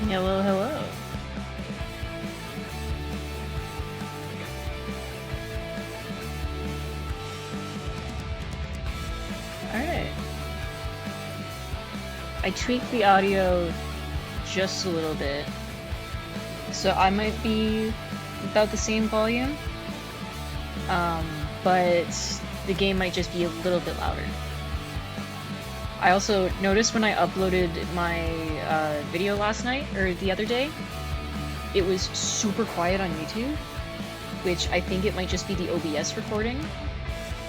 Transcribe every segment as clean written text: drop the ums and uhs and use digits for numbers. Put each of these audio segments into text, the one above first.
Hello, hello. Alright. I tweaked the audio just a little bit, so I might be about the same volume, but the game might just be a little bit louder. I also noticed when I uploaded my video last night, or the other day, it was super quiet on YouTube, which I think it might just be the OBS recording.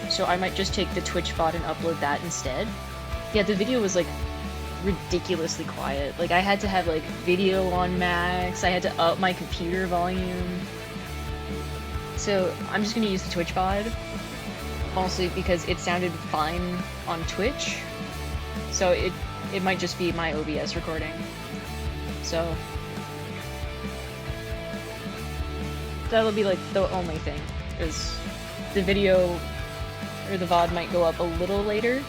So I might just take the Twitch bot and upload that instead. Yeah, the video was like ridiculously quiet. Like I had to have like video on max, I had to up my computer volume. So I'm just gonna use the Twitch bot, mostly because it sounded fine on Twitch. So it might just be my OBS recording. So that'll be like the only thing, is the video or the VOD might go up a little later,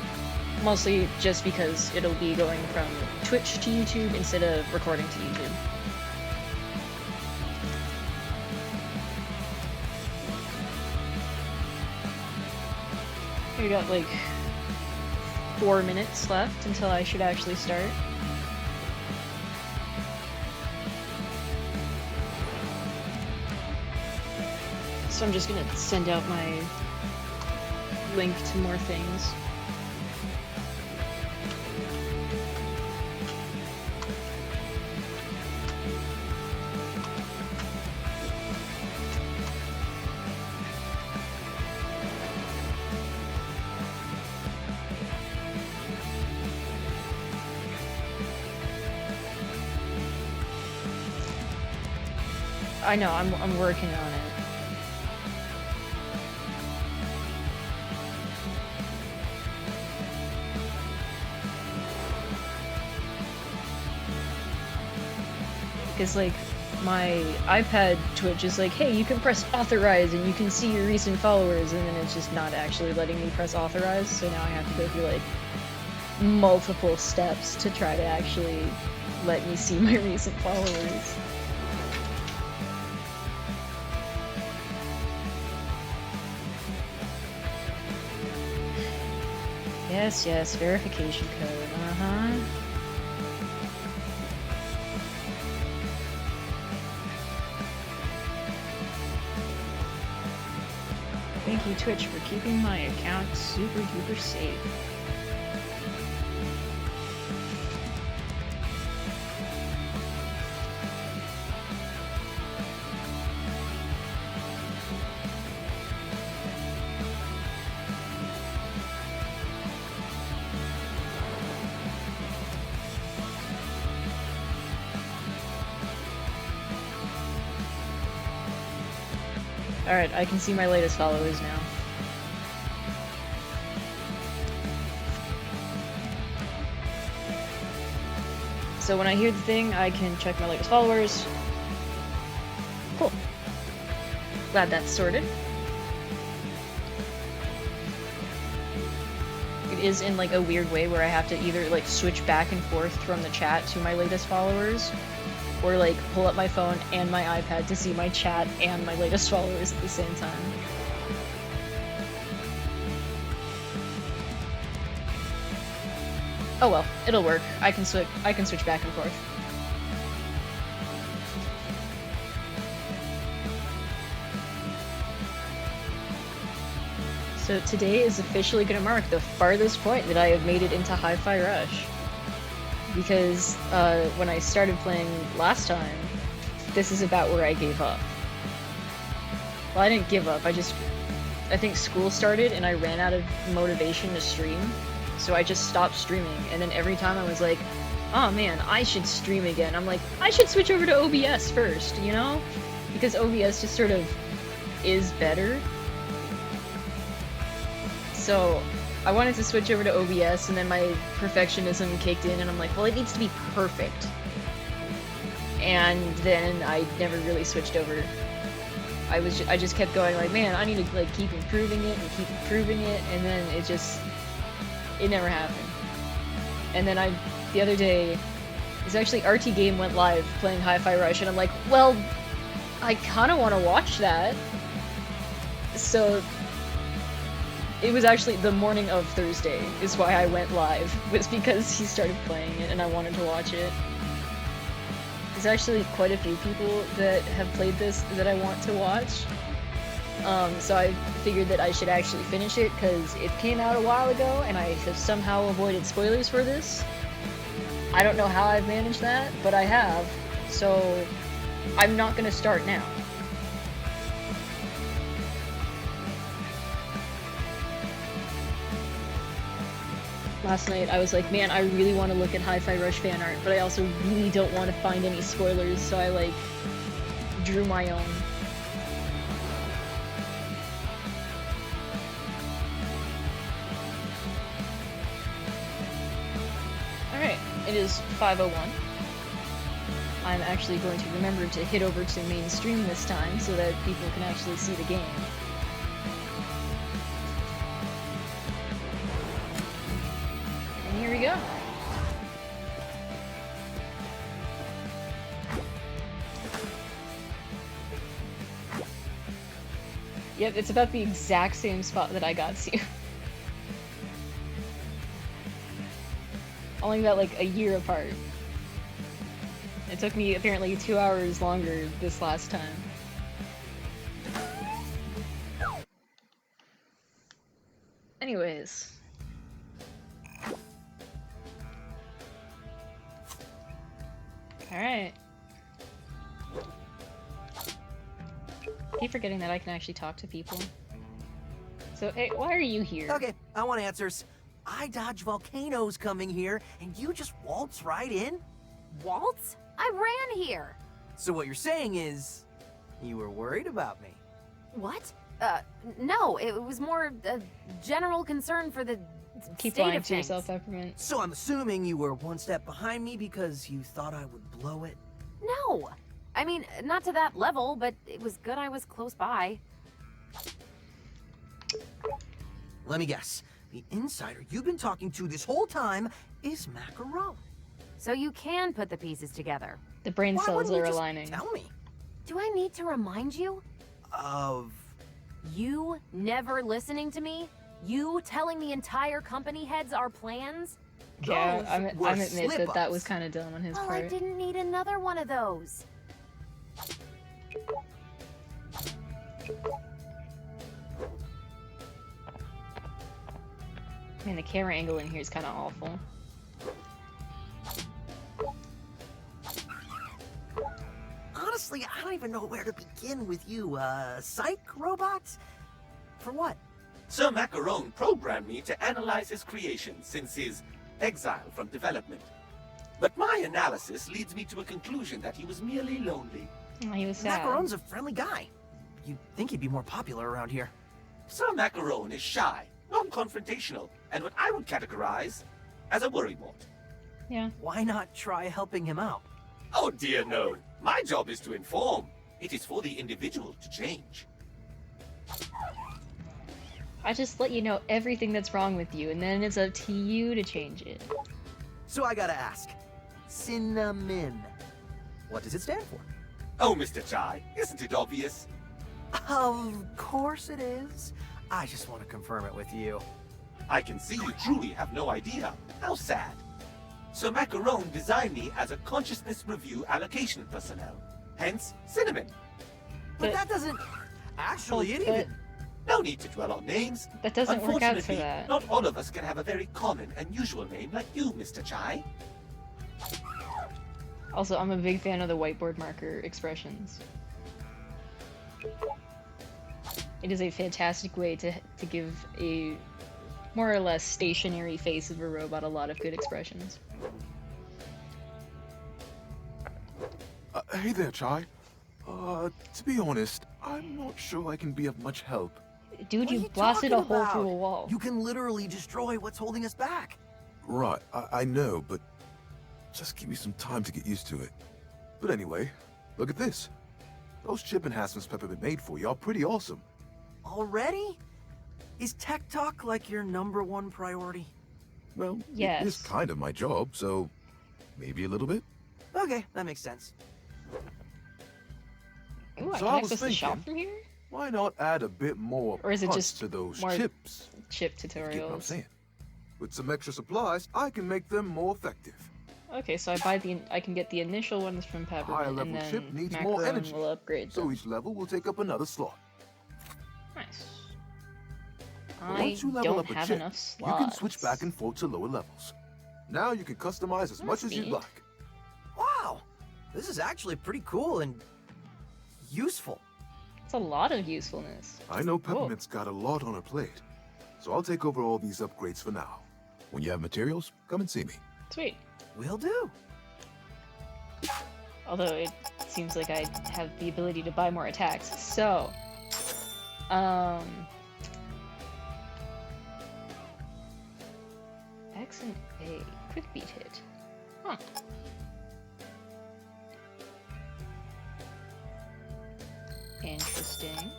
mostly just because it'll be going from Twitch to YouTube instead of recording to YouTube. We got like 4 minutes left until I should actually start. So I'm just gonna send out my link to more things. I know, I'm working on it. Because like my iPad Twitch is like, hey, you can press authorize and you can see your recent followers, and then it's just not actually letting me press authorize, so now I have to go through like multiple steps to try to actually let me see my recent followers. Yes, verification code, uh-huh. Thank you, Twitch, for keeping my account super duper safe. Alright, I can see my latest followers now. So when I hear the thing, I can check my latest followers. Cool. Glad that's sorted. It is in like a weird way where I have to either like switch back and forth from the chat to my latest followers, or like pull up my phone and my iPad to see my chat and my latest followers at the same time. Oh well, it'll work. I can switch back and forth. So today is officially gonna mark the farthest point that I have made it into Hi-Fi Rush. Because when I started playing last time, this is about where I gave up. Well, I didn't give up, I think school started and I ran out of motivation to stream, so I just stopped streaming, and then every time I was like, oh man, I should stream again, I'm like, I should switch over to OBS first, you know? Because OBS just sort of is better. So I wanted to switch over to OBS, and then my perfectionism kicked in, and I'm like, well, it needs to be perfect. And then I never really switched over. I just kept going like, man, I need to like keep improving it and keep improving it, and then it never happened. And then the other day, Is actually RT Game went live playing Hi-Fi Rush, and I'm like, well, I kind of want to watch that. So it was actually the morning of Thursday is why I went live, was because he started playing it and I wanted to watch it. There's actually quite a few people that have played this that I want to watch. So I figured that I should actually finish it because it came out a while ago and I have somehow avoided spoilers for this. I don't know how I've managed that, but I have, so I'm not gonna start now. Last night I was like, man, I really want to look at Hi-Fi Rush fan art, but I also really don't want to find any spoilers, so I like drew my own. Alright, it is 5:01. I'm actually going to remember to hit over to mainstream this time so that people can actually see the game. And here we go. Yep, it's about the exact same spot that I got to. Only about like a year apart. It took me apparently 2 hours longer this last time. Anyways. Alright. I keep forgetting that I can actually talk to people. So, hey, why are you here? Okay, I want answers. I dodge volcanoes coming here, and you just waltz right in? Waltz? I ran here. So what you're saying is, you were worried about me? What? No, it was more a general concern for the Keep state lying of to things. yourself, Peppermint. So I'm assuming you were one step behind me because you thought I would blow it? No. I mean, not to that level, but it was good I was close by. Let me guess. The insider you've been talking to this whole time is Macaron. So you can put the pieces together. The brain Why cells wouldn't you are just aligning. tell me? Do I need to remind you? Of... You never listening to me? You telling the entire company heads our plans? Yeah, Those were I'm admit that that was slip-ups. kind of dumb on his Well, part. I didn't need another one of those. I mean, the camera angle in here is kind of awful. Honestly, I don't even know where to begin with you, psych robots? For what? Sir Macaron programmed me to analyze his creation since his exile from development. But my analysis leads me to a conclusion that he was merely lonely. Oh, he was sad. Macaron's a friendly guy. You'd think he'd be more popular around here. Sir Macaron is shy, non-confrontational, and what I would categorize as a worrywart. Yeah. Why not try helping him out? Oh dear no, my job is to inform. It is for the individual to change. I just let you know everything that's wrong with you, and then it's up to you to change it. So I gotta ask, Cinnamon, what does it stand for? Oh, Mr. Chai, isn't it obvious? Of course it is. I just want to confirm it with you. I can see you truly have no idea. How sad. Sir Macaron designed me as a consciousness review allocation personnel. Hence, Cinnamon. But But- that doesn't... Actually, it but- even... No need to dwell on names. That doesn't work out for Unfortunately, that. not all of us can have a very common and usual name like you, Mr. Chai. Also, I'm a big fan of the whiteboard marker expressions. It is a fantastic way to give a more or less stationary face of a robot a lot of good expressions. Hey there, Chai. To be honest, I'm not sure I can be of much help. Dude, What are you you blasted a talking hole about? through a wall. You can literally destroy what's holding us back. Right, I know, but just give me some time to get used to it. But anyway, look at this. Those chip enhancements Peppermint made for you are pretty awesome. Already? Is tech talk like your #1 priority? Well, Yes. it is kind of my job, so maybe a little bit. Okay, that makes sense. Ooh, I So can I was access the shop thinking- from here? Why not add a bit more Or is it punch just to those more chips? Chip You get what I'm tutorials. saying? With some extra supplies, I can make them more effective. Okay, so I can get the initial ones from Peppermint, Higher level and then chip needs more Macaron energy, will upgrade So them. each level will take up another slot. Nice. But I once you level don't up a have chip, enough you slots. can switch back and forth to lower levels. Now you can customize as much That's as you'd neat. like. Wow, this is actually pretty cool and useful. It's a lot of usefulness. I know Peppermint's got a lot on her plate, so I'll take over all these upgrades for now. When you have materials, come and see me. Sweet. Will do. Although it seems like I have the ability to buy more attacks, so... X and A. Quick beat hit. Huh. Interesting.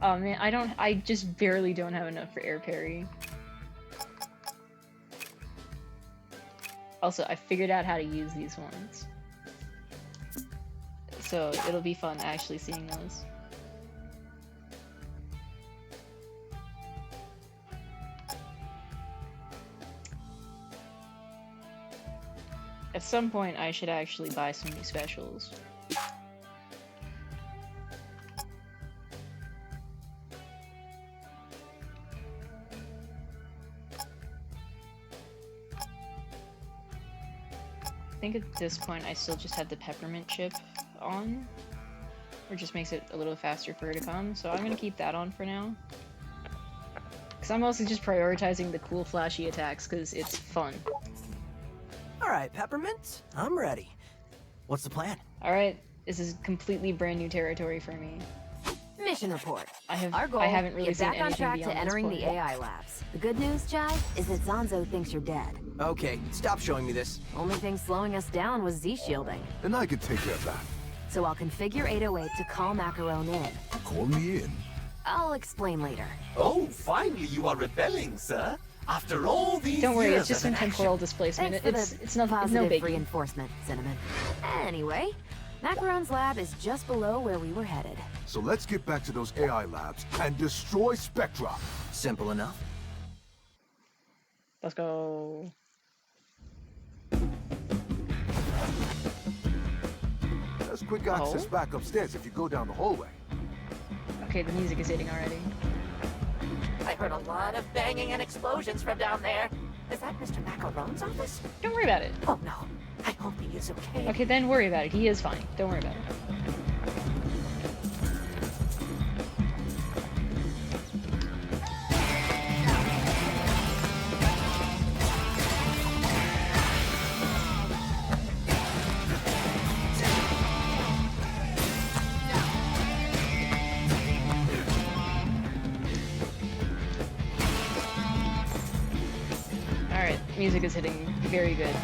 Oh man, I just barely don't have enough for air parry. Also, I figured out how to use these ones. So it'll be fun actually seeing those. At some point, I should actually buy some new specials. I think at this point I still just have the peppermint chip on, which just makes it a little faster for her to come, so I'm gonna keep that on for now. Because I'm mostly just prioritizing the cool flashy attacks because it's fun. Alright, Peppermint, I'm ready. What's the plan? Alright, this is completely brand new territory for me. Mission report. I Our goal, haven't really get seen back on anything track to beyond this entering the point. AI labs. The good news, Jai, is that Zanzo thinks you're dead. Okay, stop showing me this. Only thing slowing us down was Z-shielding. And I can take care of that. So I'll configure 808 to call Macaron in. Call me in. I'll explain later. Oh, finally you are rebelling, sir. After all these Don't worry, years it's just of some temporal inaction. displacement. Thanks for It's the no positive big. reinforcement, Cinnamon. Anyway, Macaron's lab is just below where we were headed. So let's get back to those AI labs and destroy Spectra. Simple enough. Let's go. There's quick access Oh? back upstairs if you go down the hallway. Okay, the music is hitting already. I heard a lot of banging and explosions from down there. Is that Mr. Macaron's office? Don't worry about it. Oh no, I hope he is okay. Okay, then worry about it. He is fine. Don't worry about it. Alright, music is hitting very good.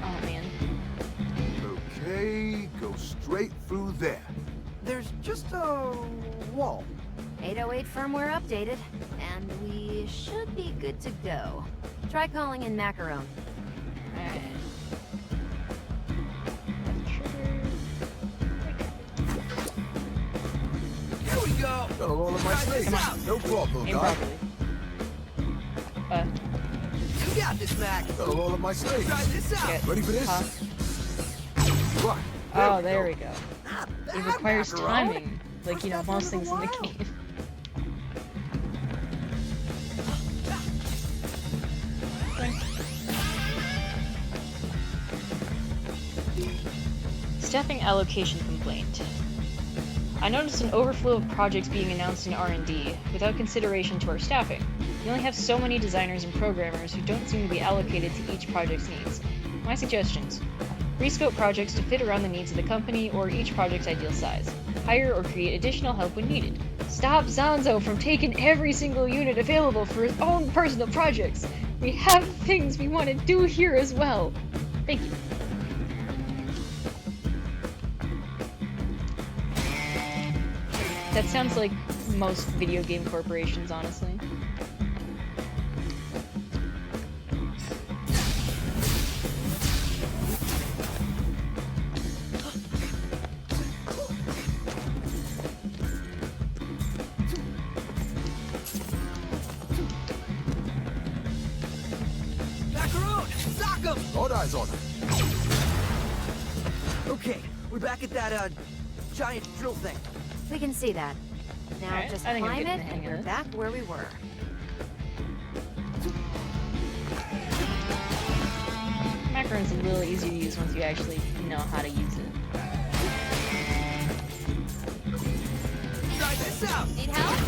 Oh man. Okay, go straight through there. There's just a wall. 808 firmware updated, and we should be good to go. Try calling in Macaron. Alright. Here we go. Got a lot of my Try this snakes. out. No problem, Aim guy. properly. You got this, Mac. Got a lot of my snakes. Try this out. Get Ready for this? past- Right. Oh, there we go. Not It bad, requires Macaron. timing, like, you know, First most step in things a in the while. game. Staffing allocation complaint. I noticed an overflow of projects being announced in R&D without consideration to our staffing. We only have so many designers and programmers who don't seem to be allocated to each project's needs. My suggestions: rescope projects to fit around the needs of the company or each project's ideal size. Hire or create additional help when needed. Stop Zanzo from taking every single unit available for his own personal projects. We have things we want to do here as well. Thank you. That sounds like most video game corporations, honestly. Macaron! Sock him! All eyes on him. Okay, we're back at that, giant drill thing. We can see that. Now Alright, just I think I'm climb getting it the hang and of we're this. back where we were. Macaron's a little easier to use once you actually know how to use it. Try this out! Need help?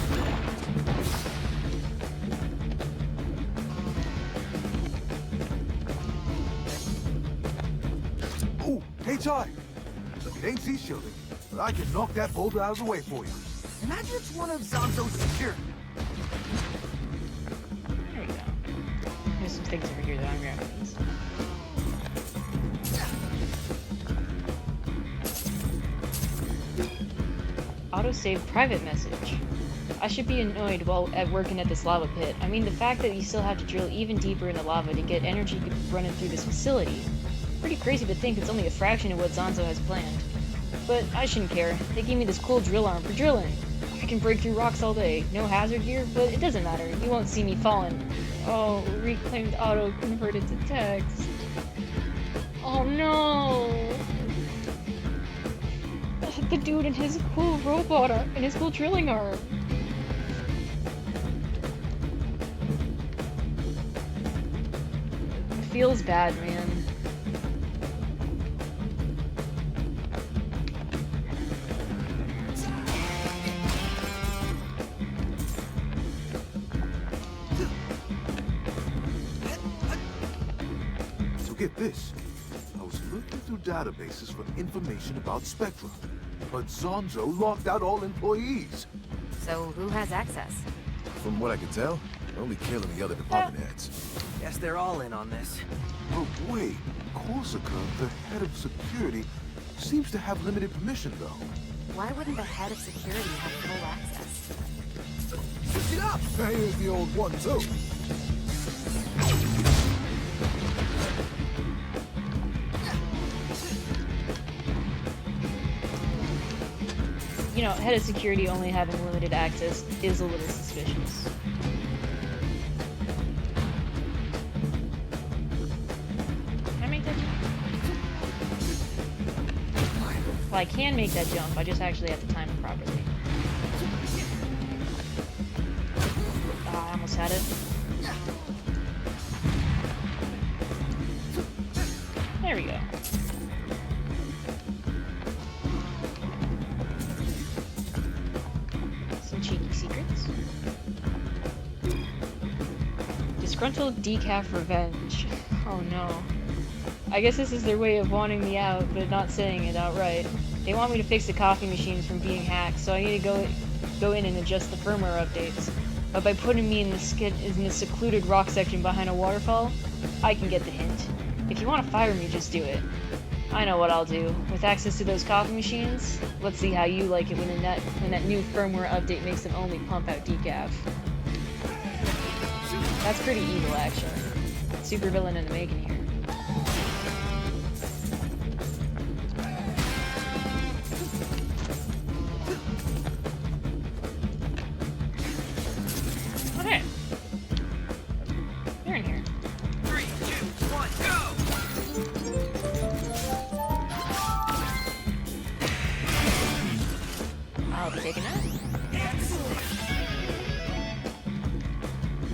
Ooh, hey, Ty. It ain't sea shielding, but I can knock that boulder out of the way for you. Imagine it's one of Zanzo's security. There we go. There's some things over here that I'm grabbing these. Autosave private message. I should be annoyed while working at this lava pit. I mean, the fact that you still have to drill even deeper in the lava to get energy running through this facility. Pretty crazy to think it's only a fraction of what Zanzo has planned. But I shouldn't care. They gave me this cool drill arm for drilling. I can break through rocks all day. No hazard here, but it doesn't matter. You won't see me falling. Oh, reclaimed auto converted to text. Oh no! The dude in his cool robot arm, and his cool drilling arm. It feels bad, man. So get this. I was looking through databases for information about Spectra, but Zanzo locked out all employees. So who has access? From what I can tell, only killing the other department heads. Guess they're all in on this. Oh wait, Corsica, the head of security, seems to have limited permission though. Why wouldn't the head of security have full access? Switch it up! Here's the old one too. You know, head of security only having limited access is a little suspicious. Can I make that jump? Well, I can make that jump, I just actually have to time it properly. Ah, I almost had it. There we go. Some cheeky secrets. Disgruntled decaf revenge. Oh no. I guess this is their way of wanting me out, but not saying it outright. They want me to fix the coffee machines from being hacked, so I need to go in and adjust the firmware updates. But by putting me in the secluded rock section behind a waterfall, I can get the hint. If you want to fire me, just do it. I know what I'll do. With access to those coffee machines, let's see how you like it when that new firmware update makes them only pump out decaf. That's pretty evil, actually. Super villain in the making here. Okay. You're in here. 3, 2, 1, go! I'll be taking that.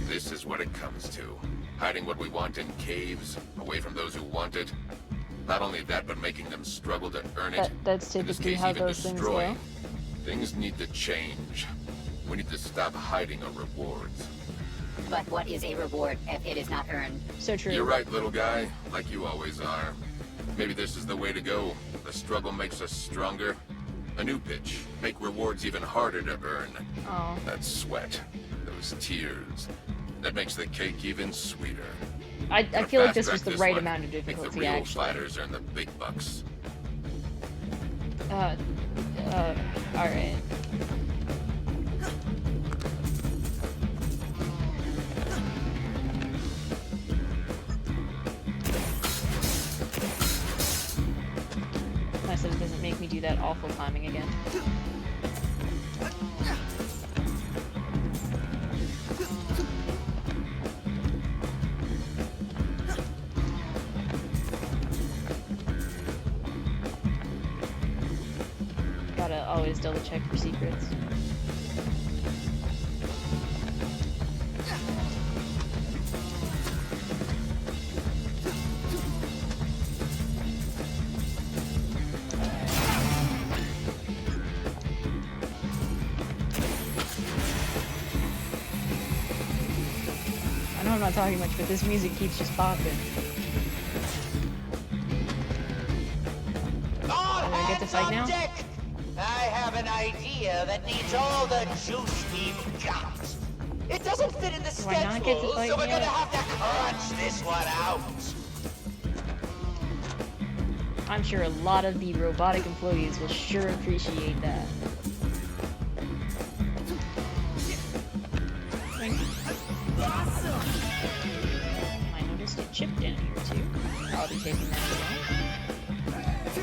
This is what it comes to. Hiding what we want in caves, away from those who want it. Not only that, but making them struggle to earn it. That's In this typically case, how even those things destroying. go. Things need to change. We need to stop hiding our rewards. But what is a reward if it is not earned? So true. You're right, little guy. Like you always are. Maybe this is the way to go. The struggle makes us stronger. A new pitch. Make rewards even harder to earn. Oh. That sweat. Those tears. That makes the cake even sweeter. I Gotta feel like this fast-track was the right one. amount of Make the difficulty, real actually. fighters earn the big bucks. Alright. do that awful climbing again. Gotta always double check for secrets. I know I'm not talking much, but this music keeps just popping. I get to fight now? I have an idea that needs all the juice we've got. It doesn't fit in the Do I not get to schedule, fight so we're yet? gonna have to crunch this one out. I'm sure a lot of the robotic employees will sure appreciate that. I noticed a chip down here too. I'll be taking that as well.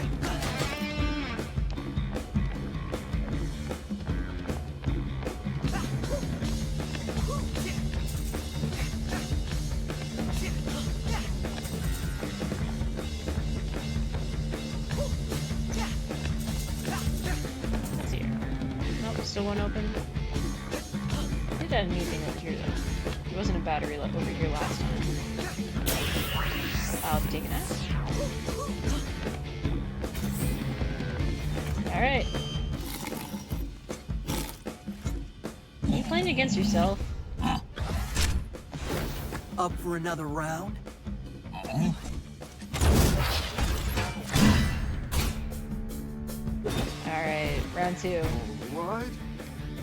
What's here? Nope, still one open. I did have a new thing over here though. There wasn't a battery over here last time. I'll be taking that. Alright. Are you playing against yourself? Up for another round? Alright, round two. Alright,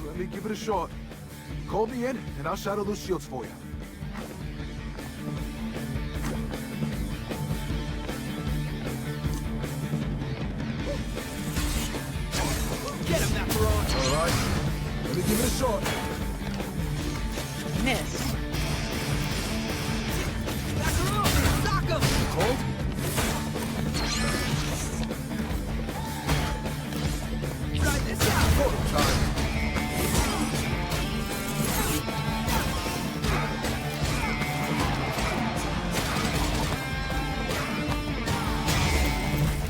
let me give it a shot. Call me in, and I'll shadow those shields for you. Get him, Macaron! Alright, let me give it a shot. Miss. Macaron! Knock him! Cold? Try this out! Photo time.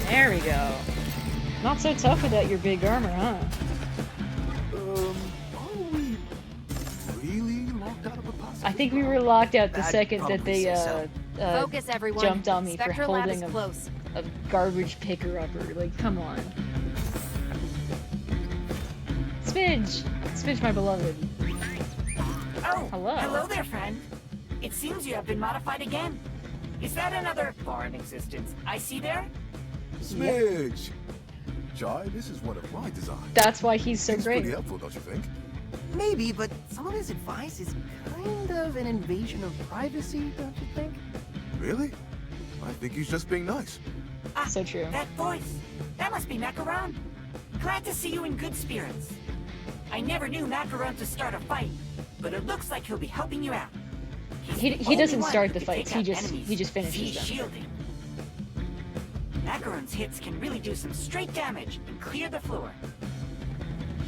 There we go. Not so tough without your big armor, huh? Are we really locked out of a possible? I think we were locked out the I'd second that probably they say so. Focus, everyone. jumped on me Spectra for Lab holding is close. a garbage picker-upper. Like, come on. Smidge! Smidge, my beloved. Oh, Hello. hello there, friend. It seems you have been modified again. Is that another foreign existence I see there? Smidge! Jai, this is one of my designs. That's why he's so It's great. pretty helpful, don't you think? Maybe, but some of his advice is kind of an invasion of privacy, don't you think? Really? I think he's just being nice. Ah, So true. that voice. That must be Macaron. Glad to see you in good spirits. I never knew Macaron to start a fight, but it looks like he'll be helping you out. He's He the only doesn't one start who the can fights, take he out just enemies finishes via them. shielding. Macaron's hits can really do some straight damage and clear the floor.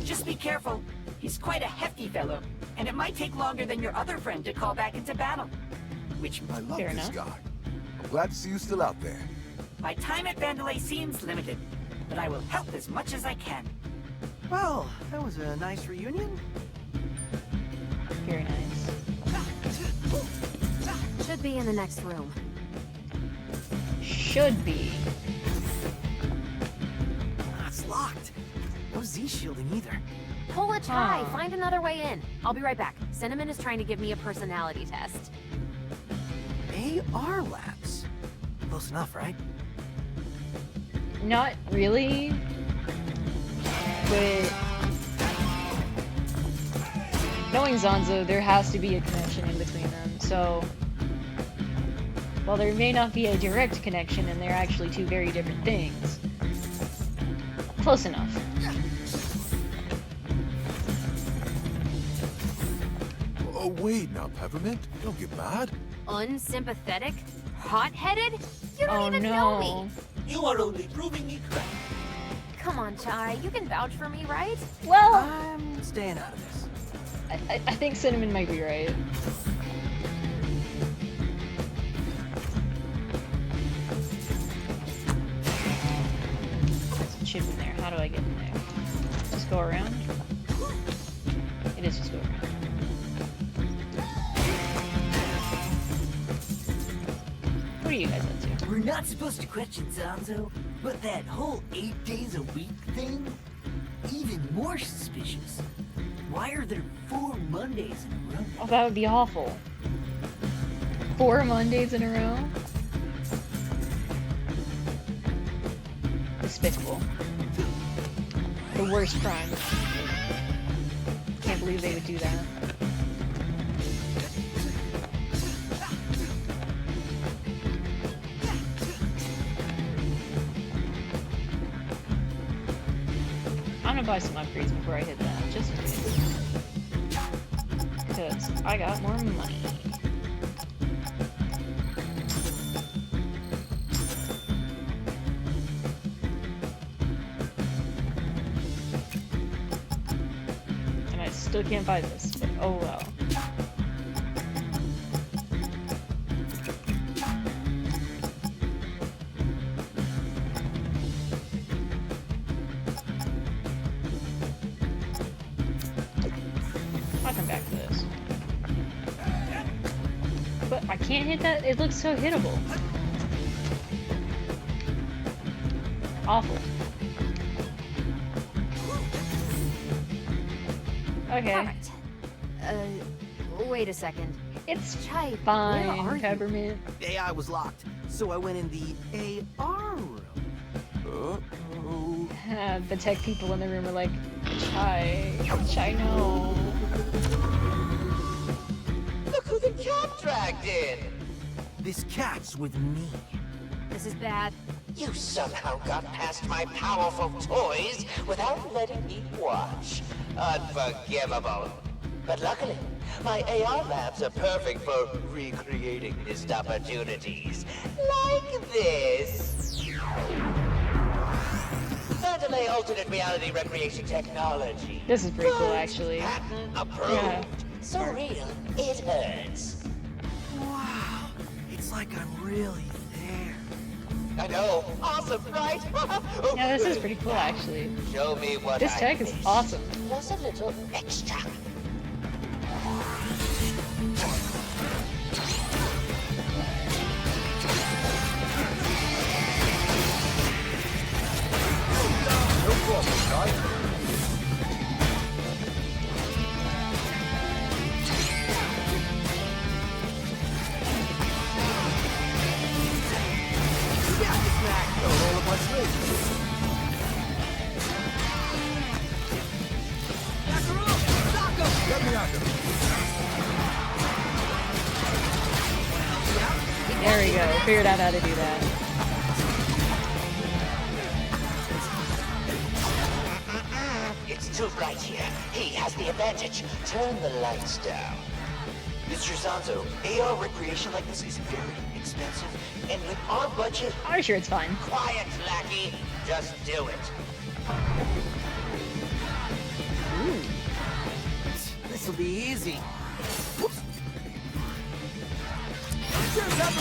Just be careful. He's quite a hefty fellow, and it might take longer than your other friend to call back into battle. Which, I love Fair this enough. guy. I'm glad to see you still out there. my time at Vandalay seems limited, but I will help as much as I can. Well, that was a nice reunion. Very nice. Should be in the next room. Should be. Ah, it's locked. No Z shielding either. Pull a tie. Huh. Find another way in. I'll be right back. Cinnamon is trying to give me a personality test. AR labs. Close enough, right? Not really. But knowing Zanzo, there has to be a connection in between them, so while there may not be a direct connection and they're actually two very different things, close enough. Oh, wait now, Peppermint. Don't get mad. Unsympathetic? Hot-headed? You don't Oh even know me. no. You are only proving me correct. Come on, Chai. You can vouch for me, right? Well, I'm staying out of this. I think Cinnamon might be right. There's a chip in there. How do I get in there? Just go around? It is just go around. What are you guys up to? We're not supposed to question Zanzo, but that whole 8 days a week thing? Even more suspicious. Why are there 4 Mondays in a row? Oh, that would be awful. 4 Mondays in a row? Despicable. The worst crime. Can't believe they would do that. I'm gonna buy some upgrades before I hit that, just in case. Because I got more money. And I still can't buy this, but oh well. I'll come back to this. But I can't hit that. It looks so hittable. Awful. Okay. Alright. Wait a second. It's Chai, where fine, are you? Peppermint. AI was locked, so I went in the AR room. Uh-oh. The tech people in the room are like, Chai, no. Look who the cat dragged in! This cat's with me. This is bad. You somehow got past my powerful toys without letting me watch. Unforgivable. But luckily, my AR labs are perfect for recreating missed opportunities. Like this. Mandalay alternate reality recreation technology. This is pretty cool, actually. Patent approved. Yeah. So real, it hurts. Wow, it's like I'm really there. I know. Awesome, right? Yeah, this is pretty cool, actually. Show me what This I tech is missed. awesome. Plus a little extra. There we go. Figured out how to do that. It's too bright here. He has the advantage. Turn the lights down. Mr. Zanzo, AR recreation like this is very expensive, and with our budget, I'm sure it's fine. quiet, lackey. Just do it. This'll be easy. Whoops. Try this out.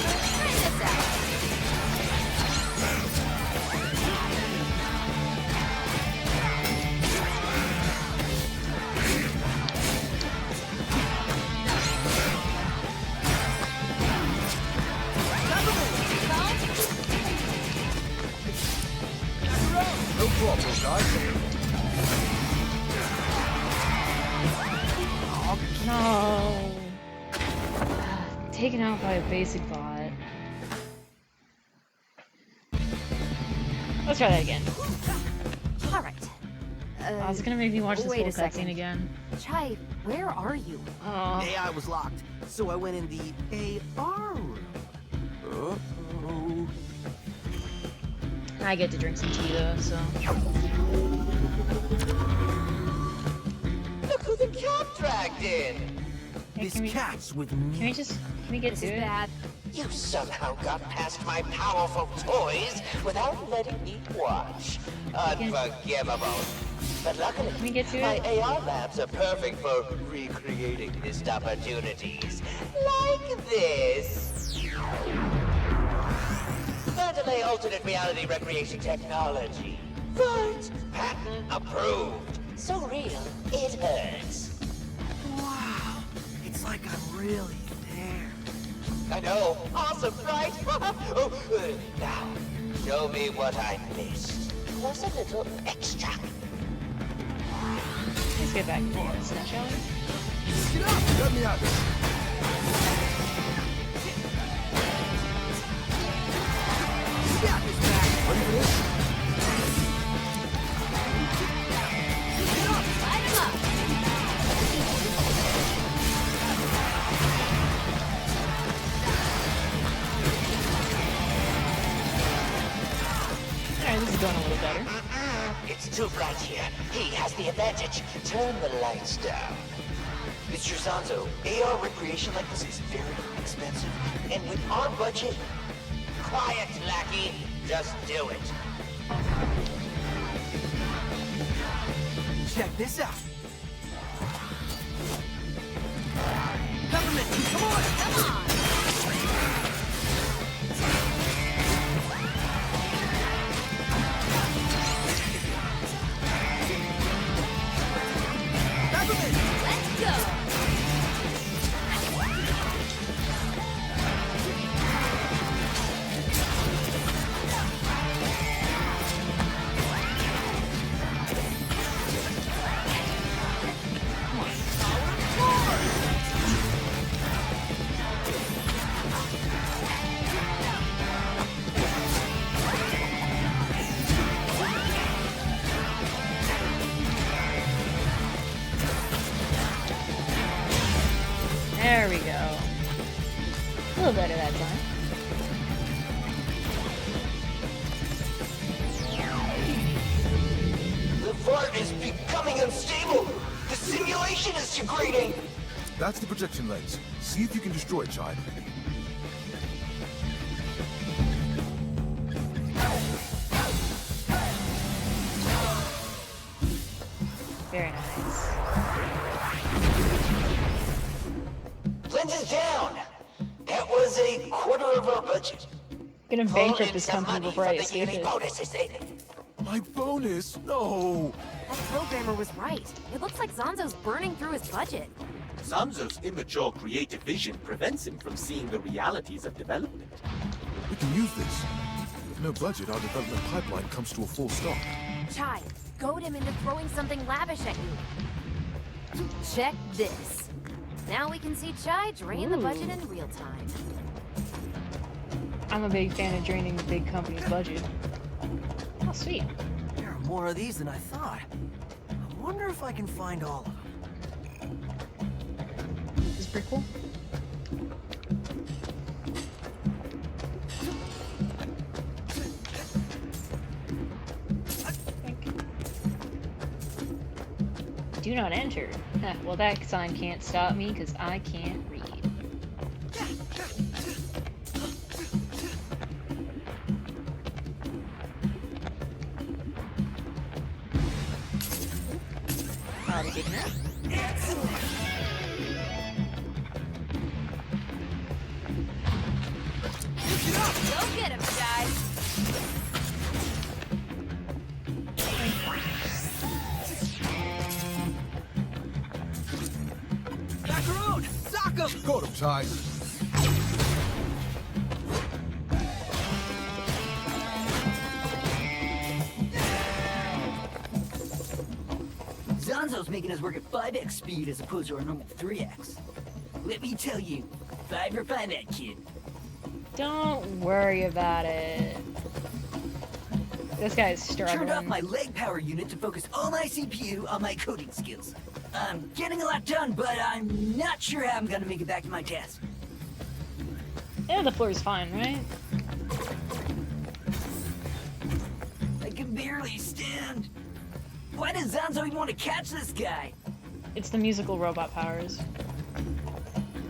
No problem, guys. No. Taken out by a basic bot. Let's try that again. Alright. Oh, it's gonna make me watch this wait whole a second. cutscene again. Chai, where are you? Oh. AI was locked, so I went in the AR room. Uh-oh. I get to drink some tea though, so. Look who the cat dragged in. Hey, This can we cat's with can me. we get This to is it? bad. You somehow got past my powerful toys without letting me watch. Unforgivable. But luckily, we get to my it? AR labs are perfect for recreating missed opportunities. Like this. Mandalay alternate reality recreation technology. But patent approved. So real, it hurts. Wow. It's like I'm really there. I know. Awesome, right? Oh, now, show me what I missed. Was a little extra. Let's get back to this now, shall we? Get up! Let me out. You got this back. Ready for this? Light him up. Alright, this is going a little better. It's too bright here. He has the advantage. Turn the lights down. Mr. Zanzo, AR recreation like this is very expensive. And with our budget... Quiet, lackey. Just do it. Check this out. Peppermint, come on! Come on. Peppermint! Let's go. There we go. A little better that time. The fort is becoming unstable. The simulation is degrading. That's the projection lens. See if you can destroy it, Chai. Very nice. Lens is down. That was a quarter of our budget. Gonna Pull bankrupt in this some company money before I from the escape uni it. bonuses in. My bonus? No! That programmer was right. It looks like Zanzo's burning through his budget. Zanzo's immature creative vision prevents him from seeing the realities of development. We can use this. With no budget, our development pipeline comes to a full stop. Chai, goad him into throwing something lavish at you. Check this. Now we can see Chai drain the budget in real time. I'm a big fan of draining the big company's budget. Oh, sweet. There are more of these than I thought. I wonder if I can find all of them. This is pretty cool. Do not enter. Well, that sign can't stop me because I can't read. Already good enough. Go get him, Chai. Macaroon! Sock 'em! Got him, Chai. Zanzo's making us work at 5x speed as opposed to our normal 3x. Let me tell you, 5 or 5 that kid. Don't worry about it. This guy's Turned off struggling. my leg power unit to focus all my CPU on my coding skills. I'm getting a lot done, but I'm not sure how I'm gonna make it back to my task. Yeah, the floor is fine, right? I can barely stand. Why does Zanzo even want to catch this guy? It's the musical robot powers.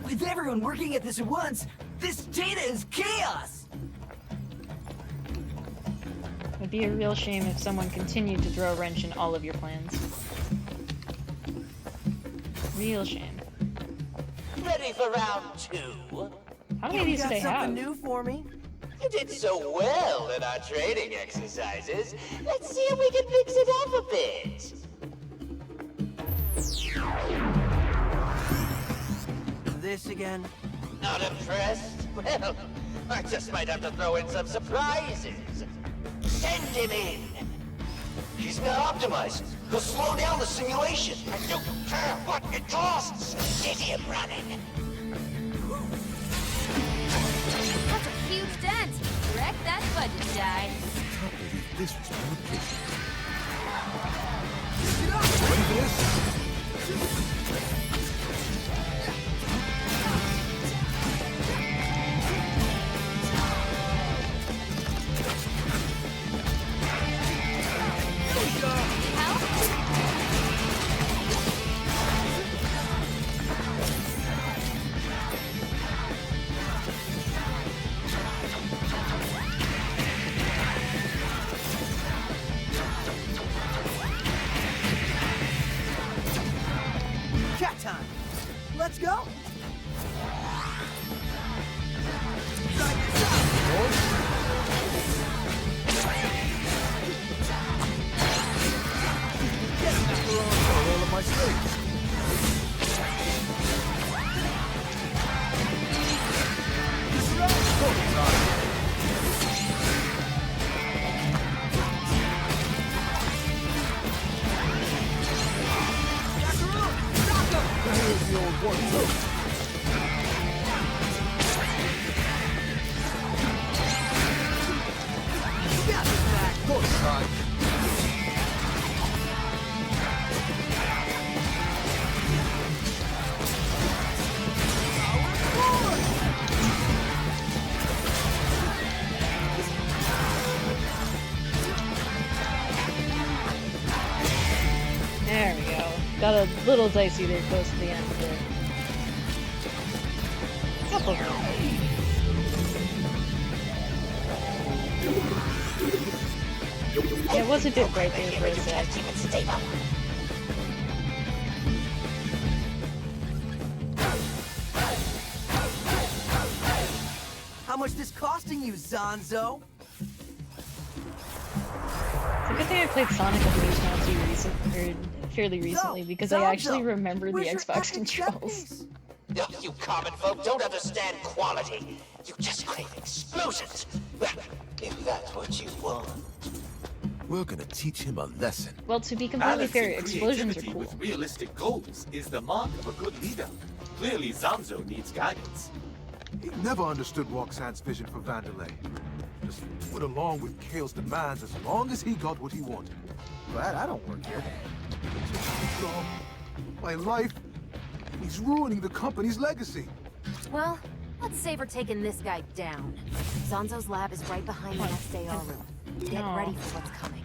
With everyone working at this at once, This data is chaos! It'd be a real shame if someone continued to throw a wrench in all of your plans. Real shame. Ready for round 2? How many of these do got they something have? new for me? You did so well in our training exercises. Let's see if we can fix it up a bit. This again? Not impressed? Well, I just might have to throw in some surprises. Send him in. He's not optimized. He'll slow down the simulation. I don't care what it costs. Get him running. That's a huge dent. Wreck that budget, guy. I can't believe this was communication. Ready for this? Cat time! Let's go! All of my slaves. Here's the old one, too. Go inside. There we go. Got a little dicey there close to the end of it. Couple of them. Yeah, it was a bit bright there for a sec. How much this costing you, Zonzo? It's a good thing I played Sonic Unleashed fairly recently because I actually remember the Where's your Xbox epic set controls. piece? You common folk don't understand quality. You just crave explosions. Well, if that's what you want. We're gonna teach him a lesson. Well, to be completely fair, Balancing explosions are creativity cool. with realistic goals is the mark of a good leader. Clearly, Zanzo needs guidance. He never understood Roxanne's vision for Vandelay. Just went along with Kale's demands as long as he got what he wanted. Glad I don't work here. My life, he's ruining the company's legacy. Well, let's savor taking this guy down. Zonzo's lab is right behind the XAR room. Get No. ready for what's coming.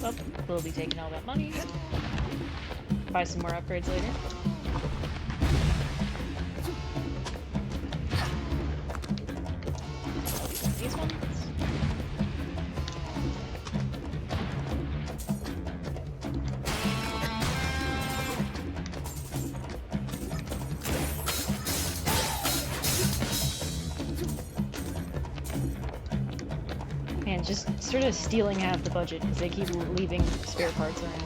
Well, we'll be taking all that money. Buy some more upgrades later. These ones? Man, just sort of stealing half the budget because they keep leaving spare parts around.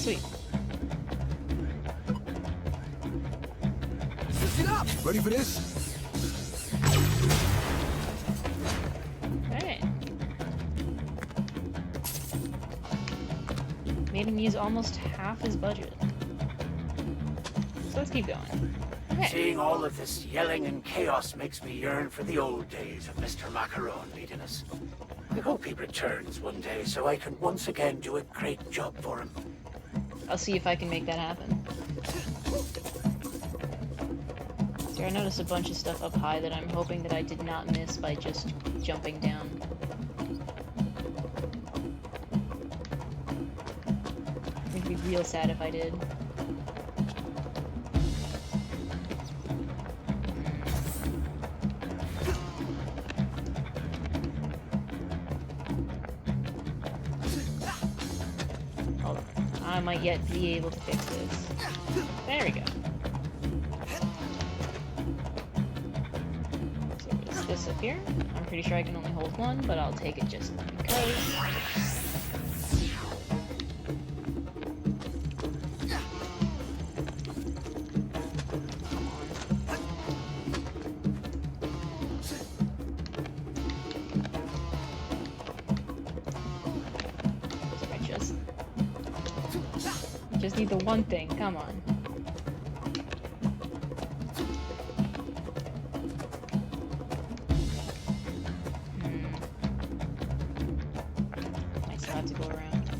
Sweet. Ready for this? Made him use almost half his budget. So let's keep going. Okay. Seeing all of this yelling and chaos makes me yearn for the old days of Mr. Macaron leading us. I hope he returns one day so I can once again do a great job for him. I'll see if I can make that happen. So I noticed a bunch of stuff up high that I'm hoping that I did not miss by just jumping down. It'd be real sad if I did. I might yet be able to fix this. There we go. So is this up here? I'm pretty sure I can only hold one, but I'll take it just because. Just need the one thing, come on. I still have to go around.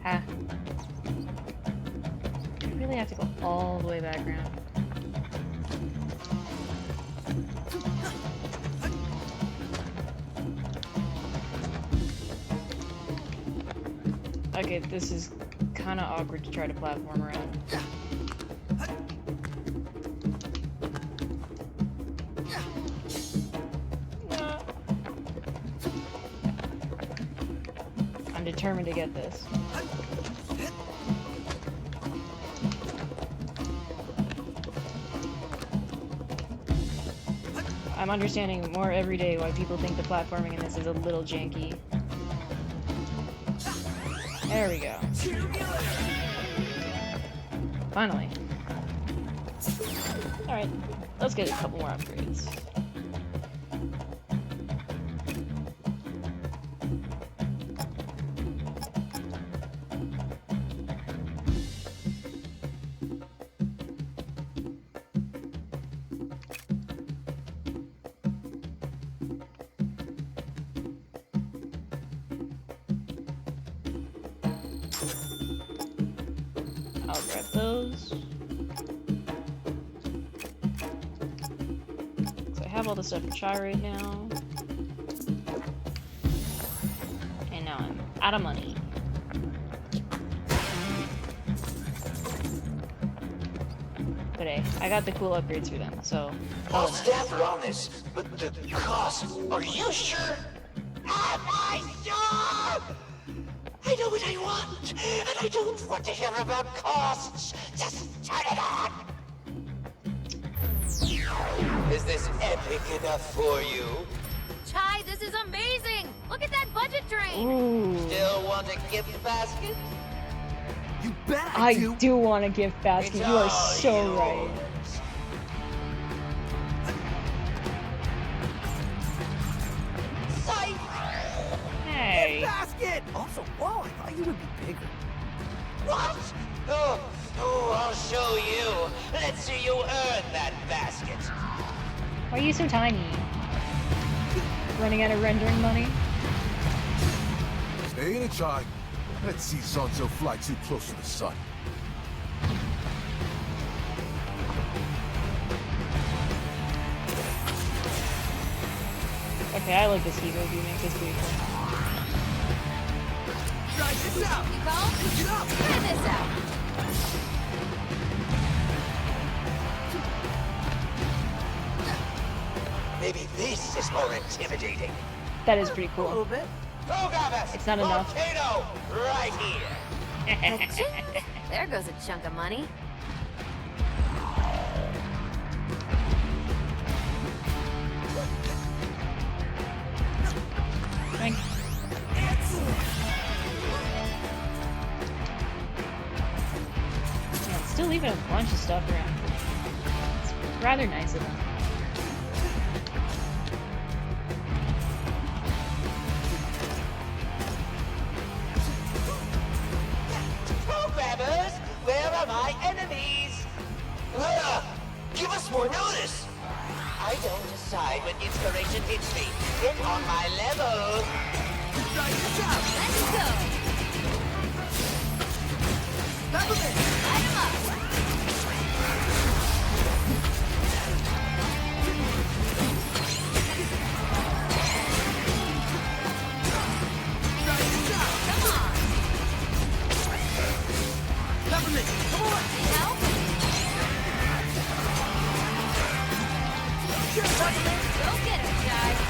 Ha. I really have to go all the way back around. Okay, this is kind of awkward to try to platform around. I'm determined to get this. I'm understanding more every day why people think the platforming in this is a little janky. There we go. Finally. Alright, let's get a couple more upgrades. I'll grab those. So I have all the stuff for Chai right now. And now I'm out of money. But hey, I got the cool upgrades for them, so... I'll stand on this, but the cost, are you sure? Am I sure? I know what I want, and I don't want to hear about costs. Just turn it on! Is this epic enough for you? Chai, this is amazing! Look at that budget drain! Ooh. Still want a gift basket? You bet I do want a gift basket, It's you are all so yours. right. Hey! basket! Also, whoa, I thought you would be bigger. What? Oh, I'll show you. Let's see you earn that basket. Why are you so tiny? Running out of rendering money? Stay in it, Chai. Let's see Sanzo fly too close to the sun. Okay, I like this hero view, makes this pretty cool. Try this out! You call? Pick it up! Try this out! Maybe this is more intimidating. That is pretty A little cool. bit. Gogavas! It's not enough. Volcano! Right here! Ka-ching! There goes a chunk of money. Thank you. Yeah, it's still leaving a bunch of stuff around. It's rather nice of them. more notice. I don't decide when inspiration hits me. Get on my level. Let's go! Light 'em up! Go get him, guys!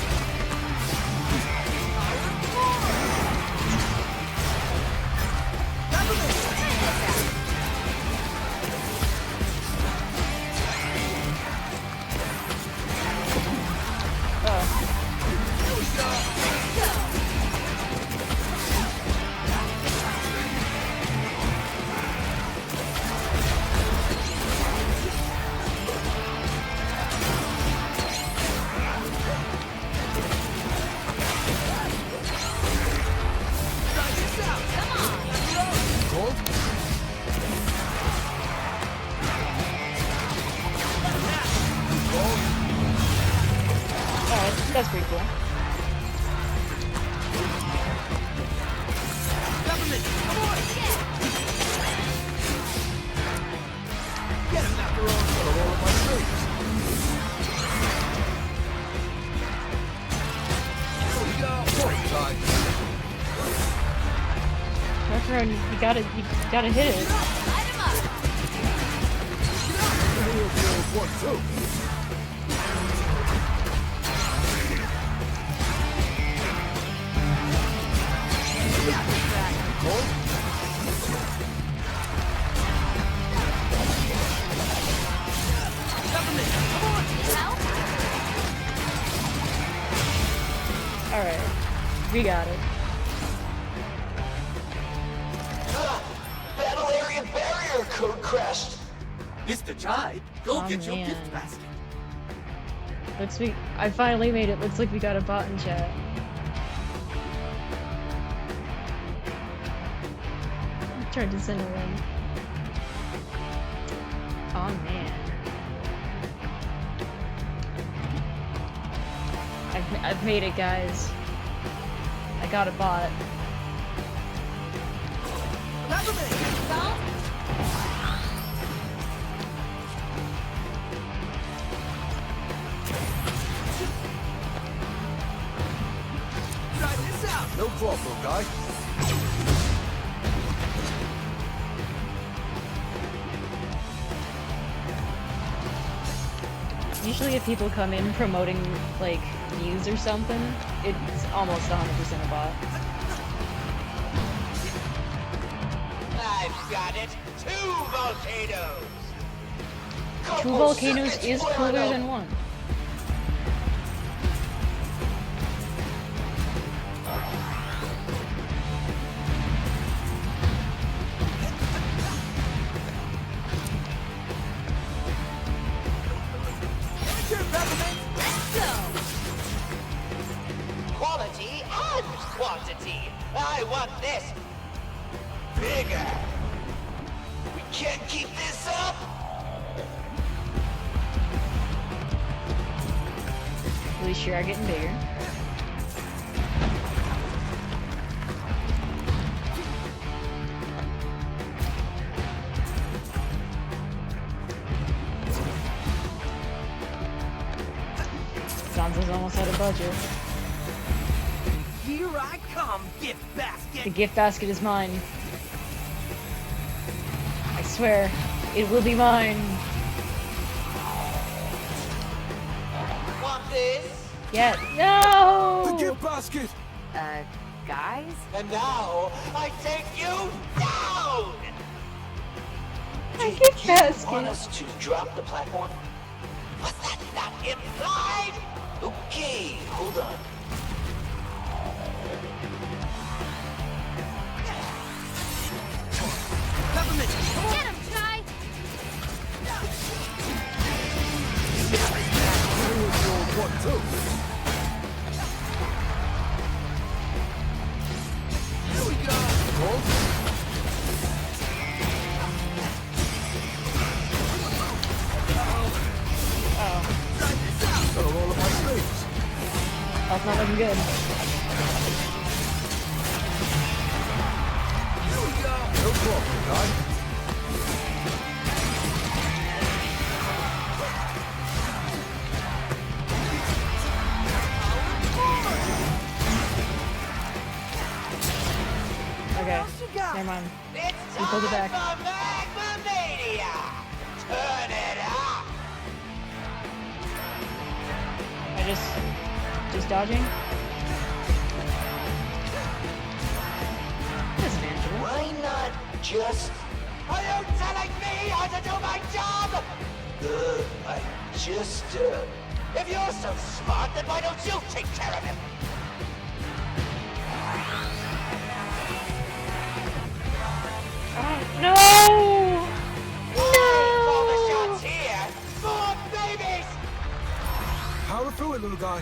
That's pretty cool. Macaron, you gotta hit it. Light 'em up! Alright. We got it. Battle area barrier code crashed. Mr. Chide, go Oh, get your man. gift basket. I finally made it. Looks like we got a bot in chat. I tried to send a link. Oh man. I've made it, guys. I got a bot. No problem, guy. Usually if people come in promoting, like, views or something, it's almost 100% a bot. I've got it. 2 volcanoes. Two Como volcanoes se is puedo. cooler than one. Quality and quantity. I want this. Bigger. We can't keep this up. We sure are getting bigger. Gonzo's almost out of budget. Here I come, gift basket. The gift basket is mine. I swear, it will be mine. Want this? Yeah. No! The gift basket! Guys? And now I take you down. My gift You want basket. us to drop the platform? Was that not implied? Okay, hold on. Get him, Chai! What, too? Here we go. That's not looking good. No problem, guy. Okay, never mind. We pulled it back. Turn it up! I just dodging. That's manageable. Why not just... Are you telling me how to do my job? If you're so smart, then why don't you take care of him? No! All the shots here! More babies! Power through it, little guy.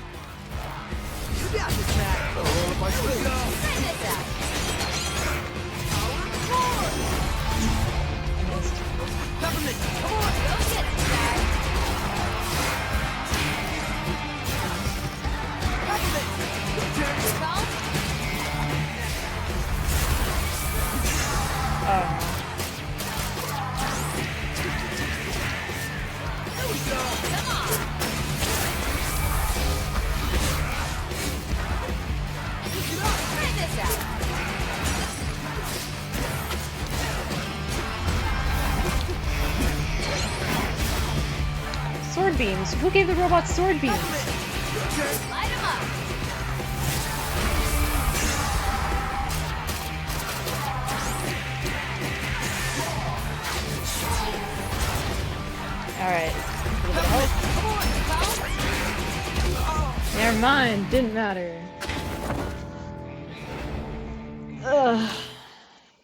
You got this, Matt. All of my sleeve. Try this out. Peppermint, come on! Go get it, guy. Peppermint! Your turn. Phone? Oh. Here we go! Come on. Try this out. Sword beams. Who gave the robots sword beams? Light 'em up. Alright. A little bit of hope. Never mind. Didn't matter. Ugh.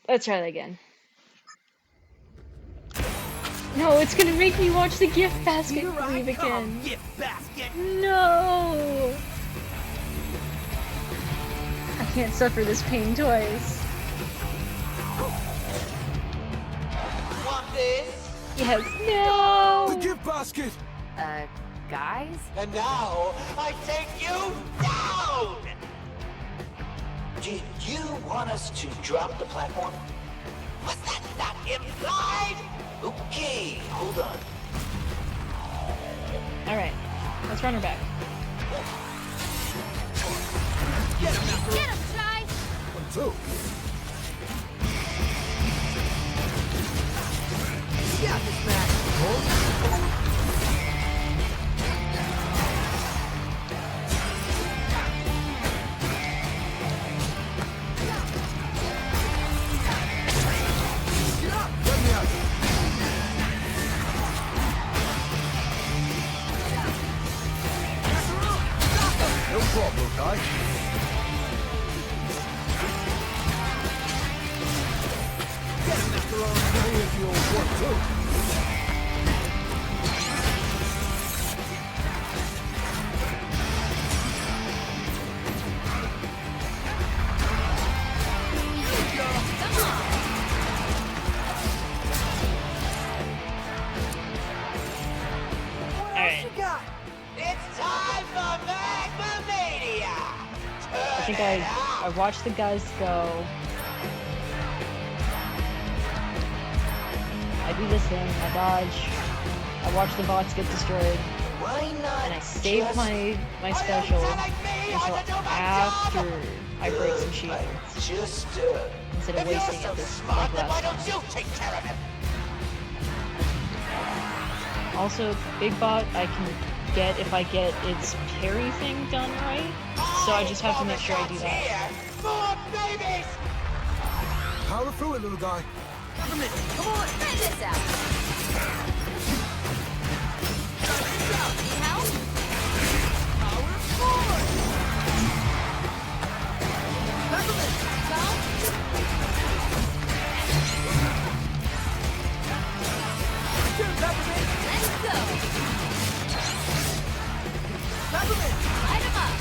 Let's try that again. No, it's gonna make me watch the gift basket Here I leave come, again. gift basket! No! I can't suffer this pain twice. Want this? Yes. No! The gift basket! Guys? And now, I take you down! Did you want us to drop the platform? Was that not implied? Okay, hold on. Alright. Let's run her back. Get him, Matt. Get him, Shy! 1, 2. You got this, Matt. Let me out. No problem, guy. Get him, Macaron. Hey, if you'll want to. Alright. You got? It's time for Magma Mania! I think I watched the guys go. I do this thing, I dodge. I watch the bots get destroyed. Why not? And I save just- my special until after I break some shields. Just, Instead of if you're wasting so it this smart, like then why last don't you take care of him? time. Also, Big Bot I can get if I get its parry thing done right. So I just have to make sure I do that. Here, more babies! Power through it, little guy. Peppermint, come on! Try this out. Need help? Power forward! Peppermint! Phone? Turn, Peppermint! Let's go. Peppermint! Light 'em up.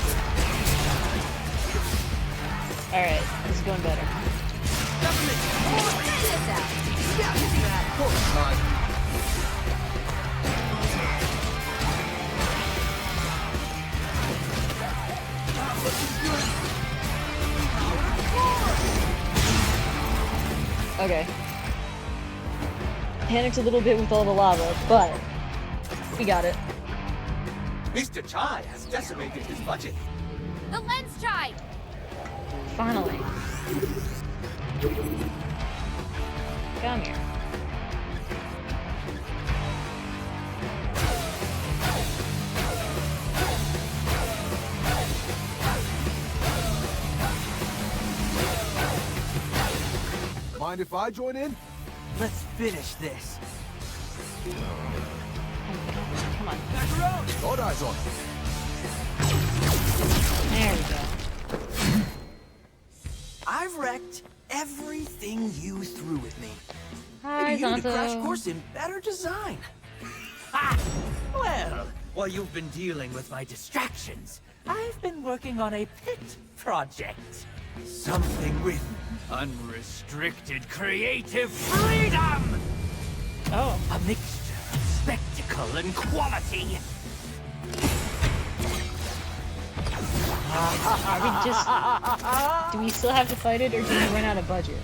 Alright, this is going better. Peppermint, come on! Try this out. You got this, Matt. Of course, guy. Okay. Panicked a little bit with all the lava, but we got it. Mr. Chai has decimated his budget. The lens chai! Finally. Come here. Mind if I join in? Let's finish this. Come on. All eyes on. There we go. I've wrecked everything you threw at me. Hi, Maybe you need a crash Zanto. course in better design. Ha! Well, while you've been dealing with my distractions, I've been working on a pet project. Something with unrestricted creative freedom! Oh. A mixture of spectacle and quality. Are we just... Do we still have to fight it, or do we run out of budget?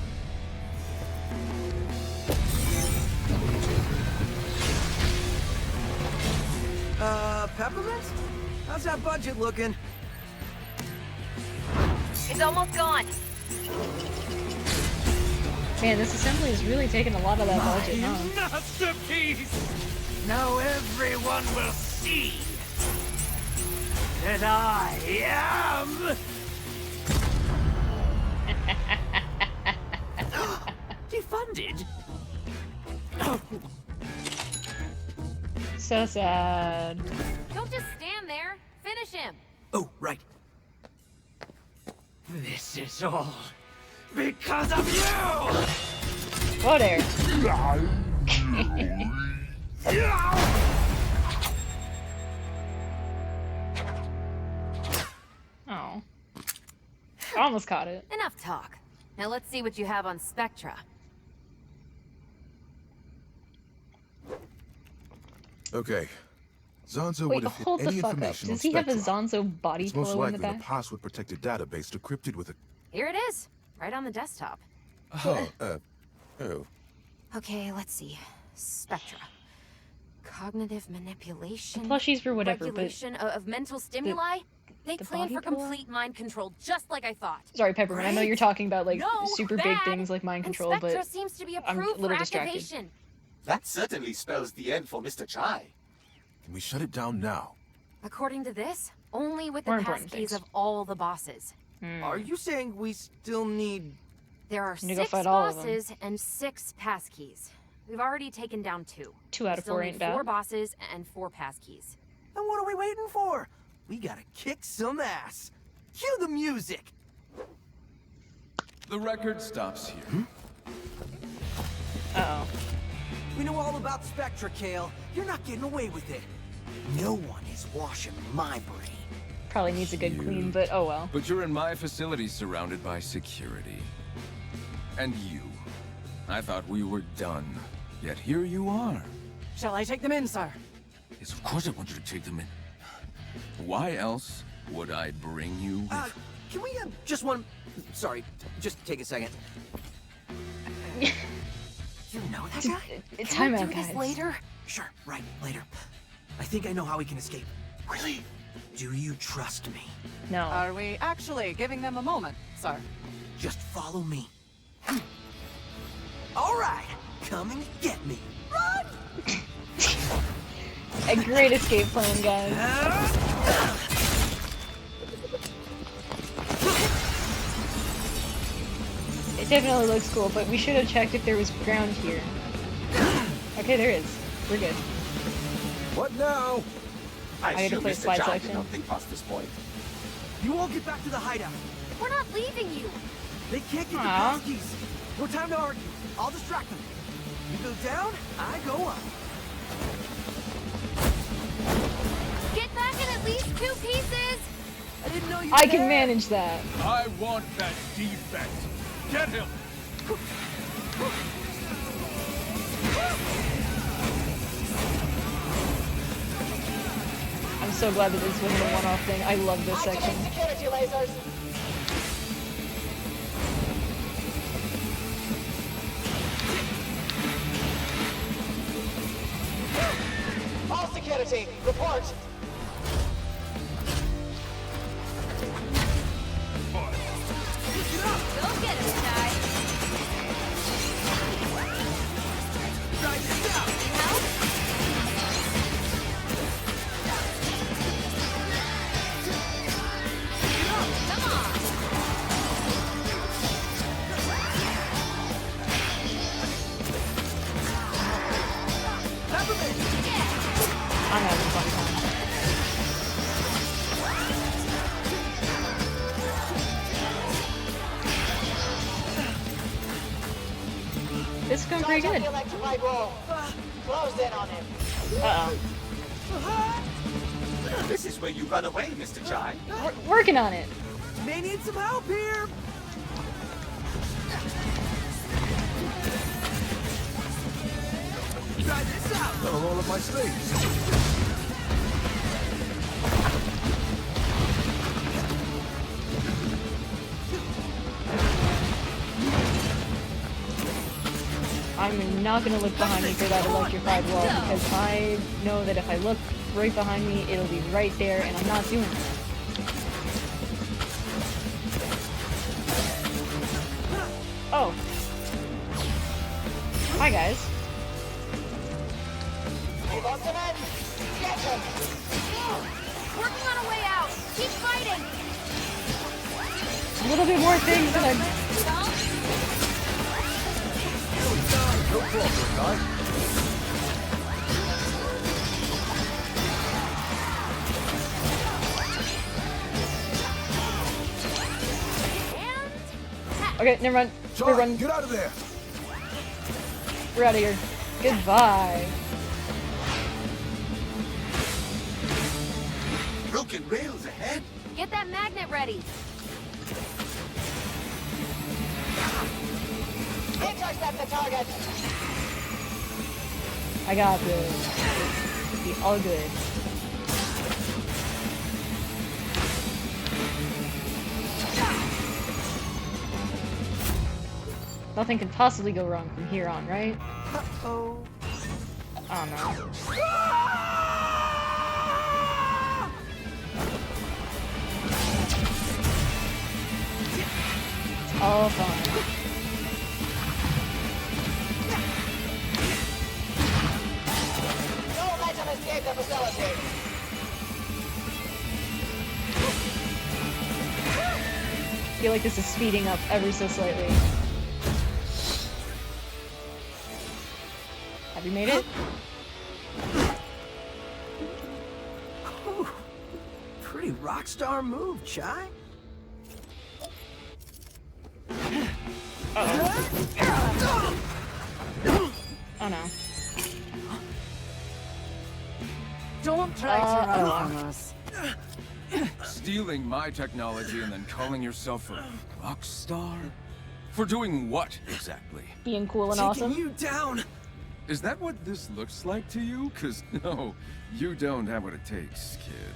Peppermint? How's that budget looking? It's almost gone. Man, this assembly is really taking a lot of that budget, huh? Masterpiece! Now everyone will see that I am... defunded? So sad. Don't just stand there. Finish him. Oh, right. This is all because of you! Whoa there. Oh. I almost caught it. Enough talk. Now let's see what you have on Spectra. Okay. Zanzo Wait, would have hit hold the any fuck up. information Does on he have a Spectra. Zonzo body It's most pillow in the likely the back? password-protected database decrypted with a... Here it is. Right on the desktop. Oh, oh. Okay, let's see. Spectra. Cognitive manipulation. Plushies for whatever, but... regulation of mental stimuli. They the plan body for pillow? complete mind control, just like I thought. Sorry, Peppermint, I know Great. you're talking about, like, No, super big bad. things like mind And control, Spectra but... seems to be I'm a approved little for distracted. activation. That certainly spells the end for Mr. Chai. Can we shut it down now? According to this, only with the More important passkeys things. of all the bosses. Are you saying we still need... There are Need to go 6 fight all of them. bosses and 6 passkeys. We've already taken down 2. 2 out of Still 4 need ain't bad. 4 bosses and 4 passkeys. Then what are we waiting for? We gotta kick some ass. Cue the music! The record stops here. Uh-oh. We know all about Spectra, Kale. You're not getting away with it. No one is washing my brain. Probably needs a good clean, but oh well. But you're in my facility surrounded by security. And you. I thought we were done. Yet here you are. Shall I take them in, sir? Yes, of course I want you to take them in. Why else would I bring you with... Can we have just one... Sorry, just take a second. You know that guy? Time Can out, we do this guys. later? Sure, right, later. I think I know how we can escape. Really? Do you trust me? No. Are we actually giving them a moment, sir? Just follow me. All right, come and get me. Run! A great escape plan, guys. It definitely looks cool, but we should have checked if there was ground here. Okay, there is. We're good. What now? I I gotta assume play Mr. slide Chai selection. did not think past this point. You all get back to the hideout. We're not leaving you. They can't get Aw. the passkeys. No time to argue. I'll distract them. You go down, I go up. Get back in at least 2 pieces. I didn't know you I were can there. manage that. I want that defect. Get him! I'm so glad that this wasn't a one-off thing. I love this section. Security lasers. security, report. Go get him, Ty. Try this out. Help? Come on. I'm having a fun time. This is going pretty Charge up good. the electrified wall. Close in on him. Uh-oh. This is where you run away, Mr. Chai. Working on it. May need some help here. Try this out. Got a roll up my sleeves. I'm not gonna look behind me for that electrified wall because I know that if I look right behind me, it'll be right there, and I'm not doing that. Oh. Hi, guys. Hey, Voltaman, get him. Working on a way out. Keep fighting. A little bit more things than I... No problem, guys. Okay, never mind. We're Chai, running. get out of there. We're out of here. Goodbye. Broken rails ahead. Get that magnet ready. Intercept the target. I got this. It'll be all good. Nothing can possibly go wrong from here on, right? Uh-oh. Oh no. It's all fun. Don't let him escape the facility. I feel like this is speeding up ever so slightly. Have you made it? Whew. Pretty rock star move, Chai. Oh no. Don't try to run Uh-oh. from us. Stealing my technology and then calling yourself a rock star? For doing what, exactly? Being cool and Taking awesome. you down. Is that what this looks like to you? 'Cause no, you don't have what it takes, kid.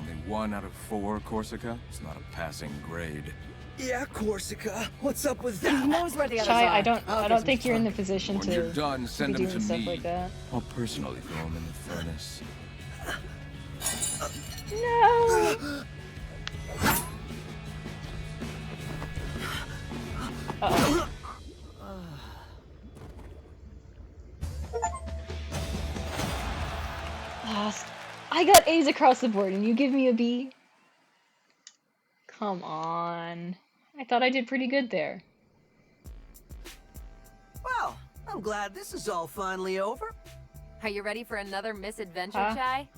Only 1 out of 4, Corsica? It's not a passing grade. Yeah, Corsica. What's up with He that? knows where the others Chai, are. I don't I'll get think some you're in the fun. position When to you're done, send be them doing to stuff me. like that. I'll personally throw them in the furnace. No! Uh-oh. I got A's across the board and you give me a B? Come on. I thought I did pretty good there. Well, I'm glad this is all finally over. Are you ready for another misadventure, Huh? Chai?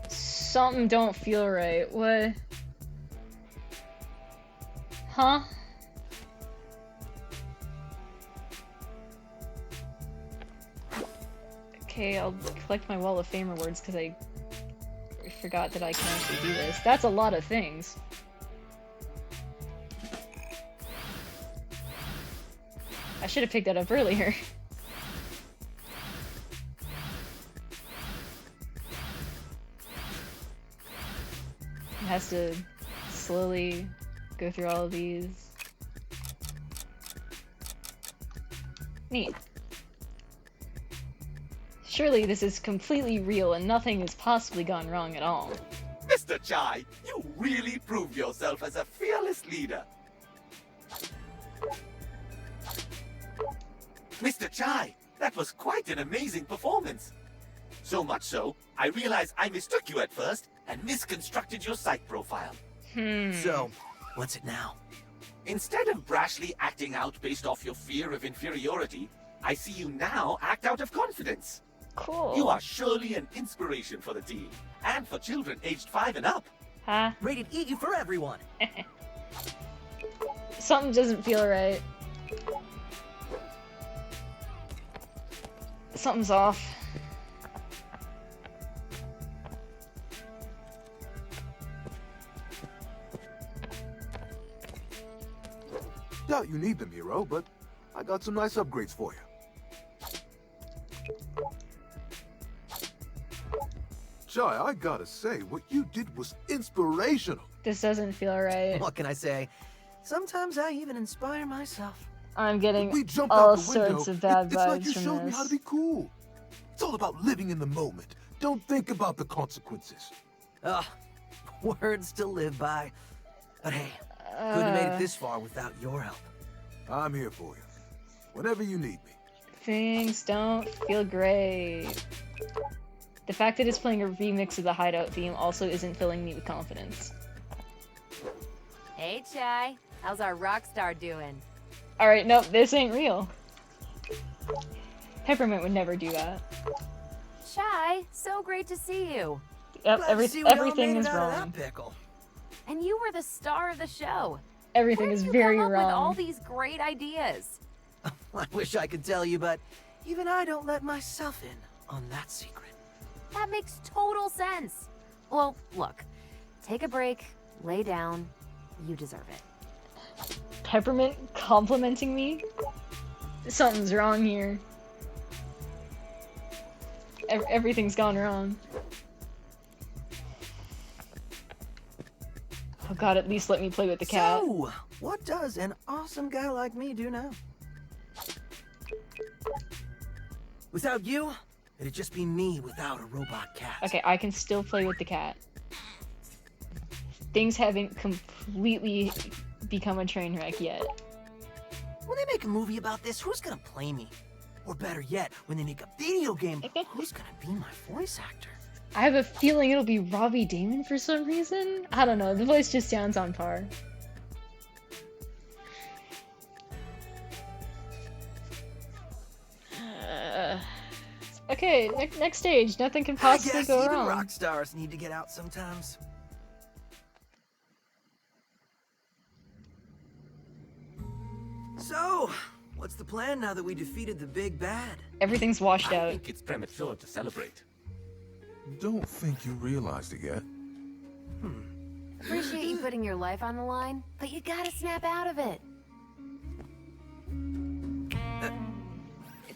Something don't feel right. What? Huh? Okay, I'll collect my Wall of Fame rewards because I forgot that I can actually do this. That's a lot of things. I should have picked that up earlier. It has to slowly go through all of these. Neat. Surely this is completely real and nothing has possibly gone wrong at all. Mr. Chai, you really proved yourself as a fearless leader. Mr. Chai, that was quite an amazing performance. So much so, I realized I mistook you at first and misconstructed your psych profile. So, what's it now? Instead of brashly acting out based off your fear of inferiority, I see you now act out of confidence. Cool. You are surely an inspiration for the team, and for children aged 5 and up. Huh? Rated E for everyone. Something doesn't feel right. Something's off. Doubt you need them, Hero, but I got some nice upgrades for you. Chai, I gotta say, what you did was inspirational. This doesn't feel right. What can I say? Sometimes I even inspire myself. I'm getting We jumped all out the window. sorts of bad It's like vibes you from showed me how to this. be cool. It's all about living in the moment. Don't think about the consequences. Ugh, words to live by. But hey, couldn't have made it this far without your help. I'm here for you. Whenever you need me. Things don't feel great. The fact that it's playing a remix of the Hideout theme also isn't filling me with confidence. Hey, Chai. How's our rock star doing? Alright, nope, this ain't real. Peppermint would never do that. Chai, so great to see you. Yep, Glad to see we all everything made is it out of wrong. that pickle. And you were the star of the show. Everything Where is did you very come up with all wrong. these great ideas? I wish I could tell you, but even I don't let myself in on that secret. That makes total sense. Well, look, take a break, lay down. You deserve it. Peppermint complimenting me? Something's wrong here. Everything's gone wrong. Oh god, at least let me play with the cat. So, what does an awesome guy like me do now? Without you, it'd just be me without a robot cat. Okay, I can still play with the cat. Things haven't completely become a train wreck yet. When they make a movie about this, who's gonna play me? Or better yet, when they make a video game, who's gonna be my voice actor? I have a feeling it'll be Robbie Damon for some reason. I don't know, the voice just sounds on par. Okay, next stage. Nothing can possibly I guess go even wrong. rock stars need to get out sometimes. So, what's the plan now that we defeated the big bad? Everything's washed I out. think it's premature to celebrate. Don't think you realized it yet. Appreciate you putting your life on the line, but you gotta snap out of it.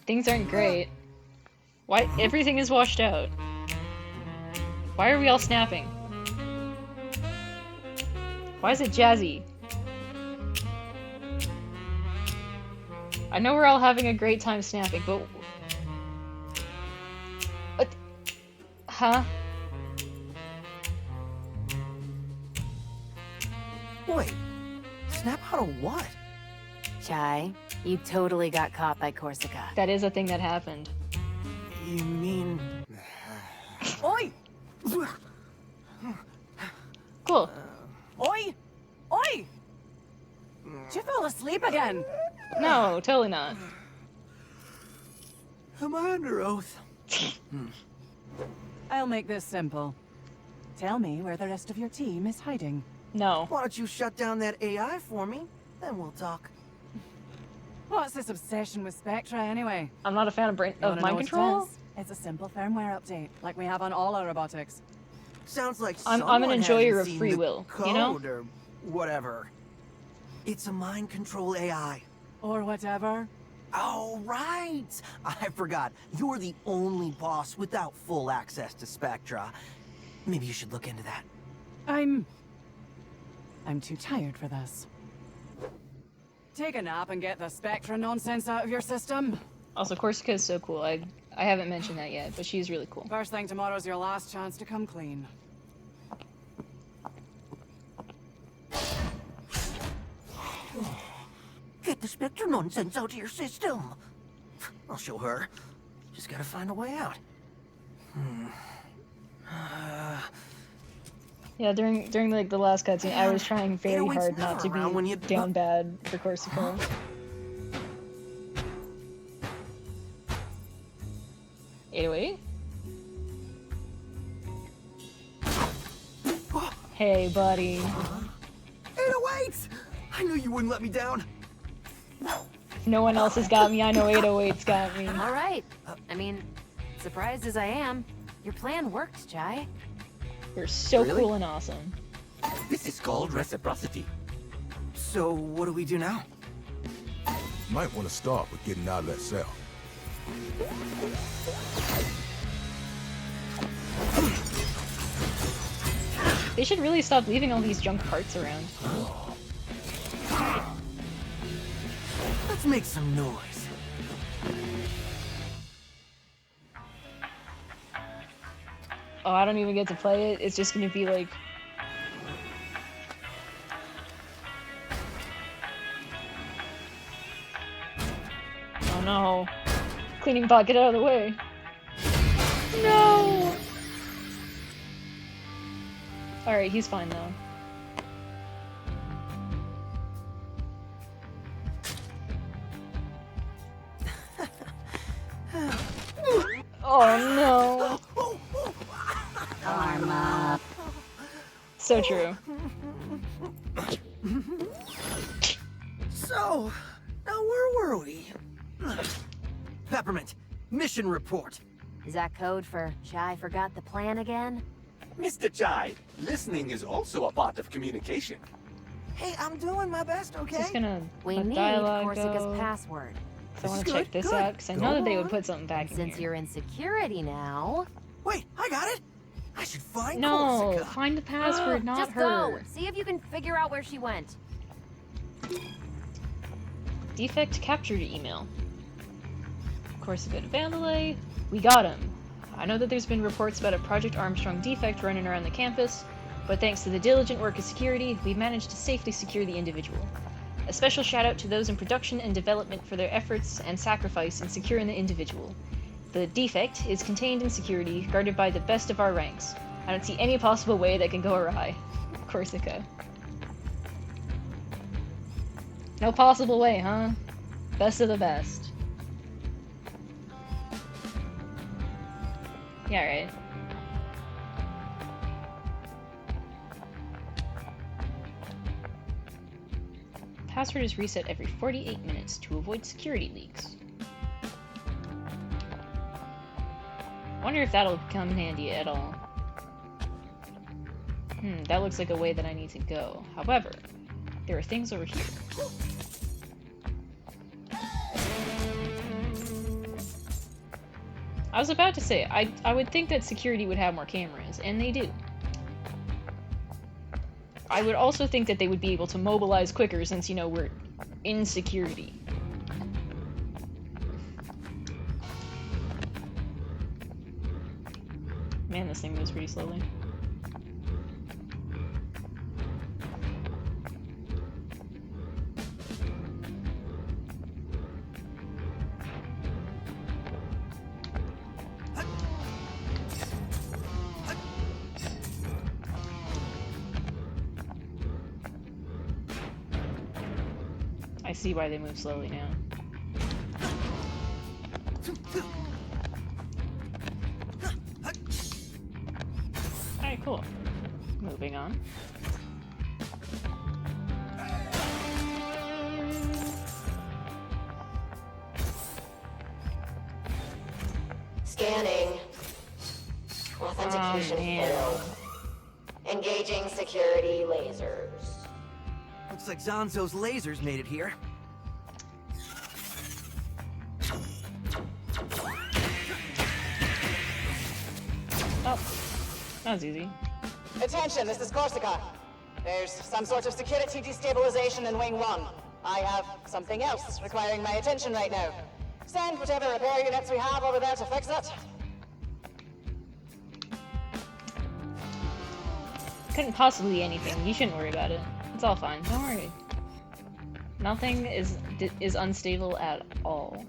Things aren't great. Why? Everything is washed out. Why are we all snapping? Why is it jazzy? I know we're all having a great time snapping, but... What? Huh? Wait, snap out of what? Chai, you totally got caught by Corsica. That is a thing that happened. You mean... Oi! Cool. Oi! Oi! Did you fall asleep again? No, totally not. Am I under oath? I'll make this simple. Tell me where the rest of your team is hiding. No. Why don't you shut down that AI for me? Then we'll talk. What's this obsession with Spectra anyway? I'm not a fan of You wanna know mind what it control. is? It's a simple firmware update, like we have on all our robotics. Sounds like I'm an someone enjoyer hasn't of seen free the will, code you know? or whatever. It's a mind control AI. Or whatever. Oh, right! I forgot. You're the only boss without full access to Spectra. Maybe you should look into that. I'm too tired for this. Take a nap and get the Spectra nonsense out of your system. Also, Corsica is so cool. I haven't mentioned that yet, but she's really cool. First thing tomorrow's your last chance to come clean. Get the Spectre nonsense out of your system. I'll show her. Just gotta find a way out. Yeah, during like the last cutscene, I was trying very 808's hard not to never around when be you- down bad for Corsica. 808? Hey, buddy. 808! I knew you wouldn't let me down. If no one else has got me, I know 808's got me. All right. I mean, surprised as I am, your plan worked, Chai. You're so Really? cool and awesome. This is called reciprocity. So, what do we do now? You might want to start with getting out of that cell. They should really stop leaving all these junk parts around. Let's make some noise. Oh, I don't even get to play it. It's just gonna be like... Oh no. Cleaning bot, get out of the way. No! Alright, he's fine though. Oh no. Karma. So true. So, now where were we? Peppermint, mission report. Is that code for Chai forgot the plan again? Mr. Chai, listening is also a part of communication. Hey, I'm doing my best, okay? Just gonna We let need dialogue Corsica's go. password. So I want Good, to check this good. out because I know Go that they would on. put something back in Since here. you're in security now... Wait, I got it. I should find No, Corsica. find the password, not Just her. go. See if you can figure out where she went. Defect captured email. Corsica to Vandalay. We got him. I know that there's been reports about a Project Armstrong defect running around the campus, but thanks to the diligent work of security, we've managed to safely secure the individual. A special shout out to those in production and development for their efforts and sacrifice in securing the individual. The defect is contained in security, guarded by the best of our ranks. I don't see any possible way that can go awry. Corsica. No possible way, huh? Best of the best. Yeah, right. Password is reset every 48 minutes to avoid security leaks. Wonder if that'll come in handy at all. That looks like a way that I need to go. However, there are things over here. I was about to say, I would think that security would have more cameras, and they do. I would also think that they would be able to mobilize quicker since, you know, we're in security. Man, this thing moves pretty slowly. I see why they move slowly now. Alright, cool. Moving on. Scanning. Authentication failed. Engaging security lasers. Looks like Zanzo's lasers made it here. Oh, that was easy. Attention, this is Corsica. There's some sort of security destabilization in Wing 1. I have something else requiring my attention right now. Send whatever repair units we have over there to fix it. Couldn't possibly be anything. You shouldn't worry about it. It's all fine. Don't worry. Nothing is unstable at all.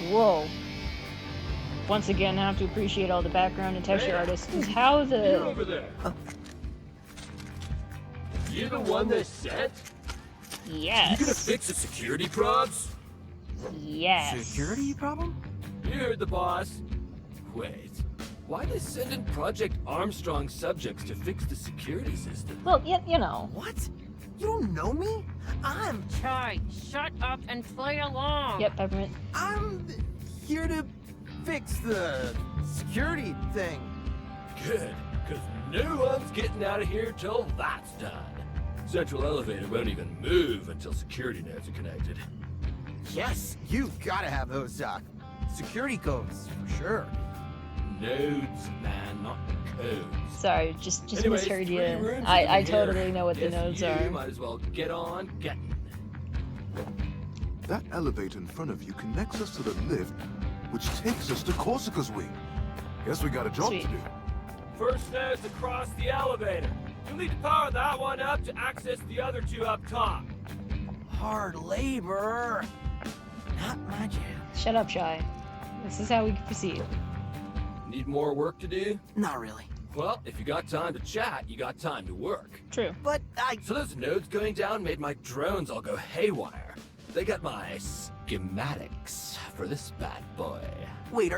Whoa. Once again, I have to appreciate all the background and texture artists. How the... You over there. You the one that said? Yes. You gonna fix the security probs? Yes. Security problem? You heard the boss. Wait, why they sending Project Armstrong subjects to fix the security system? Well, you know. What? You don't know me? I'm... Chai, shut up and play along. Yep, Peppermint. I'm here to fix the security thing. Good, because no one's getting out of here till that's done. Central elevator won't even move until security nodes are connected. Yes, you've got to have those security codes for sure. Nodes, man, not codes. Sorry, just Anyways, misheard 3 you. rooms I in here. totally know what the Guess nodes you are. might as well get on getting. That elevator in front of you connects us to the lift, which takes us to Corsica's wing. Guess we got a job Sweet. to do. First node's across the elevator. You'll need to power that one up to access the other 2 up top. Hard labor. Not my jam. Shut up, Shy. This is how we proceed. Need more work to do? Not really. Well, if you got time to chat, you got time to work. True. But So those nodes going down made my drones all go haywire. They got my schematics for this bad boy. Wait,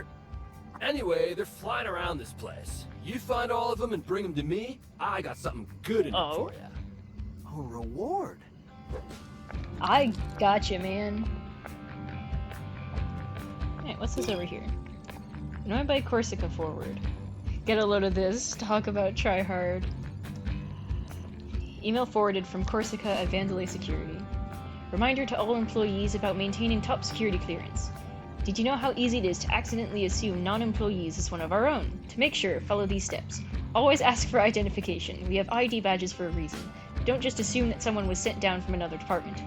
Anyway, they're flying around this place. You find all of them and bring them to me, I got something good in it for you. A reward? I gotcha, man. Alright, what's this over here? Annoyed by Corsica forward. Get a load of this. Talk about try hard. Email forwarded from Corsica at Vandalay Security. Reminder to all employees about maintaining top security clearance. Did you know how easy it is to accidentally assume non-employees as one of our own? To make sure, follow these steps. Always ask for identification. We have ID badges for a reason. Don't just assume that someone was sent down from another department.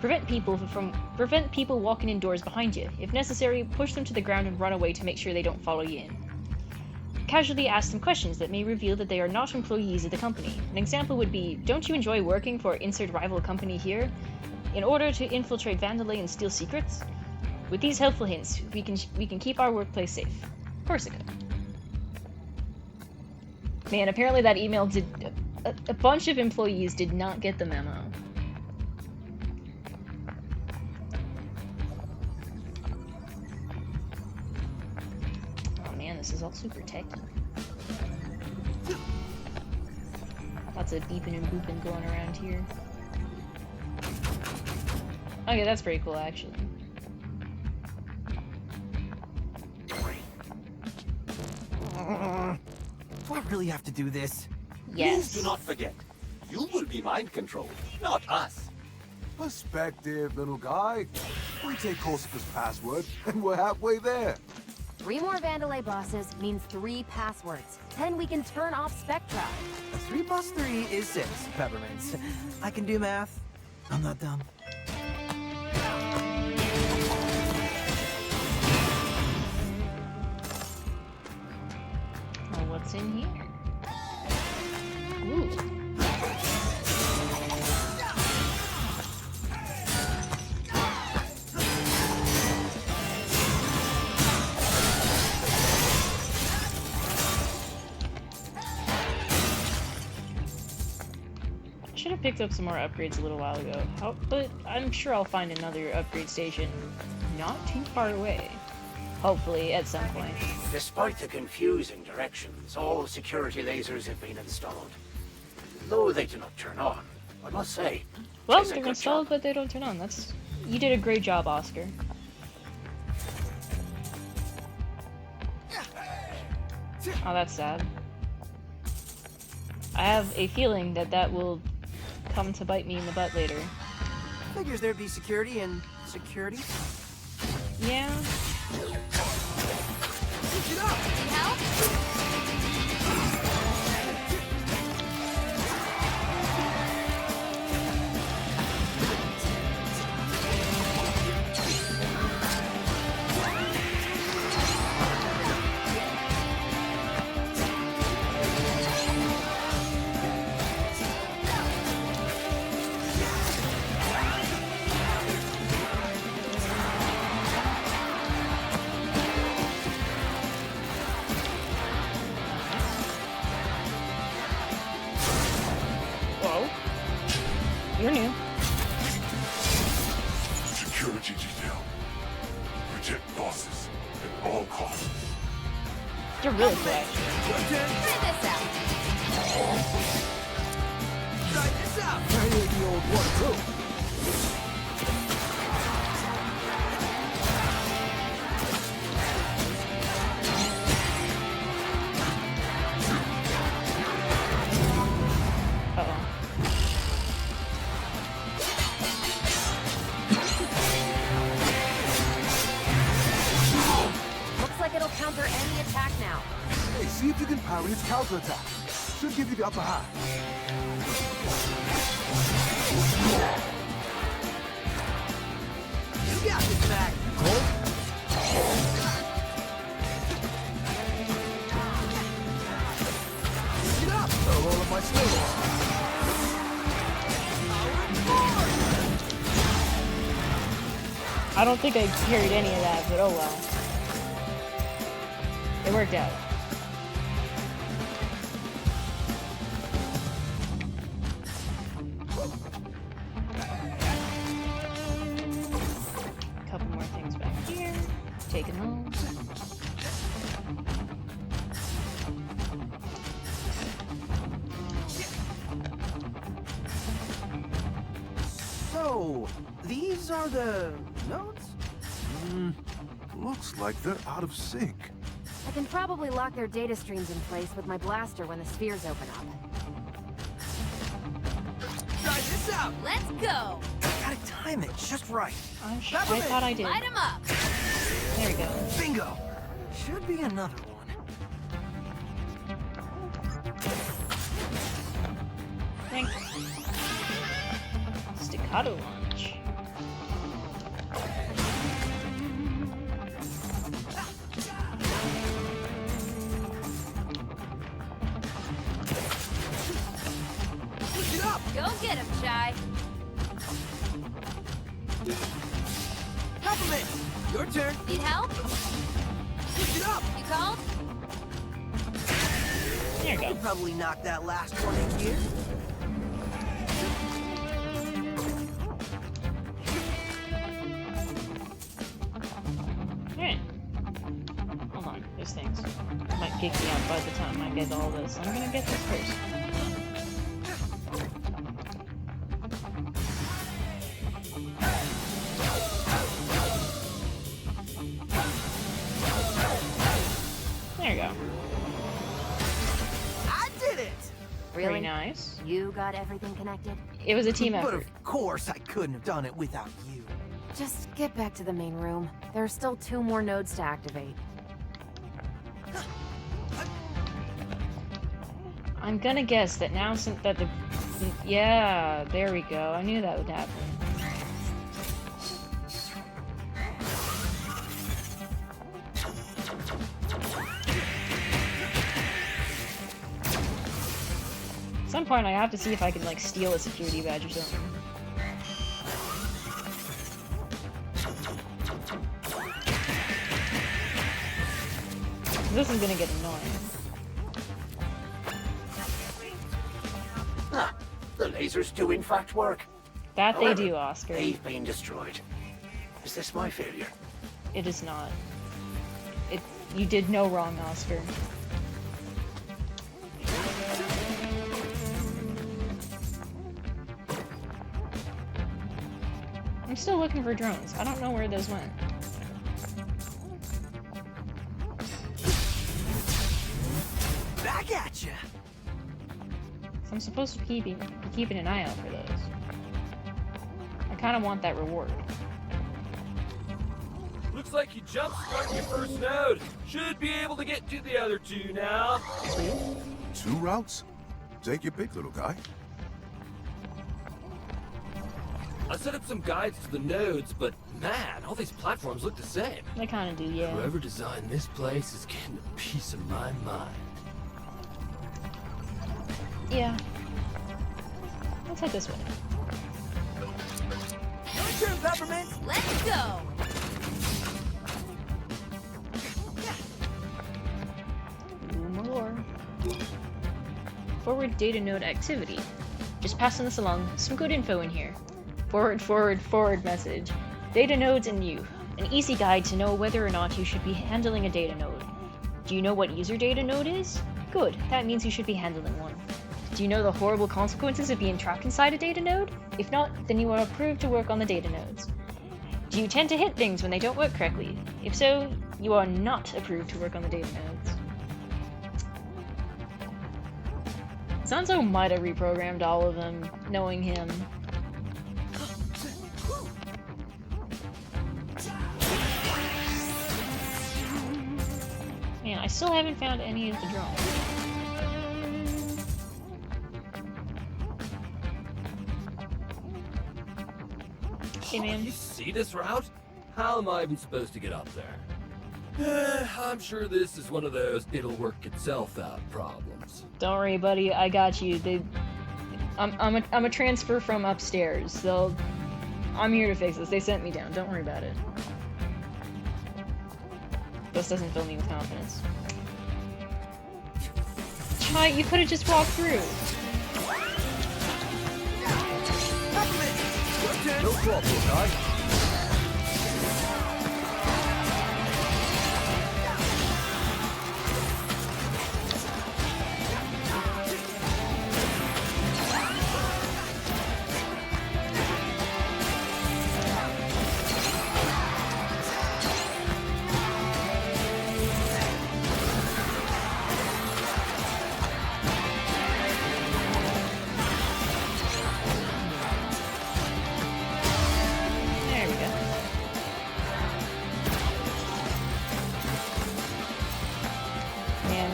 Prevent people walking indoors behind you. If necessary, push them to the ground and run away to make sure they don't follow you in. Casually ask them questions that may reveal that they are not employees of the company. An example would be, don't you enjoy working for insert rival company here? In order to infiltrate Vandalay and steal secrets? With these helpful hints, we can keep our workplace safe. Corsica. Man, apparently that email did... A bunch of employees did not get the memo. Oh man, this is all super techy. Lots of beeping and booping going around here. Okay, that's pretty cool, actually. Do I really have to do this? Yes. Please do not forget, you will be mind controlled, not us. Perspective, little guy. We take Corsica's password, and we're halfway there. 3 more Vandalay bosses means 3 passwords. Then we can turn off Spectra. 3 plus 3 is 6, Peppermints. I can do math. I'm not dumb. Well, what's in here? Ooh. I should have picked up some more upgrades a little while ago, but I'm sure I'll find another upgrade station not too far away. Hopefully, at some point. Despite the confusing directions, all security lasers have been installed. Though they do not turn on, I must say. Well, it's a they're good installed, job. but they don't turn on. You did a great job, Oscar. Oh, that's sad. I have a feeling that that will come to bite me in the butt later. Figures there'd be security and security. Yeah. Get up! Help? You're new. Security detail. Protect bosses at all costs. You're really quick. Try this out. Try this out. Try the old one too. Counter any attack now. Hey, see if you can parry its counterattack. Should give you the upper hand. You got this back, Colt. Get up! Throw all of my skills. I don't think I carried any of that, but oh well. It worked out. A couple more things back here. Taking those. So, these are the notes? Looks like they're out of sync. I can probably lock their data streams in place with my blaster when the spheres open up. Try this out! Let's go! Gotta time it just right. I thought I did. Light 'em up! There we go. Bingo! Should be another one. Thanks. Staccato launch. Go get him, Shy. Compliment! Your turn. Need help? Push it up! You called? There you go. Could probably knock that last one in gear. Alright. Hold on, there's things. Might kick me out by the time I get all this. I'm gonna get this first. There you go. I did it! Really? Very nice. You got everything connected? It was a team But effort. of course I couldn't have done it without you. Just get back to the main room. There are still 2 more nodes to activate. I'm gonna guess that now since that the... Yeah, there we go. I knew that would happen. At some point I have to see if I can like steal a security badge or something. This is gonna get annoying. Ah, the lasers do in fact work. That they However, do, Oscar. They've been destroyed. Is this my failure? It is not. You did no wrong, Oscar. I'm still looking for drones. I don't know where those went. Back at ya! So I'm supposed to be keeping an eye out for those. I kind of want that reward. Looks like you jump-started your first node. Should be able to get to the other two now. Two routes? Take your pick, little guy. I set up some guides to the nodes, but man, all these platforms look the same. They kind of do, yeah. Whoever designed this place is getting a piece of my mind. Yeah. Let's head this way. Your turn, Peppermint! Let's go! Ooh, more. Forward data node activity. Just passing this along. Some good info in here. Forward message. Data nodes and you. An easy guide to know whether or not you should be handling a data node. Do you know what user data node is? Good, that means you should be handling one. Do you know the horrible consequences of being trapped inside a data node? If not, then you are approved to work on the data nodes. Do you tend to hit things when they don't work correctly? If so, you are not approved to work on the data nodes. Sanzo might have reprogrammed all of them, knowing him. Man, I still haven't found any of the drones. Hey, man. You see this route? How am I even supposed to get up there? I'm sure this is one of those it'll work itself out problems. Don't worry, buddy. I got you. I'm a transfer from upstairs. I'm here to fix this. They sent me down. Don't worry about it. This doesn't fill me with confidence. Chai, you could have just walked through. No problem, guy.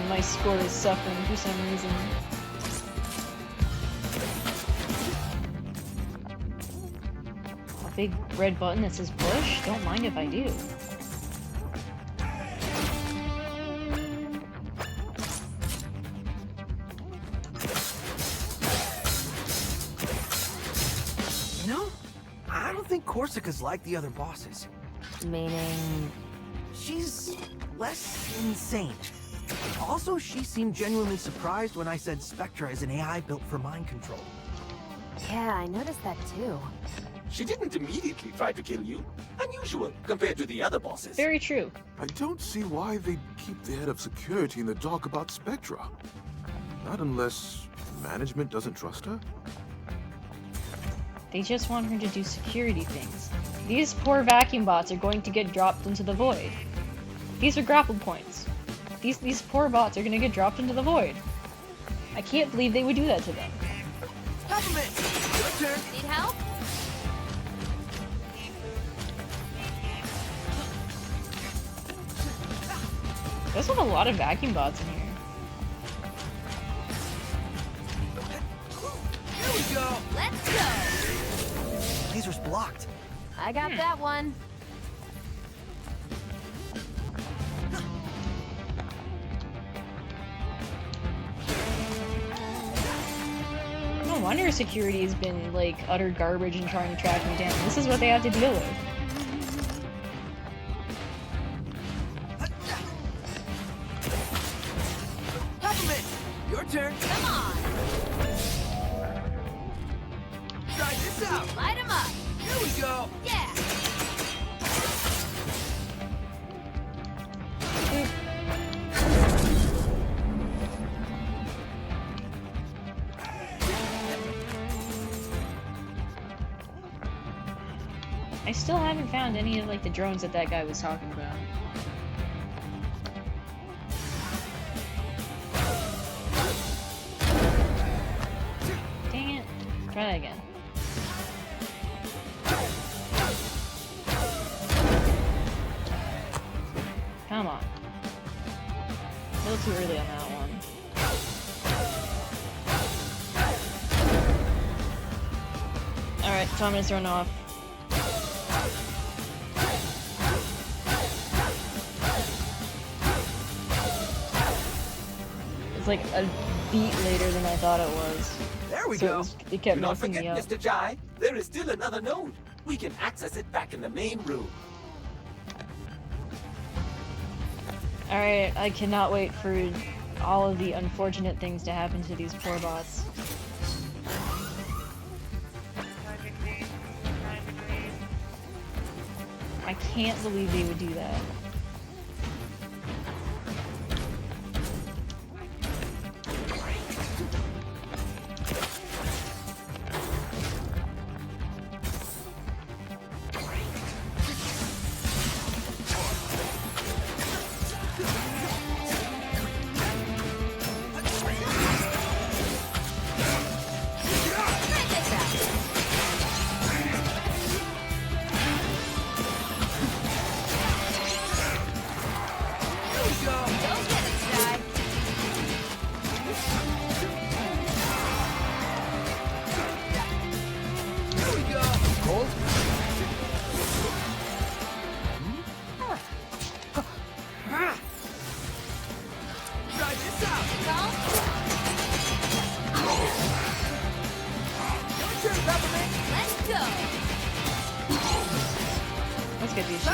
My score is suffering for some reason. A big red button that says push? Don't mind if I do. You know, I don't think Korsica's like the other bosses. Meaning? She's less insane. Also, she seemed genuinely surprised when I said Spectra is an AI built for mind control. Yeah, I noticed that too. She didn't immediately try to kill you. Unusual compared to the other bosses. Very true. I don't see why they'd keep the head of security in the dark about Spectra. Not unless management doesn't trust her. They just want her to do security things. These poor vacuum bots are going to get dropped into the void. These are grapple points. These poor bots are gonna get dropped into the void. I can't believe they would do that to them. Peppermint! Your turn! Need help? There's a lot of vacuum bots in here. Here we go! Let's go! Laser's blocked. I got that one. No wonder security has been, like, utter garbage and trying to track me down. This is what they have to deal with. Peppermint! Your turn! Come on! Try this out! Light 'em up! Here we go! Yeah! I still haven't found any of, like, the drones that guy was talking about. Alright, timer's run off. It's like a beat later than I thought it was. There we So go. It kept Do not messing forget, me up. Mr. Jai, there is still another node. We can access it back in the main room. Alright, I cannot wait for all of the unfortunate things to happen to these poor bots. I can't believe they would do that. Let's get these shit.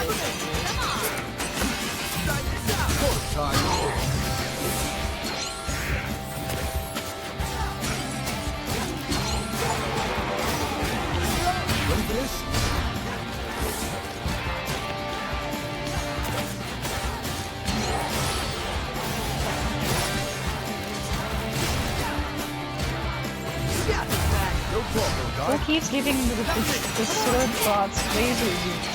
Ready for this? No problem, guy. Who keeps giving the sword bots lasers?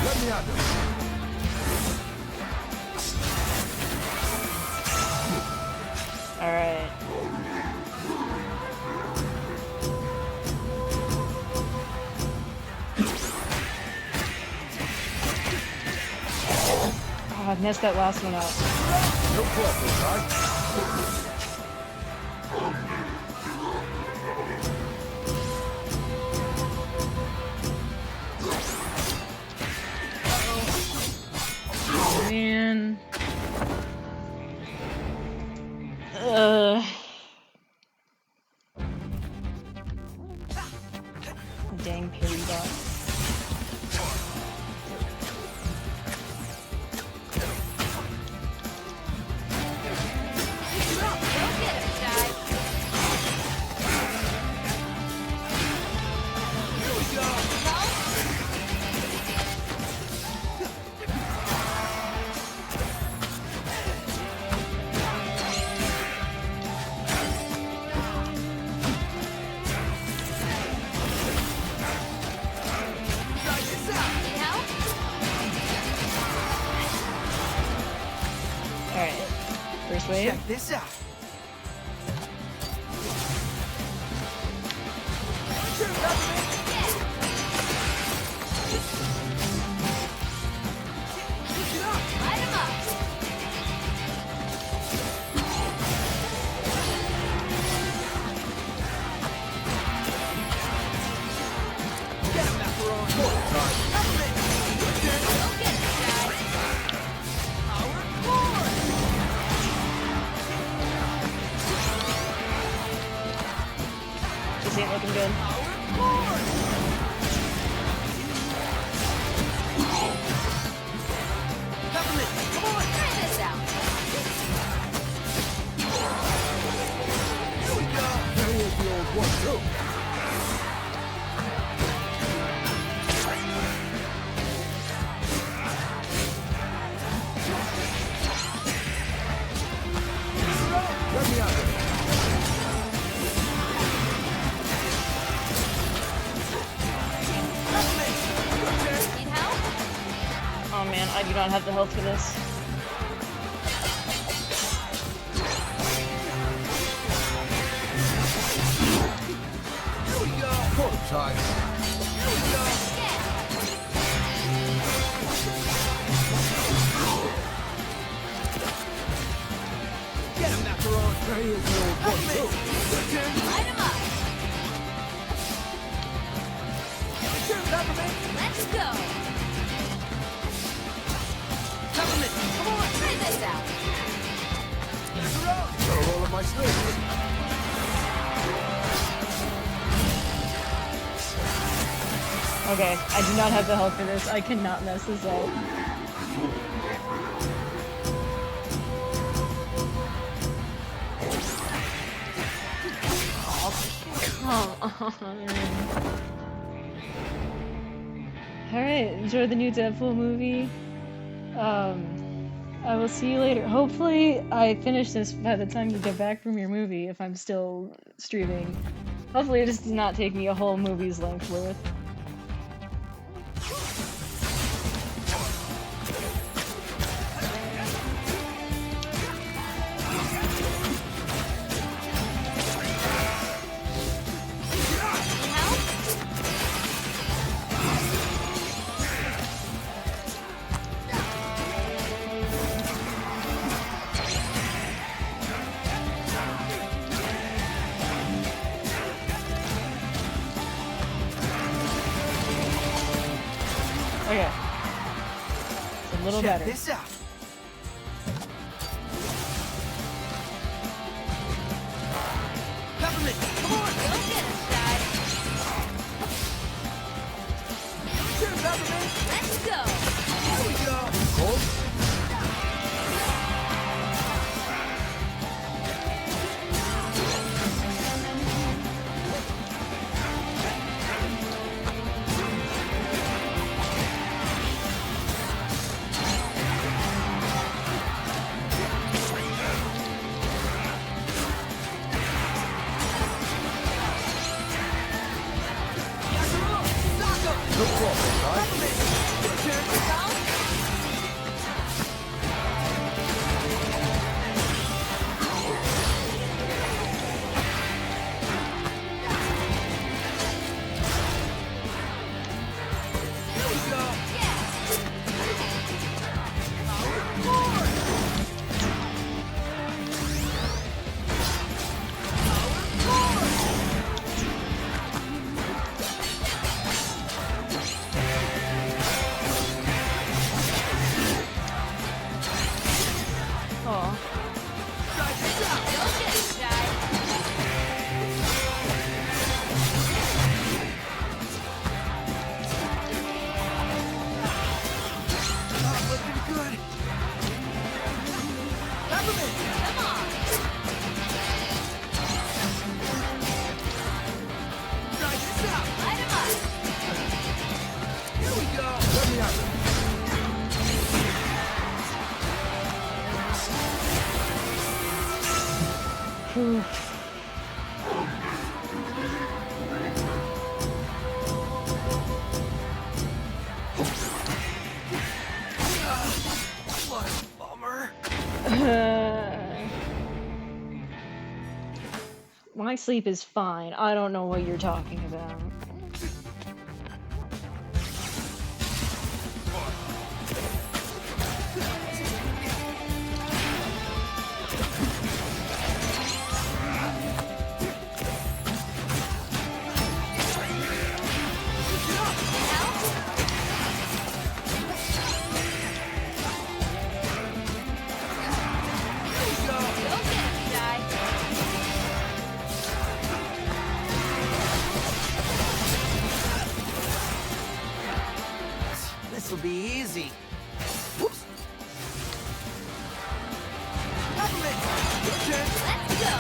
Let me out there. Alright. Oh, I messed that last one up. No problem, guy. Man. Dang parry bot. Alright. First wave. Check this out. I do not have the health for this. Here we go. Prototype. Here we go. Get him, Macaron. There he is, the old boy. Light him up. Sure, Peppermint. Let's go. Peppermint, come on. Try this out. Macaron. Gotta roll up my sleeves. Okay, I do not have the health for this. I cannot mess this up. Oh, come on. Alright, enjoy the new Deadpool movie. I will see you later. Hopefully I finish this by the time you get back from your movie, if I'm still streaming. Hopefully this does not take me a whole movie's length worth. Okay. It's a little Check better. this out. Peppermint, come on. Go get us, guys. Sure, Peppermint. Let's go. Here we go. Cold. No problem, right? Here we go. Aw. Go get us, guys. Looking good. Peppermint. Come on. Try this out. Light him up. Here we go. Let me out. Whew. What a bummer. My sleep is fine. I don't know what you're talking about. Go get us, guys. This'll be easy. Whoops. Peppermint, your turn. Let's go.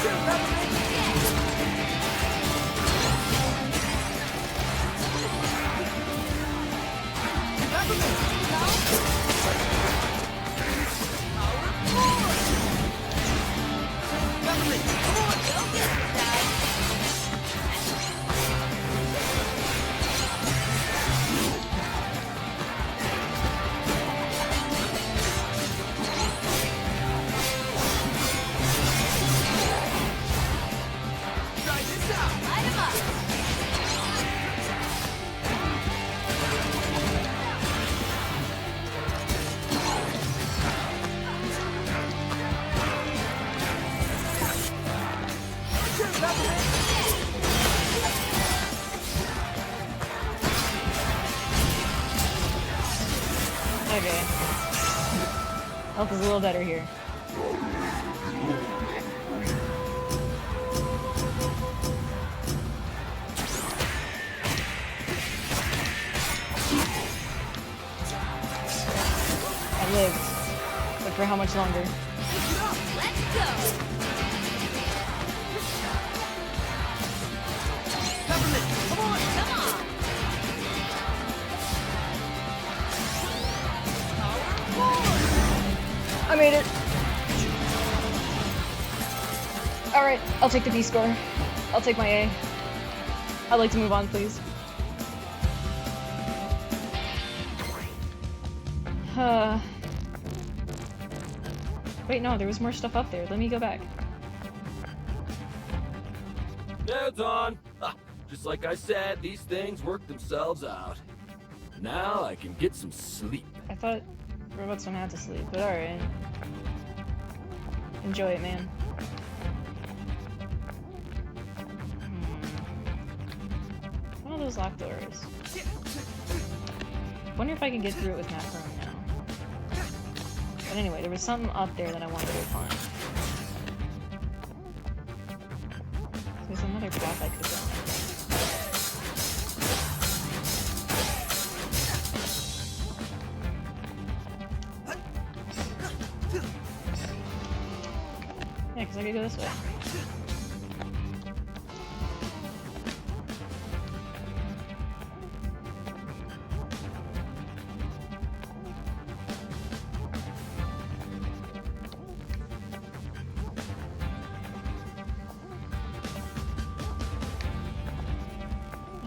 Sure, Peppermint. Peppermint. Power forward. Okay. Health is a little better here. I lived. But for how much longer? Let's go! Come on! I made it. Alright, I'll take the B score. I'll take my A. I'd like to move on, please. Wait, no, there was more stuff up there. Let me go back. Now it's on. Ah, just like I said, these things work themselves out. Now I can get some sleep. I thought robots don't have to sleep, but alright. Enjoy it, man. One of those locked doors. Wonder if I can get through it with Macaron now. But anyway, there was something up there that I wanted to go find. There's another path I could go on. Yeah, because I could go this way.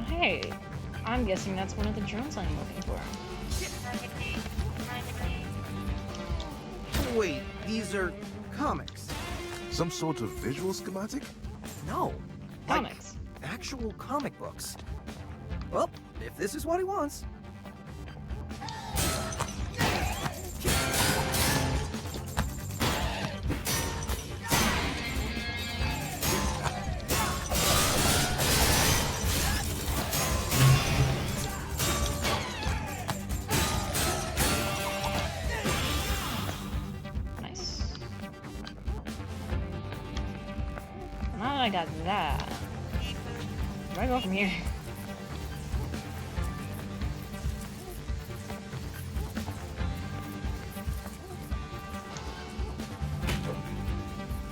Hey, I'm guessing that's one of the drones I'm looking for. Wait, these are comics. Some sort of visual schematic? No. Comics. Like actual comic books. Well, if this is what he wants. I got that. Where do I go from here?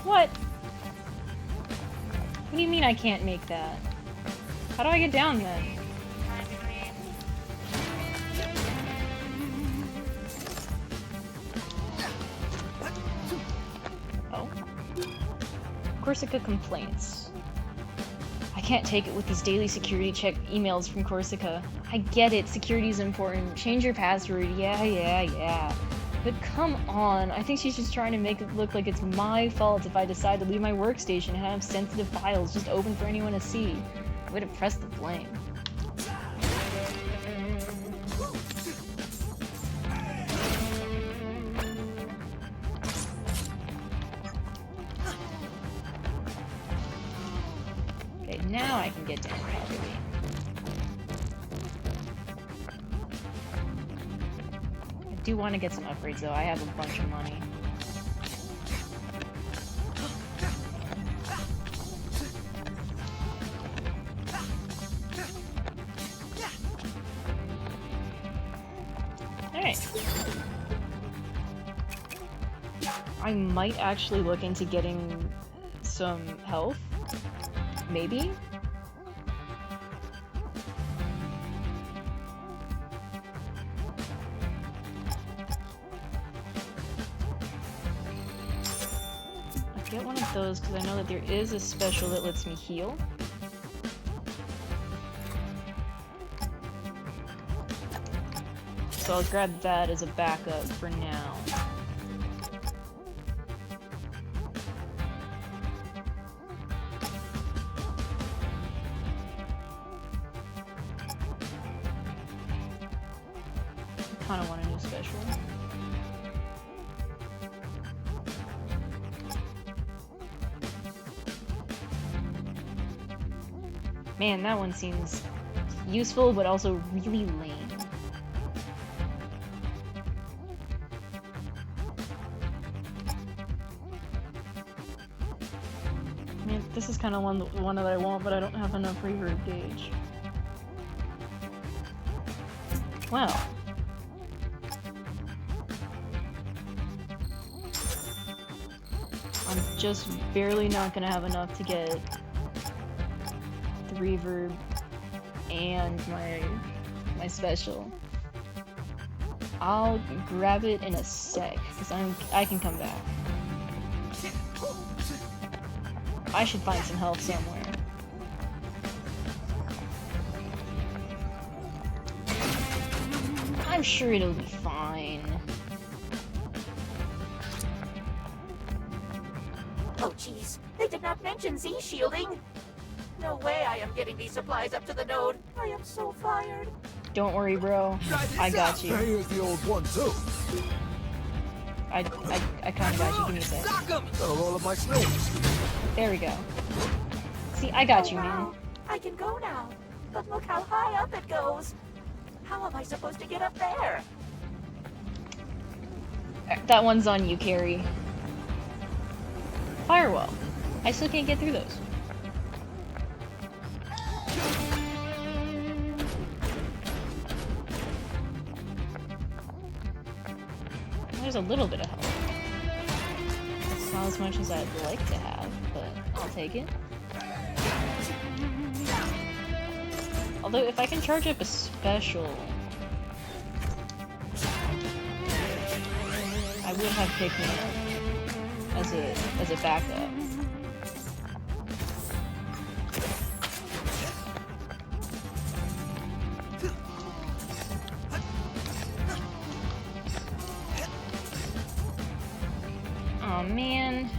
What? What do you mean I can't make that? How do I get down then? Oh. Corsica complaints. I can't take it with these daily security check emails from Corsica. I get it, security's important. Change your password, yeah. But come on, I think she's just trying to make it look like it's my fault if I decide to leave my workstation and have sensitive files just open for anyone to see. Way to press the blame. Okay, now I can get down properly. I do want to get some upgrades though, I have a bunch of money. Alright. I might actually look into getting some health. Maybe? I'll get one of those because I know that there is a special that lets me heal. So I'll grab that as a backup for now. I kinda want a new special. Man, that one seems useful, but also really lame. mean, this is kind of one that I want, but I don't have enough reverb gauge. Wow. I'm just barely not gonna have enough to get the reverb and my special. I'll grab it in a sec, because I can come back. I should find some health somewhere. I'm sure it'll be fine. Oh jeez, they did not mention Z-shielding. No way I am getting these supplies up to the node. I am so fired. Don't worry, bro. I got you. Here's the old one too. I kind of got you. Give me a sec. Gotta roll up my sleeves. There we go. See, I got you, man. Wow. I can go now. But look how high up it goes. How am I supposed to get up there? That one's on you, Carrie. Firewall. I still can't get through those. There's a little bit of health. It's not as much as I'd like to have, but I'll take it. Although, if I can charge up a special, I would have picked me up as a backup. Oh man.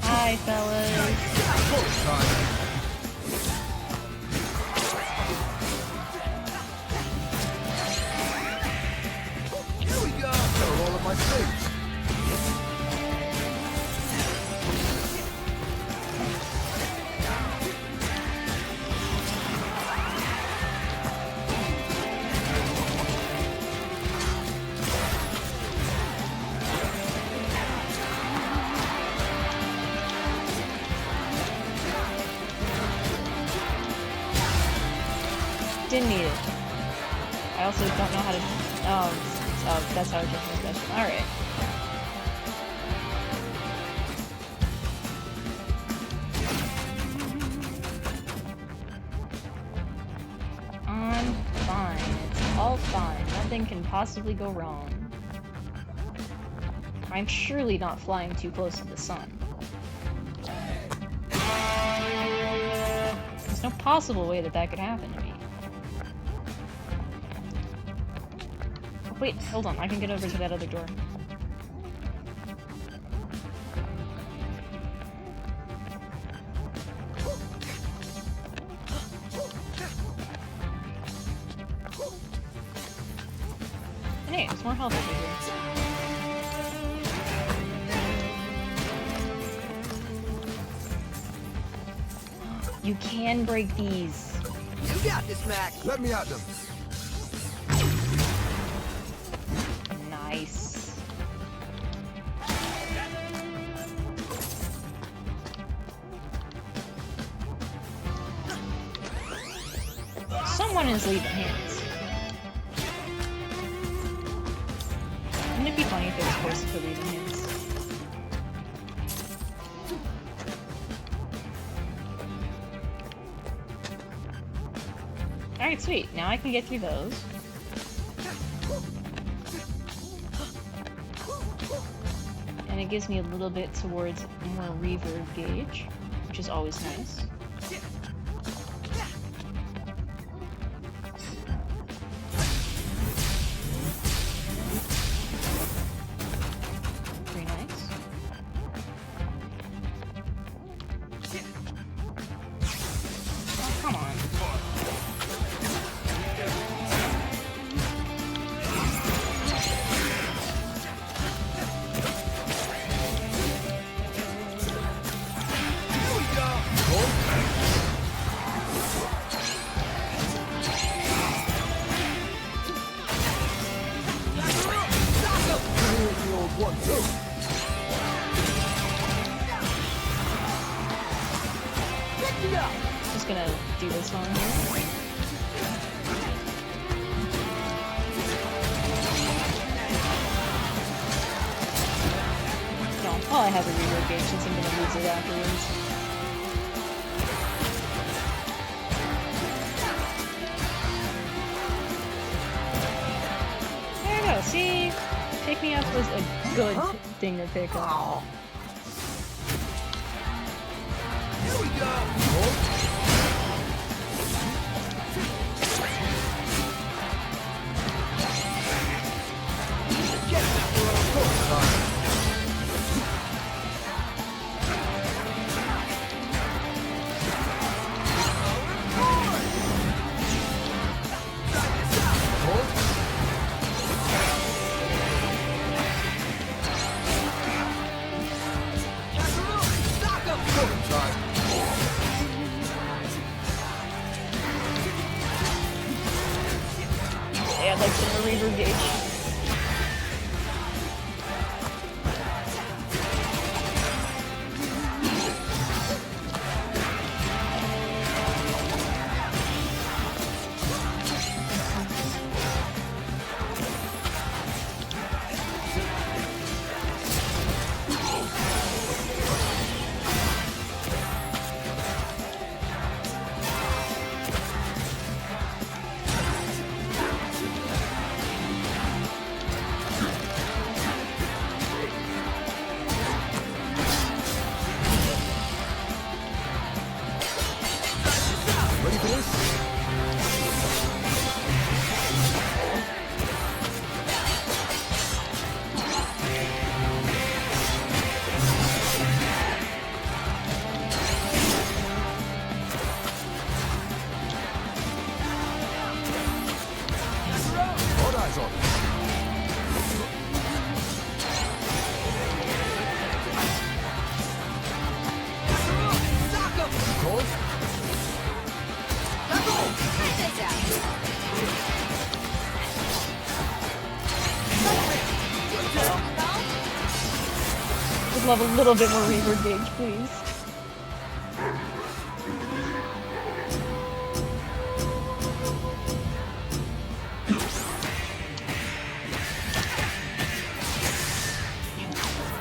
Hi, fellas. Here we go. Gotta roll up my sleeves. Didn't need it. I also don't know how to. Oh, that's how I get my special. Alright. I'm fine. It's all fine. Nothing can possibly go wrong. I'm surely not flying too close to the sun. There's no possible way that could happen to me. Oh, wait, hold on. I can get over to that other door. And hey, there's more health over here. You can break these. You got this, Mac. Let me at them. Nice. Someone is leaving hints. Wouldn't it be funny if it was forced to leave hints? Alright, sweet. Now I can get through those. And it gives me a little bit towards more reverb gauge, which is always nice. Very nice. Oh, come on. 1, 2. Just gonna do this one here. No, I'll probably have a reload gauge since I'm gonna lose it afterwards. There we go, see? Pick me up was a good thing to pick up. Here we go! Yeah, I'd like some Reaver gauge. Ready for this? All eyes on it. Cold? Would love a little bit more Reaver gauge, please.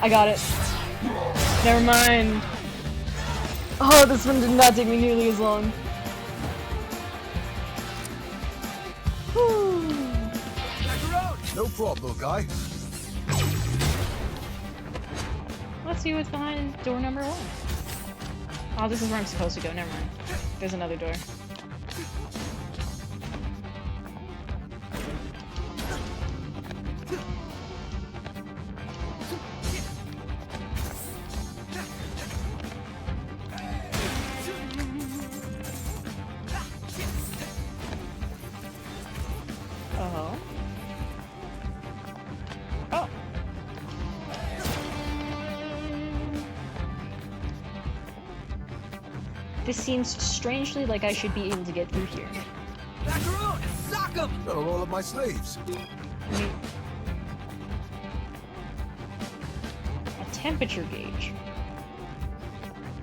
I got it. Never mind. Oh, this one did not take me nearly as long. Whew. No problem, little guy. Let's see what's behind door number 1. Oh, this is where I'm supposed to go. Never mind. There's another door. Oh. Oh. This seems strangely like I should be able to get through here. Macaron! Sock 'em! Gotta roll up my sleeves. A temperature gauge.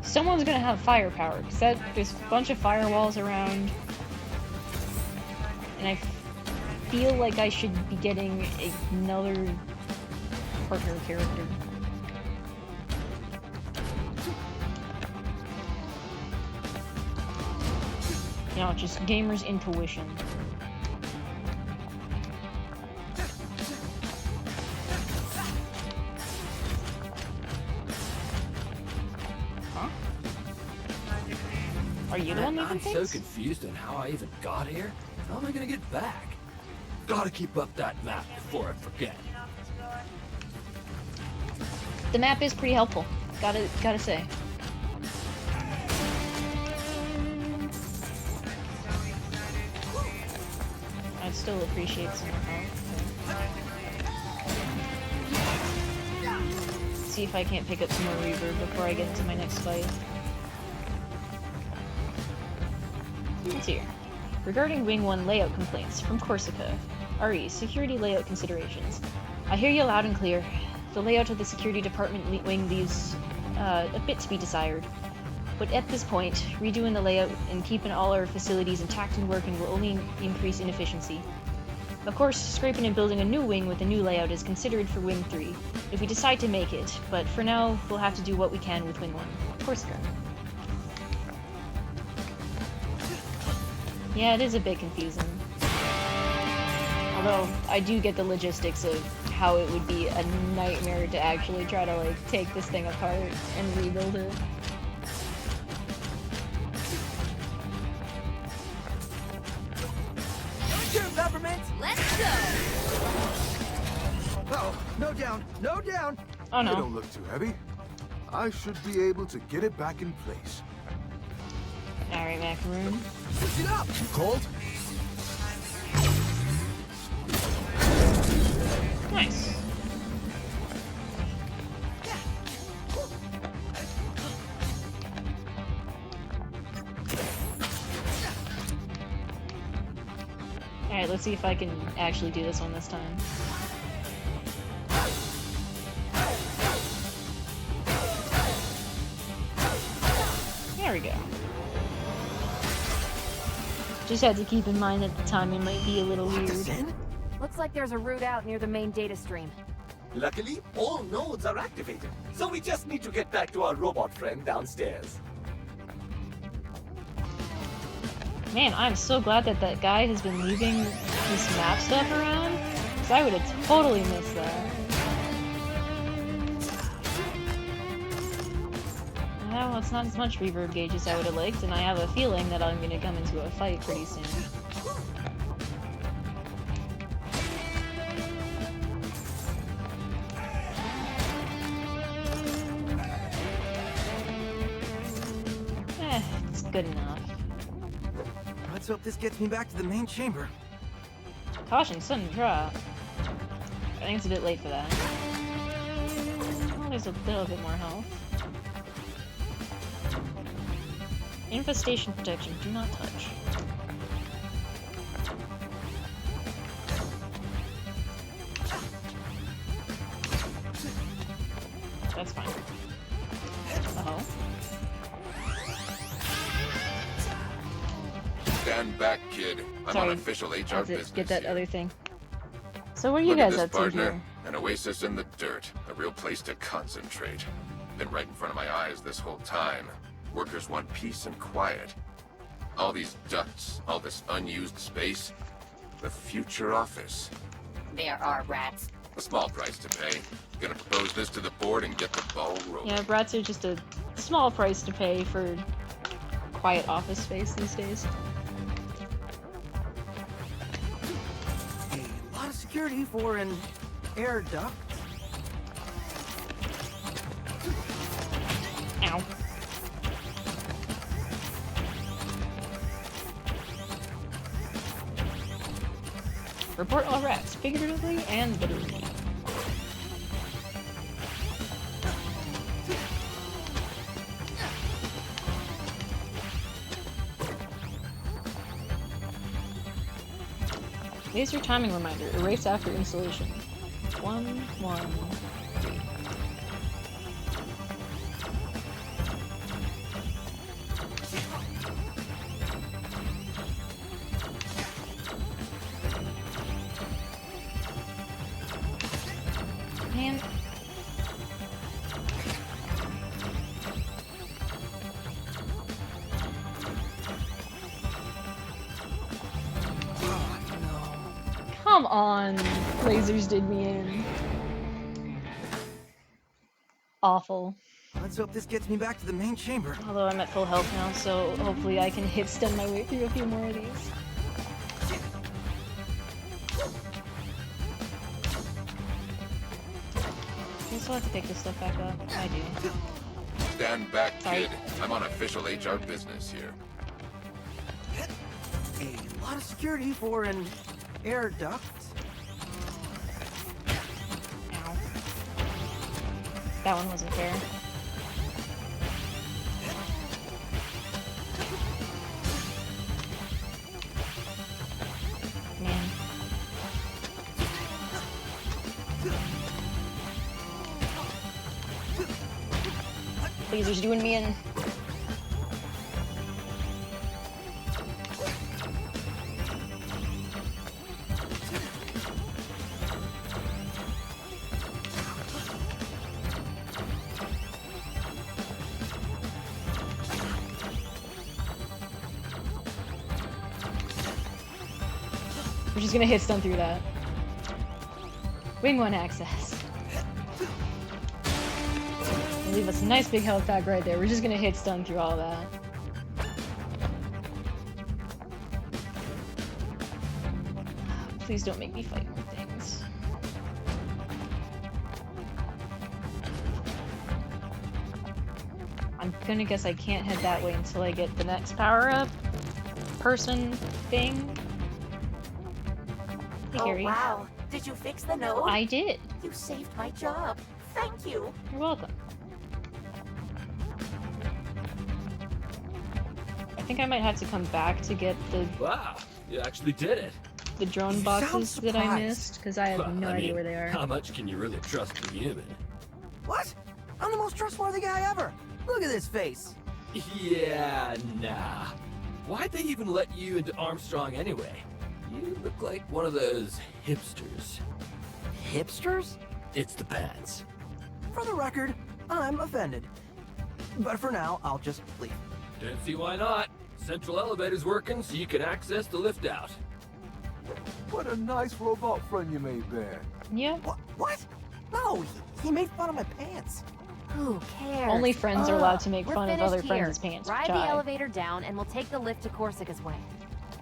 Someone's gonna have firepower, because there's a bunch of firewalls around. And I feel like I should be getting another partner character. You know, just gamer's intuition. Huh? Are you the one making I'm so things? confused on how I even got here. How am I gonna get back? Gotta keep up that map before I forget. The map is pretty helpful. Gotta say. I'd still appreciate some help. See if I can't pick up some more Reaver before I get into my next fight. Let's see here. Regarding Wing 1 layout complaints from Corsica. RE, security layout considerations. I hear you loud and clear. The layout of the security department wing leaves a bit to be desired. But at this point, redoing the layout and keeping all our facilities intact and working will only increase inefficiency. Of course, scraping and building a new wing with a new layout is considered for Wing 3, if we decide to make it, but for now, we'll have to do what we can with Wing 1. Corsica. Yeah, it is a bit confusing. Although, I do get the logistics of how it would be a nightmare to actually try to, like, take this thing apart and rebuild it. Peppermint! Let's go! Oh, no down, no down! Oh no. They don't look too heavy. I should be able to get it back in place. Alright, Macaroon. Switch it up! You cold? Nice. Alright, let's see if I can actually do this one this time. There we go. Just had to keep in mind that the timing might be a little weird. Looks like there's a route out near the main data stream. Luckily, all nodes are activated, so we just need to get back to our robot friend downstairs. Man, I'm so glad that that guy has been leaving this map stuff around, because I would have totally missed that. Well, it's not as much reverb gauge as I would have liked, and I have a feeling that I'm going to come into a fight pretty soon. It's good enough. Let's hope this gets me back to the main chamber. Caution, sudden drop. I think it's a bit late for that. Oh, there's a little bit more health. Infestation protection, do not touch. That's fine. Uh-oh. Stand back, kid. I'm Sorry. on official HR That's it. business. Get that other thing. So what are you Look at guys this, up to partner. here? An oasis in the dirt. A real place to concentrate. Been right in front of my eyes this whole time. Workers want peace and quiet. All these ducts, all this unused space. The future office. There are rats. A small price to pay. Gonna propose this to the board and get the ball rolling. Yeah, rats are just a small price to pay for quiet office space these days. A lot of security for an air duct. Ow. Report all rats, figuratively and literally. Laser timing reminder, erase after installation. 1, 1, 3. Man. Come on, lasers did me in. Awful. Let's hope this gets me back to the main chamber. Although I'm at full health now, so hopefully I can hit stun my way through a few more of these. Do I still have to pick this stuff back up? I do. Stand back, Sorry. kid. I'm on official HR business here. A lot of security for an air duct. Ow. That one wasn't fair. Man. Laser's doing me in. We're just gonna hit stun through that. Wing 1 access. Leave us a nice big health pack right there. We're just gonna hit stun through all that. Please don't make me fight more things. I'm gonna guess I can't head that way until I get the next power-up person thing. Hey, Oh, Gary. wow. Did you fix the node? I did. You saved my job. Thank you. You're welcome. I think I might have to come back to get the Wow, you actually did it. the drone You boxes sound that I surprised. missed because I have Well, no I idea mean, where they are. How much can you really trust a human? What? I'm the most trustworthy guy ever. Look at this face. Yeah, nah. Why'd they even let you into Armstrong anyway? You look like one of those hipsters. Hipsters? It's the pants. For the record, I'm offended. But for now, I'll just leave. Don't see why not. Central elevator's working so you can access the lift out. What a nice robot friend you made there. Yeah. What? No, he made fun of my pants. Who cares? Only friends are allowed to make We're fun of finished other here. friends' pants. Ride Chai. the elevator down, and we'll take the lift to Corsica's way.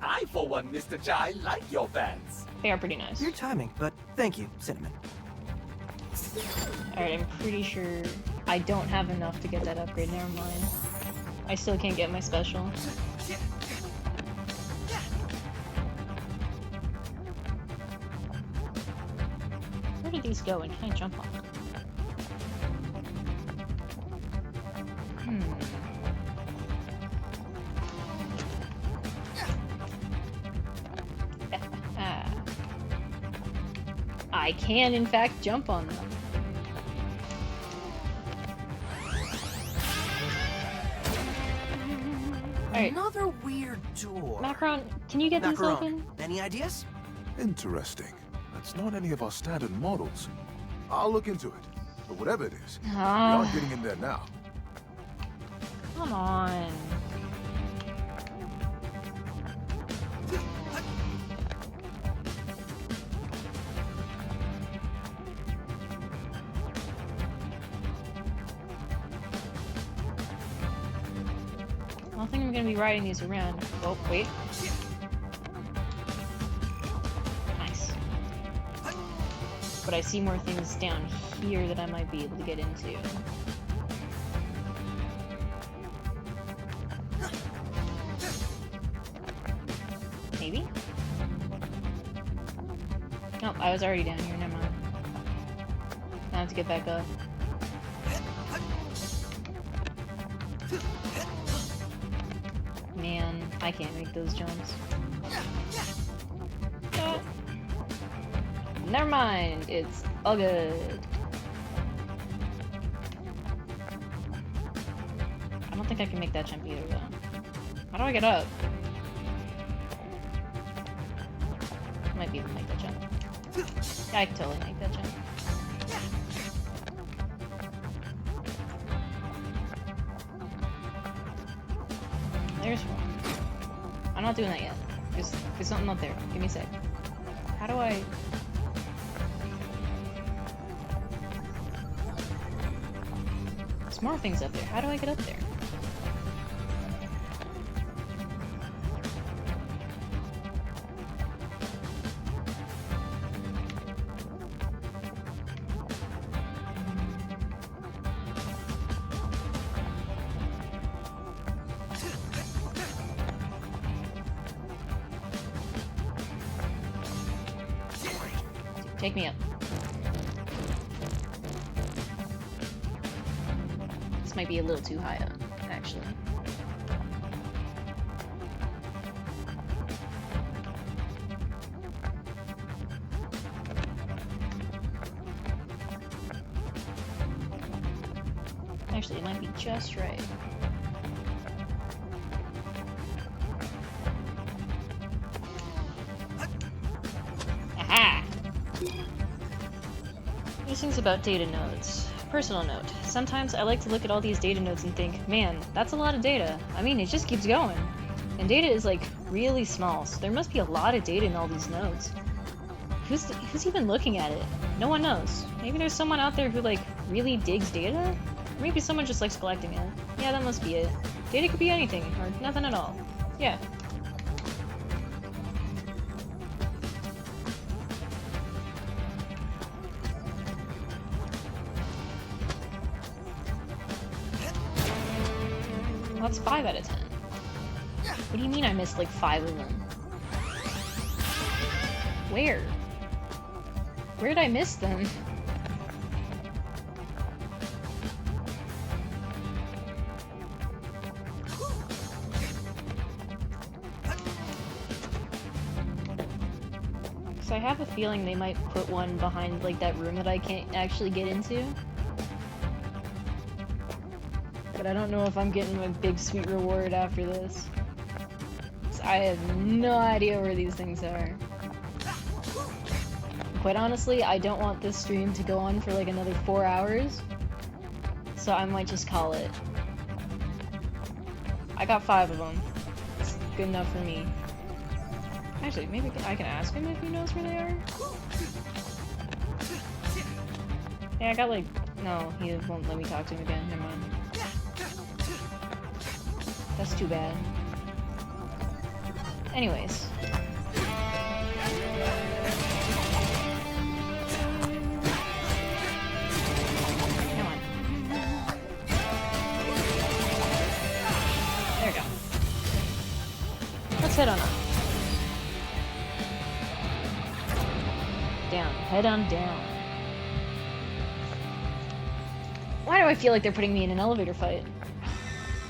I, for one, Mr. Chai, like your pants. They are pretty nice. Your timing, but thank you, Cinnamon. Alright, I'm pretty sure I don't have enough to get that upgrade. Never mind. I still can't get my special. Where did these go and can I jump on them? I can, in fact, jump on them. Alright. Another weird door. Macron, can you get these Macaron, open? any ideas? Interesting. That's not any of our standard models. I'll look into it. But whatever it is, we Ah. aren't getting in there now. Come on. I don't think I'm gonna be riding these around. Oh, wait. Nice. But I see more things down here that I might be able to get into. Maybe? Nope, I was already down here, never mind. Now I have to get back up. Man, I can't make those jumps. Ah. Never mind, it's all good. I don't think I can make that jump either, though. How do I get up? I might be able to make that jump. Yeah, I can totally make that jump. There's one. I'm not doing that yet. There's something up there. Give me a sec. How do I... There's more things up there. How do I get up there? Take me up. This might be a little too high up, actually. Actually, it might be just right. Aha! These things about data nodes. Personal note. Sometimes I like to look at all these data nodes and think, man, that's a lot of data. I mean, it just keeps going. And data is like really small, so there must be a lot of data in all these nodes. Who's even looking at it? No one knows. Maybe there's someone out there who like really digs data? Or maybe someone just likes collecting it. Yeah, that must be it. Data could be anything, or nothing at all. Yeah. Well, that's 5 out of 10. What do you mean I missed like 5 of them? Where? Where did I miss them? So I have a feeling they might put one behind like that room that I can't actually get into. But I don't know if I'm getting a big sweet reward after this. So I have no idea where these things are. Quite honestly, I don't want this stream to go on for like another 4 hours. So I might just call it. I got 5 of them. It's good enough for me. Actually, maybe I can ask him if he knows where they are. Yeah, I got like... No, he won't let me talk to him again. Never mind. That's too bad. Anyways. Come on. There we go. Let's head on up. Down. Head on down. Why do I feel like they're putting me in an elevator fight?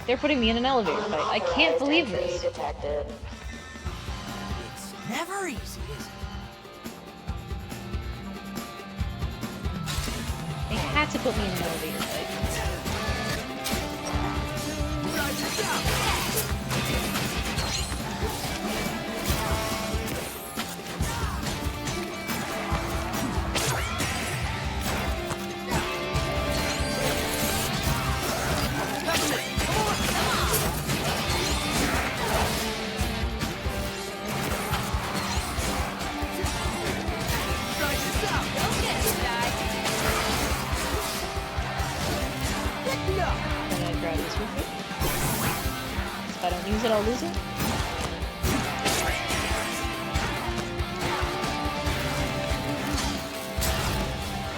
They're putting me in an elevator fight. I can't believe this. Detected. It's never easy, is it? They had to put me in an elevator fight. If I don't use it, I'll lose it.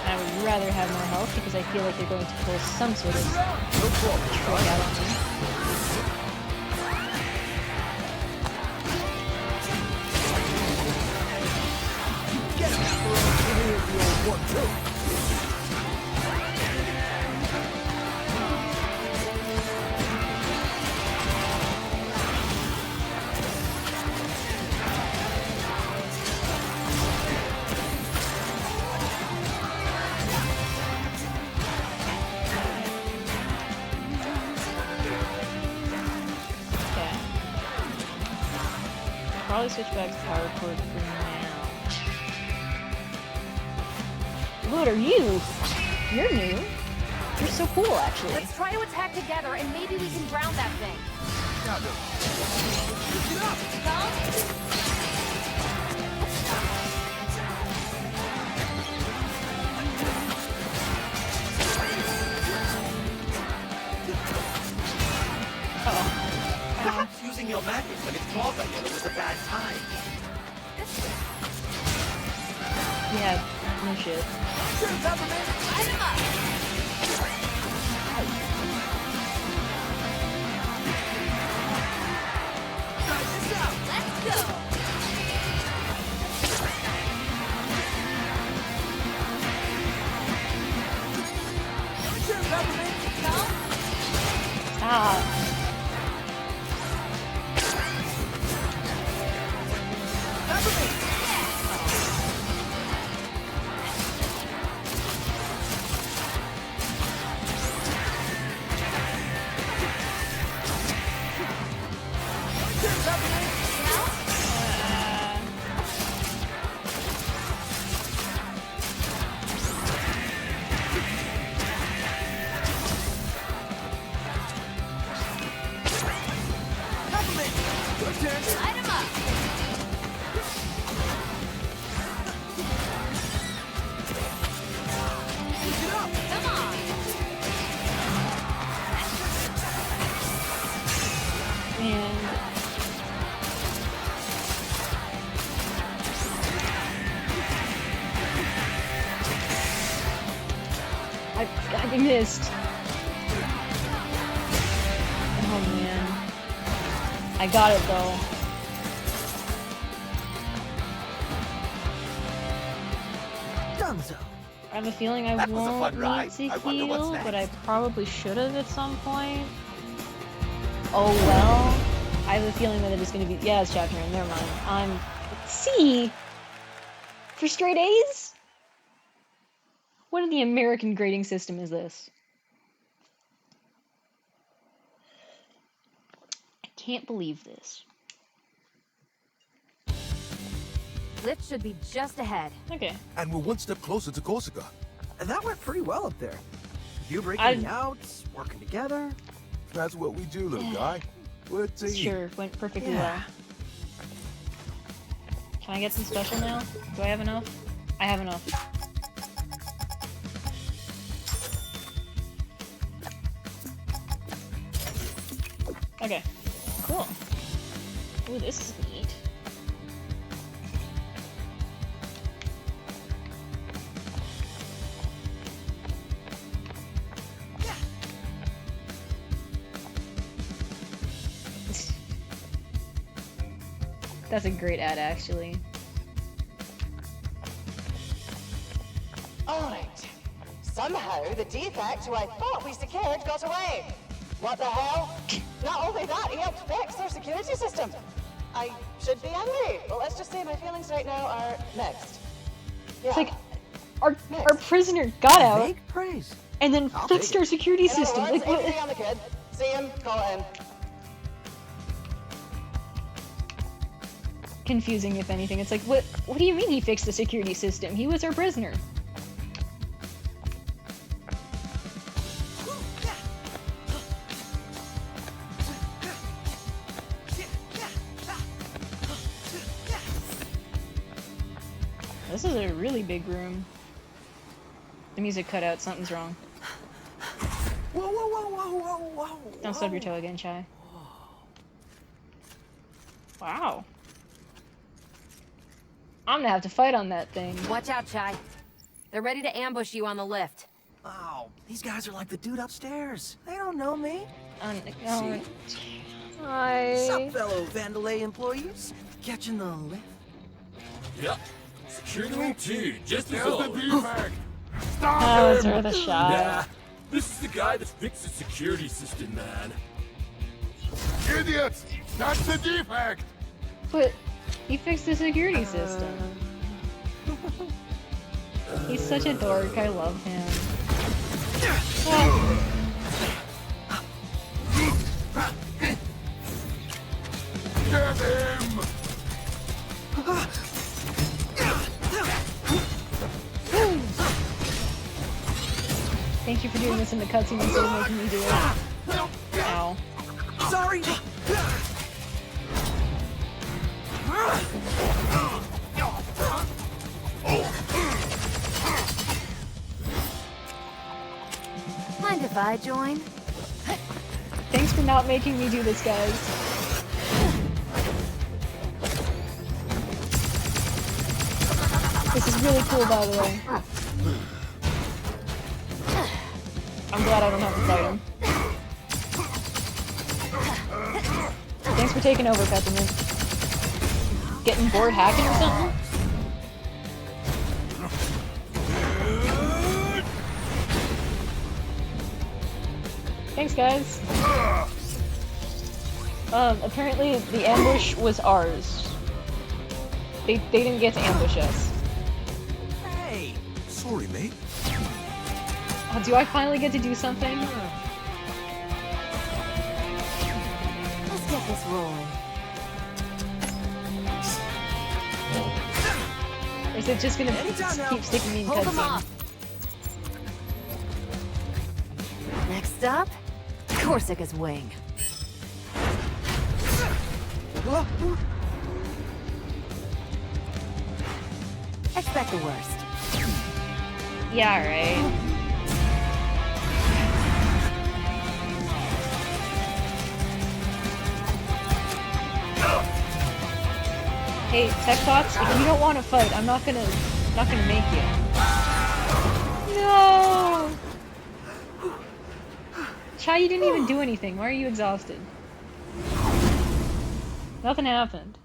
I would rather have more health because I feel like they're going to pull some sort of trick out on me. Probably switch back to power cord for now. What are you? You're new. You're so cool, actually. Let's try to attack together and maybe we can drown that thing. Perhaps using your magic when it's claws on you was a bad time. Yeah, no shit. Light him up. Let's go. Ah. We missed. Oh man. I got it though. Dunzo. I have a feeling I That was a won't fun need ride. to I wonder what's heal, but I next. probably should have at some point. Oh well. I have a feeling that it is going to be. Yeah, it's chapter 9. Never mind. I'm. C! For straight A's? What in the American grading system is this? I can't believe this. Lift should be just ahead. Okay. And we're one step closer to Corsica. That went pretty well up there. You breaking me out, working together. That's what we do, little guy. We're a team. Sure, went perfectly well. Can I get some special now? Do I have enough? I have enough. Okay, cool. Ooh, this is neat. That's a great ad, actually. Alright. Somehow the defect who I thought we secured got away. What the hell? Not only that, he helped fix their security system. I should be angry, but let's just say my feelings right now are mixed. Yeah. It's like, our prisoner got out, Make praise. and then fixed our security In other system. words, Like, what? APD on the kid. See him, call it in. Confusing, if anything. It's like, what do you mean he fixed the security system? He was our prisoner. This is a really big room. The music cut out, something's wrong. Whoa, whoa, whoa, whoa, whoa, whoa. Don't stub your toe again, Chai. Wow. I'm gonna have to fight on that thing. Watch out, Chai. They're ready to ambush you on the lift. Oh, these guys are like the dude upstairs. They don't know me. See? Hi. Sup, fellow Vandalay employees? Catching the lift? Yep. Security Wing 2, just as There's the always. defect. That was worth a shot. Nah, this is the guy that fixed the security system, man. Idiots! That's the defect! But he fixed the security system. He's such a dork. I love him. Oh. Get him! Thank you for doing this in the cutscene instead of making me do it. Ow. Sorry! Mind if I join? Thanks for not making me do this, guys. This is really cool, by the way. I'm glad I don't have to fight him. Thanks for taking over, Peppermint. Getting bored hacking or something? Thanks, guys. Apparently the ambush was ours. They didn't get to ambush us. Hey! Sorry, mate. Oh, do I finally get to do something? Let's get this rolling. Or is it just gonna Anytime now. keep sticking me in Hold them cutscenes? off. Next up, Corsica's wing. Expect the worst. Yeah, right. Hey, TechBots, if you don't want to fight, I'm not gonna make you. No! Chai, you didn't even do anything. Why are you exhausted? Nothing happened.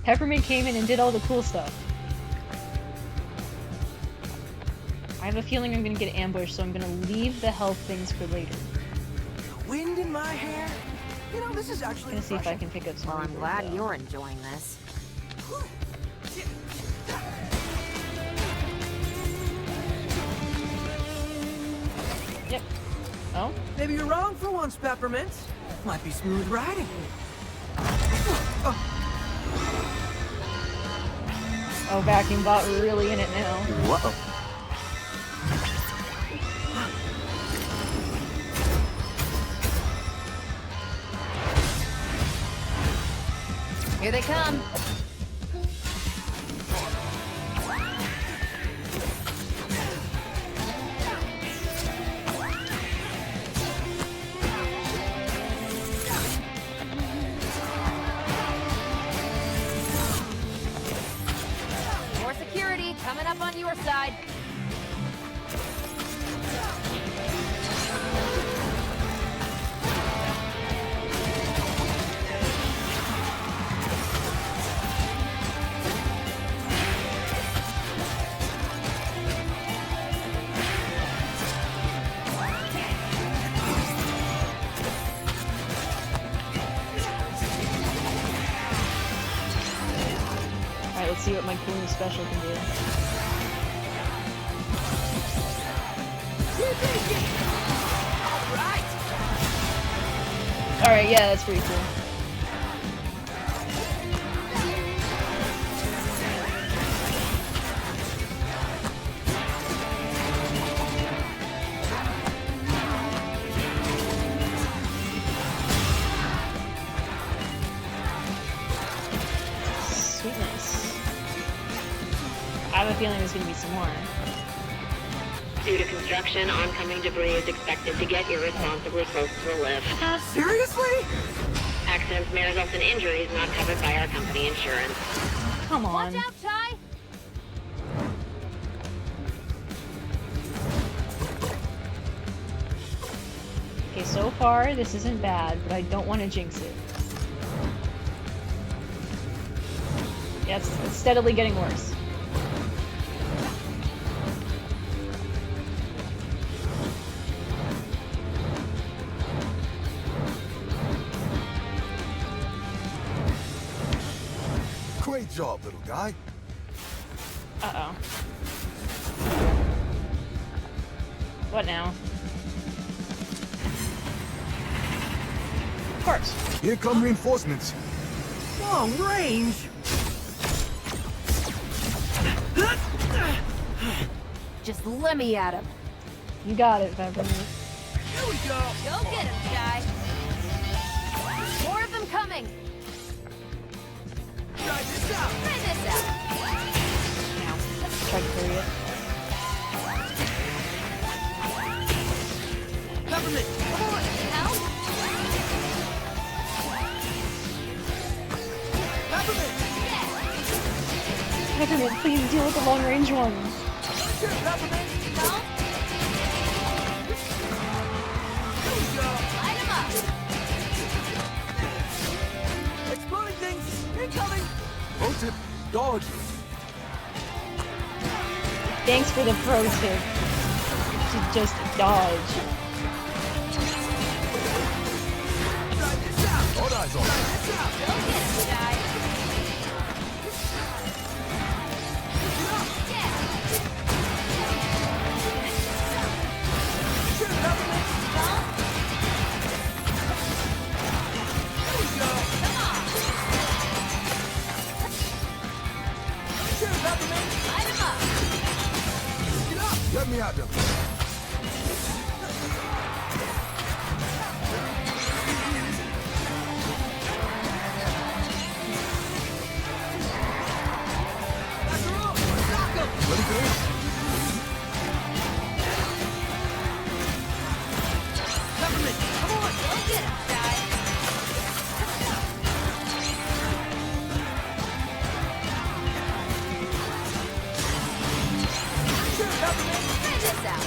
Peppermint came in and did all the cool stuff. I have a feeling I'm gonna get ambushed, so I'm gonna leave the health things for later. Wind in my hair? You know, this is actually Gonna see if I can pick up some. Well, I'm glad you're enjoying this. Yep. Oh? Maybe you're wrong for once, Peppermint. Might be smooth riding. Oh, Vacuum Bot really in it now. Whoa. Here they come. More security coming up on your side. Alright, let's see what my cool new special can do. Alright, yeah, that's pretty cool. Sweetness. I have a feeling there's gonna be some more. Due to construction, oncoming debris is expected to get irresponsibly close to the lift. Seriously? Accidents may result in injuries not covered by our company insurance. Come on. Watch out, Chai! Okay, so far this isn't bad, but I don't want to jinx it. Yeah, it's steadily getting worse. Great job, little guy. Uh-oh. What now? Of course. Here come reinforcements. Long range. Just let me at him. You got it, Peppermint. Here we go. Go get him, Chai. More of them coming. Try this out. Try this out. Now, try to carry it. Peppermint, come on. Help? Peppermint. Peppermint, please deal with the long-range ones. Sure, Peppermint. Help? Here we go. Light him up. Exploding things. Incoming. Pro tip, dodge. Thanks for the pro tip. To just dodge. Try this out. All eyes on. Try this out. Go get him, Chai. Yeah. Sure, Peppermint. Help? Here we go. Come on. Sure, Peppermint. Light him up. Get up. Let me at them. Back her up. Knock him. Ready for this? Peppermint, come on. Go get him, Chai. Sure, Peppermint. Try this out.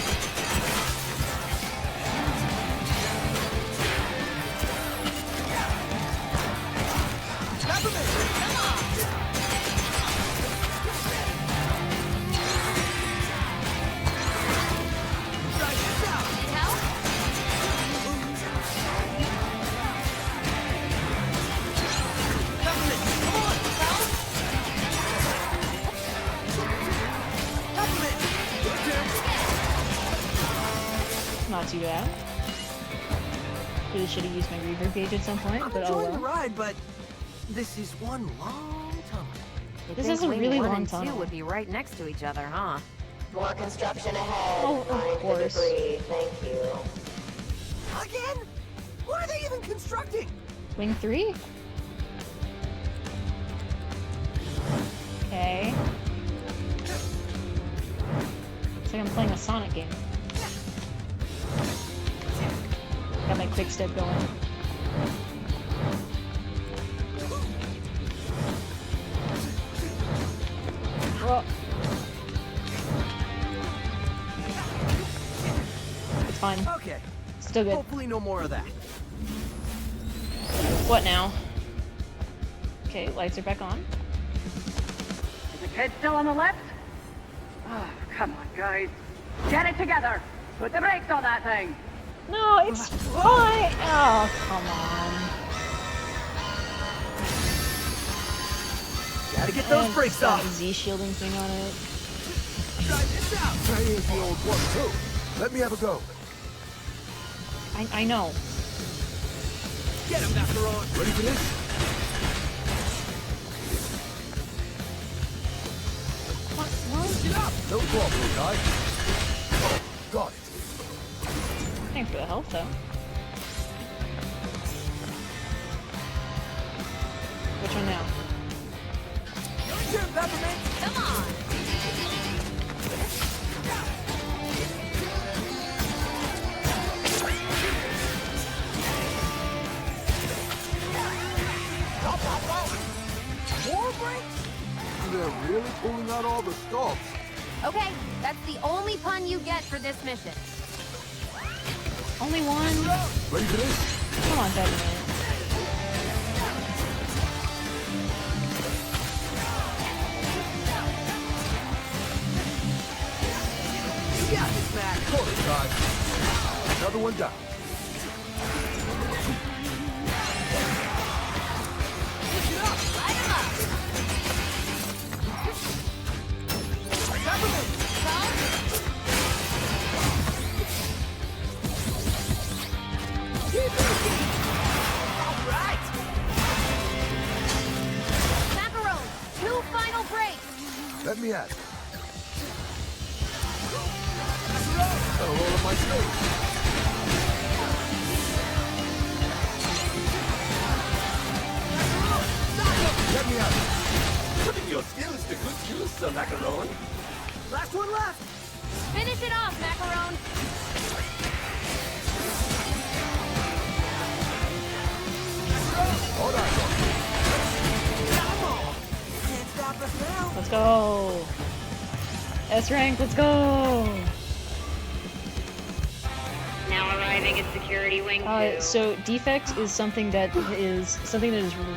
not do that. Really should have used my reverb gauge at some point, but oh Enjoying the well. ride, but this is one long tunnel. You'd This think is a Wing really 1 long and 2 tunnel. would be right next to each other, huh? More construction ahead. Oh, of Mind the course. debris. Thank you. Again? What are they even constructing? Wing 3? Okay. It's like I'm playing a Sonic game. Got my quick step going. Whoa. It's fine. Okay. Still good. Hopefully no more of that. What now? Okay, lights are back on. Is the kid still on the left? Oh, come on, guys. Get it together. Put the brakes on that thing. No, it's fine. Oh, come on. Gotta get those And brakes that off. Z shielding thing on it. Try this out. That ain't the old one, too. Let me have a go. I know. Get him, Macaron. Ready for this? Get up. No problem, guy. Oh, got it. Thanks for the help, though. Which one now? Your turn, Peppermint. Come on! More brakes? They're really pulling out all the stops. Okay, that's the only pun you get for this mission. Only one? Ready for this? Come on, Peppermint. You got this, Mac. Got it, guy. Another one down. Push it up. Light 'em up! Peppermint. Keep moving. All right. Macaron, 2 final breaks! Let me at it. Gotta roll up my sleeve. Let me at it. Putting your skills to good use, Sir Macaron. Last one left. Finish it off, Macaron! Hold on. Come on. Can't stop us now. Let's go. S rank, let's go. Now arriving at security wing 2. So defect is something that is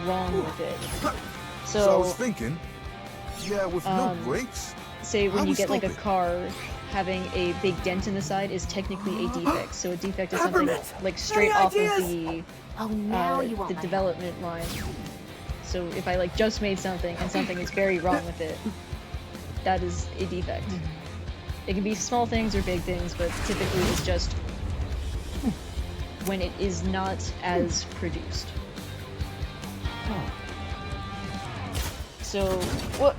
wrong with it. So I was thinking, yeah, with no brakes. Say when How you we get like a stop it? car having a big dent in the side is technically a defect. So a defect is something Peppermint! like straight Any off of ideas? the Oh, now you want the my development line. So if I like just made something and something is very wrong with it, that is a defect. It can be small things or big things, but typically it's just when it is not as produced. So, what?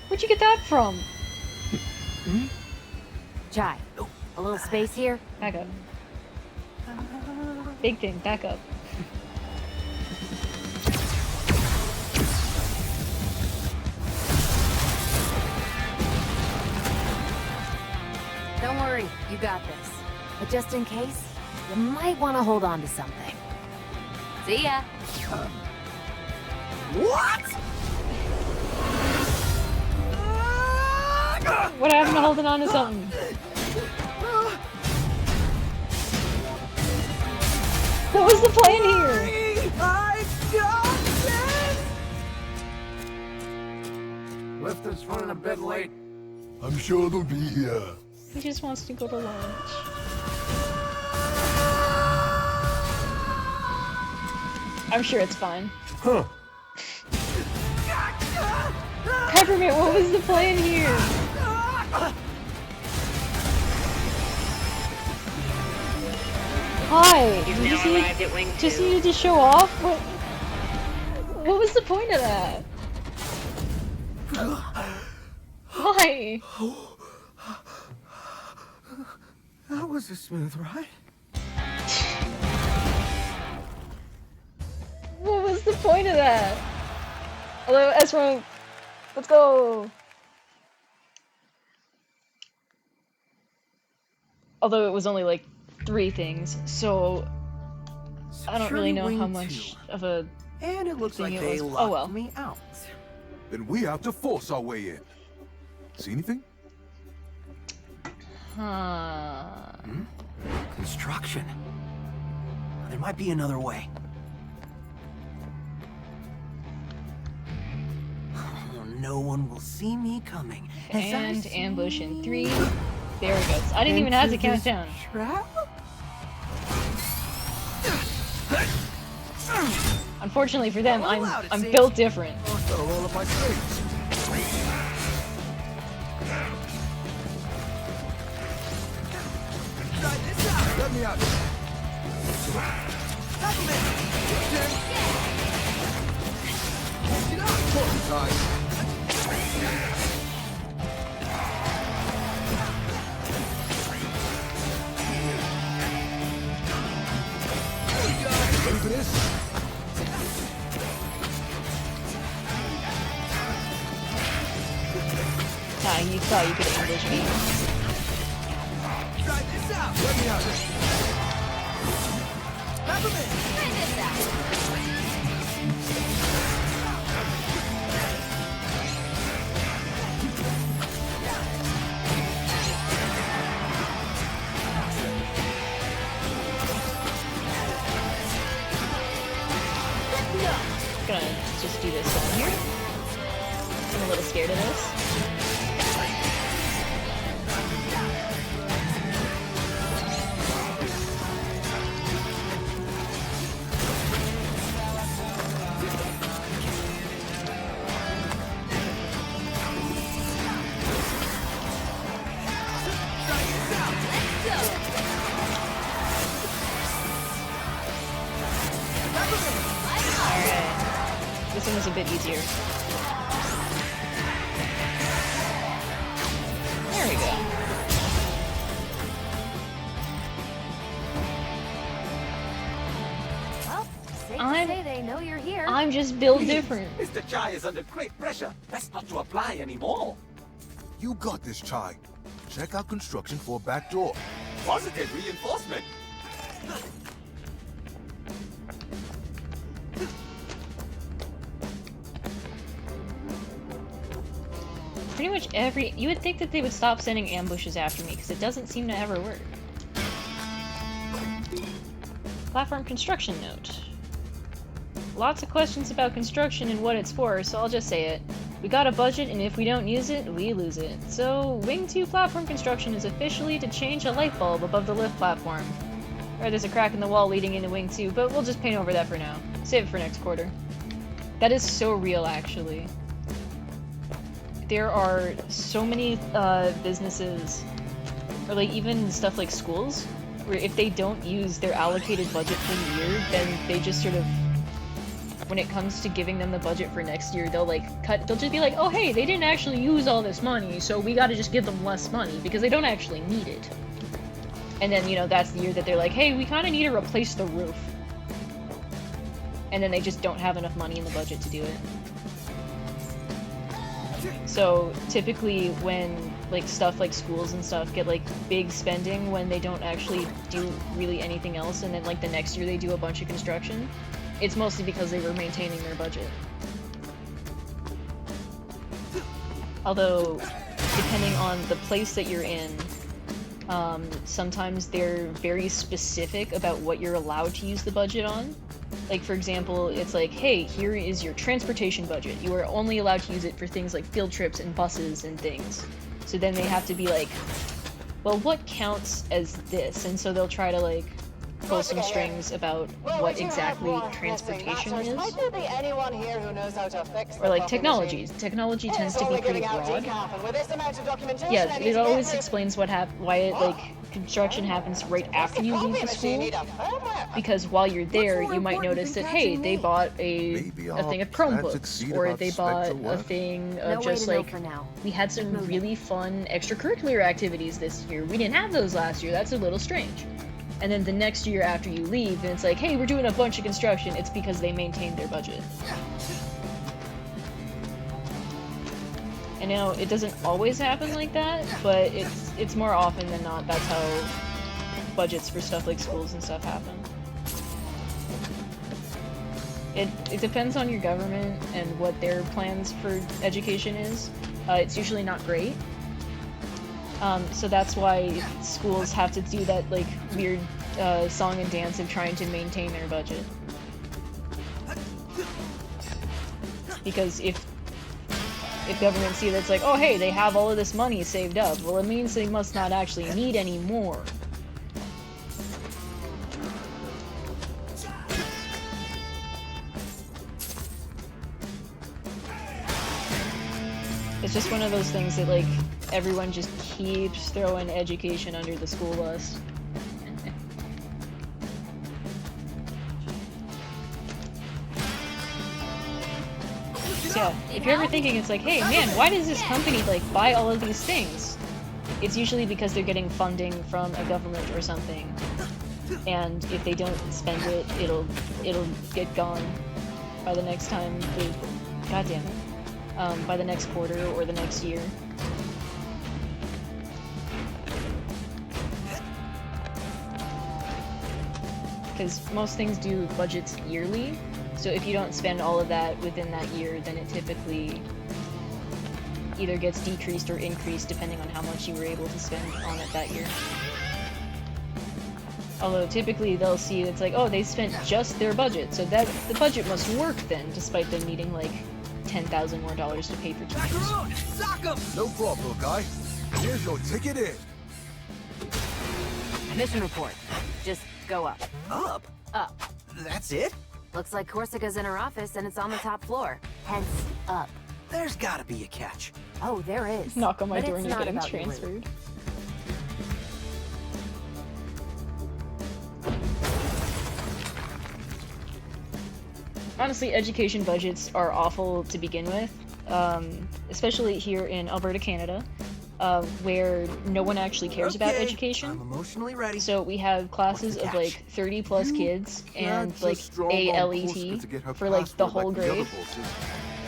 Where'd you get that from? Jai, a little space here? Back up. Big thing, back up. Don't worry, you got this. But just in case, you might want to hold on to something. See ya! What? What happened to holding on to something? What was the plan here? I got this! Lift is running a bit late. I'm sure they'll be here. He just wants to go to lunch. I'm sure it's fine. Huh. Peppermint, what was the plan here? Hi! You've You now arrived at Wing 2. just needed to show off? What was the point of that? Why? That was a smooth ride. What was the point of that? Hello, S-Rank! Let's go! Although it was only like 3 things, so I don't really know how much of a And it looks thing like it they was. locked Oh well. me out. Then we have to force our way in. See anything? Huh. Construction. There might be another way. Oh, no one will see me coming. as I And see ambush in 3. There it goes. I didn't even have to into count this down. trap? Unfortunately for them, All out, it I'm seems. built different. Gotta roll up my sleeves. Try this out. Let me out. Tackle it. Get up. Ready for this? Ah, you thought you could ambush me. Try this out. Let me out. Peppermint. Try this out. Gonna just do this down here. I'm a little scared of this. Alright. This one was a bit easier. There we go. Well, safe I'm- to say they know you're here. I'm just built different. Mr. Chai is under great pressure. Best not to apply anymore. You got this, Chai. Check out construction for a back door. Positive reinforcement. Pretty much you would think that they would stop sending ambushes after me, because it doesn't seem to ever work. Platform construction note. Lots of questions about construction and what it's for, so I'll just say it. We got a budget, and if we don't use it, we lose it. So, Wing 2 platform construction is officially to change a light bulb above the lift platform. Or there's a crack in the wall leading into Wing 2, but we'll just paint over that for now. Save it for next quarter. That is so real, actually. There are so many businesses, or like even stuff like schools, where if they don't use their allocated budget for the year, then they just sort of, when it comes to giving them the budget for next year, they'll just be like, oh hey, they didn't actually use all this money, so we gotta just give them less money, because they don't actually need it. And then, you know, that's the year that they're like, hey, we kinda need to replace the roof. And then they just don't have enough money in the budget to do it. So typically when like stuff like schools and stuff get like big spending when they don't actually do really anything else, and then like the next year they do a bunch of construction, it's mostly because they were maintaining their budget. Although, depending on the place that you're in, sometimes they're very specific about what you're allowed to use the budget on. Like, for example, it's like, hey, here is your transportation budget. You are only allowed to use it for things like field trips and buses and things. So then they have to be like, well, what counts as this? And so they'll try to, like, pull some strings about what exactly transportation is. Might there be anyone here who knows how to fix Or like the technology. machine? Technology tends It's to be only pretty giving out broad. decaf, and with this amount of documentation, I Yeah, need it to get always through- explains why it, like, construction happens right after you leave the school. Because while you're there, you might notice that, hey, they bought a thing of Chromebooks, or they bought a thing No of way just to know like, for now. we had some really fun extracurricular activities this year. We didn't have those last year. That's a little strange. And then the next year after you leave, and it's like, hey, we're doing a bunch of construction. It's because they maintained their budget. And you know, it doesn't always happen like that, but it's more often than not that's how budgets for stuff like schools and stuff happen. It depends on your government and what their plans for education is. It's usually not great. So that's why schools have to do that like weird song and dance of trying to maintain their budget. Because if governments see that's like, oh hey, they have all of this money saved up, well it means they must not actually need any more. It's just one of those things that like everyone just keeps throwing education under the school bus. So yeah, if you're ever thinking it's like, hey man, why does this company like buy all of these things? It's usually because they're getting funding from a government or something. And if they don't spend it, it'll get gone by the next time they, God damn it, by the next quarter or the next year. Because most things do budgets yearly, so if you don't spend all of that within that year, then it typically either gets decreased or increased depending on how much you were able to spend on it that year. Although typically they'll see it's like, oh, they spent just their budget, so that the budget must work then, despite them needing like $10,000 more to pay for teachers. No problem, little guy. Here's your ticket in. Mission report. Just go up. Up? Up. That's it? Looks like Corsica's in her office and it's on the top floor. Hence, up. There's gotta be a catch. Oh, there is. Knock on my But door it's and you're not getting about you, Lou. transferred. Honestly, education budgets are awful to begin with, especially here in Alberta, Canada, where no one actually cares about education. I'm emotionally ready. So we have classes of like 30 plus kids and like ALET for like the whole grade.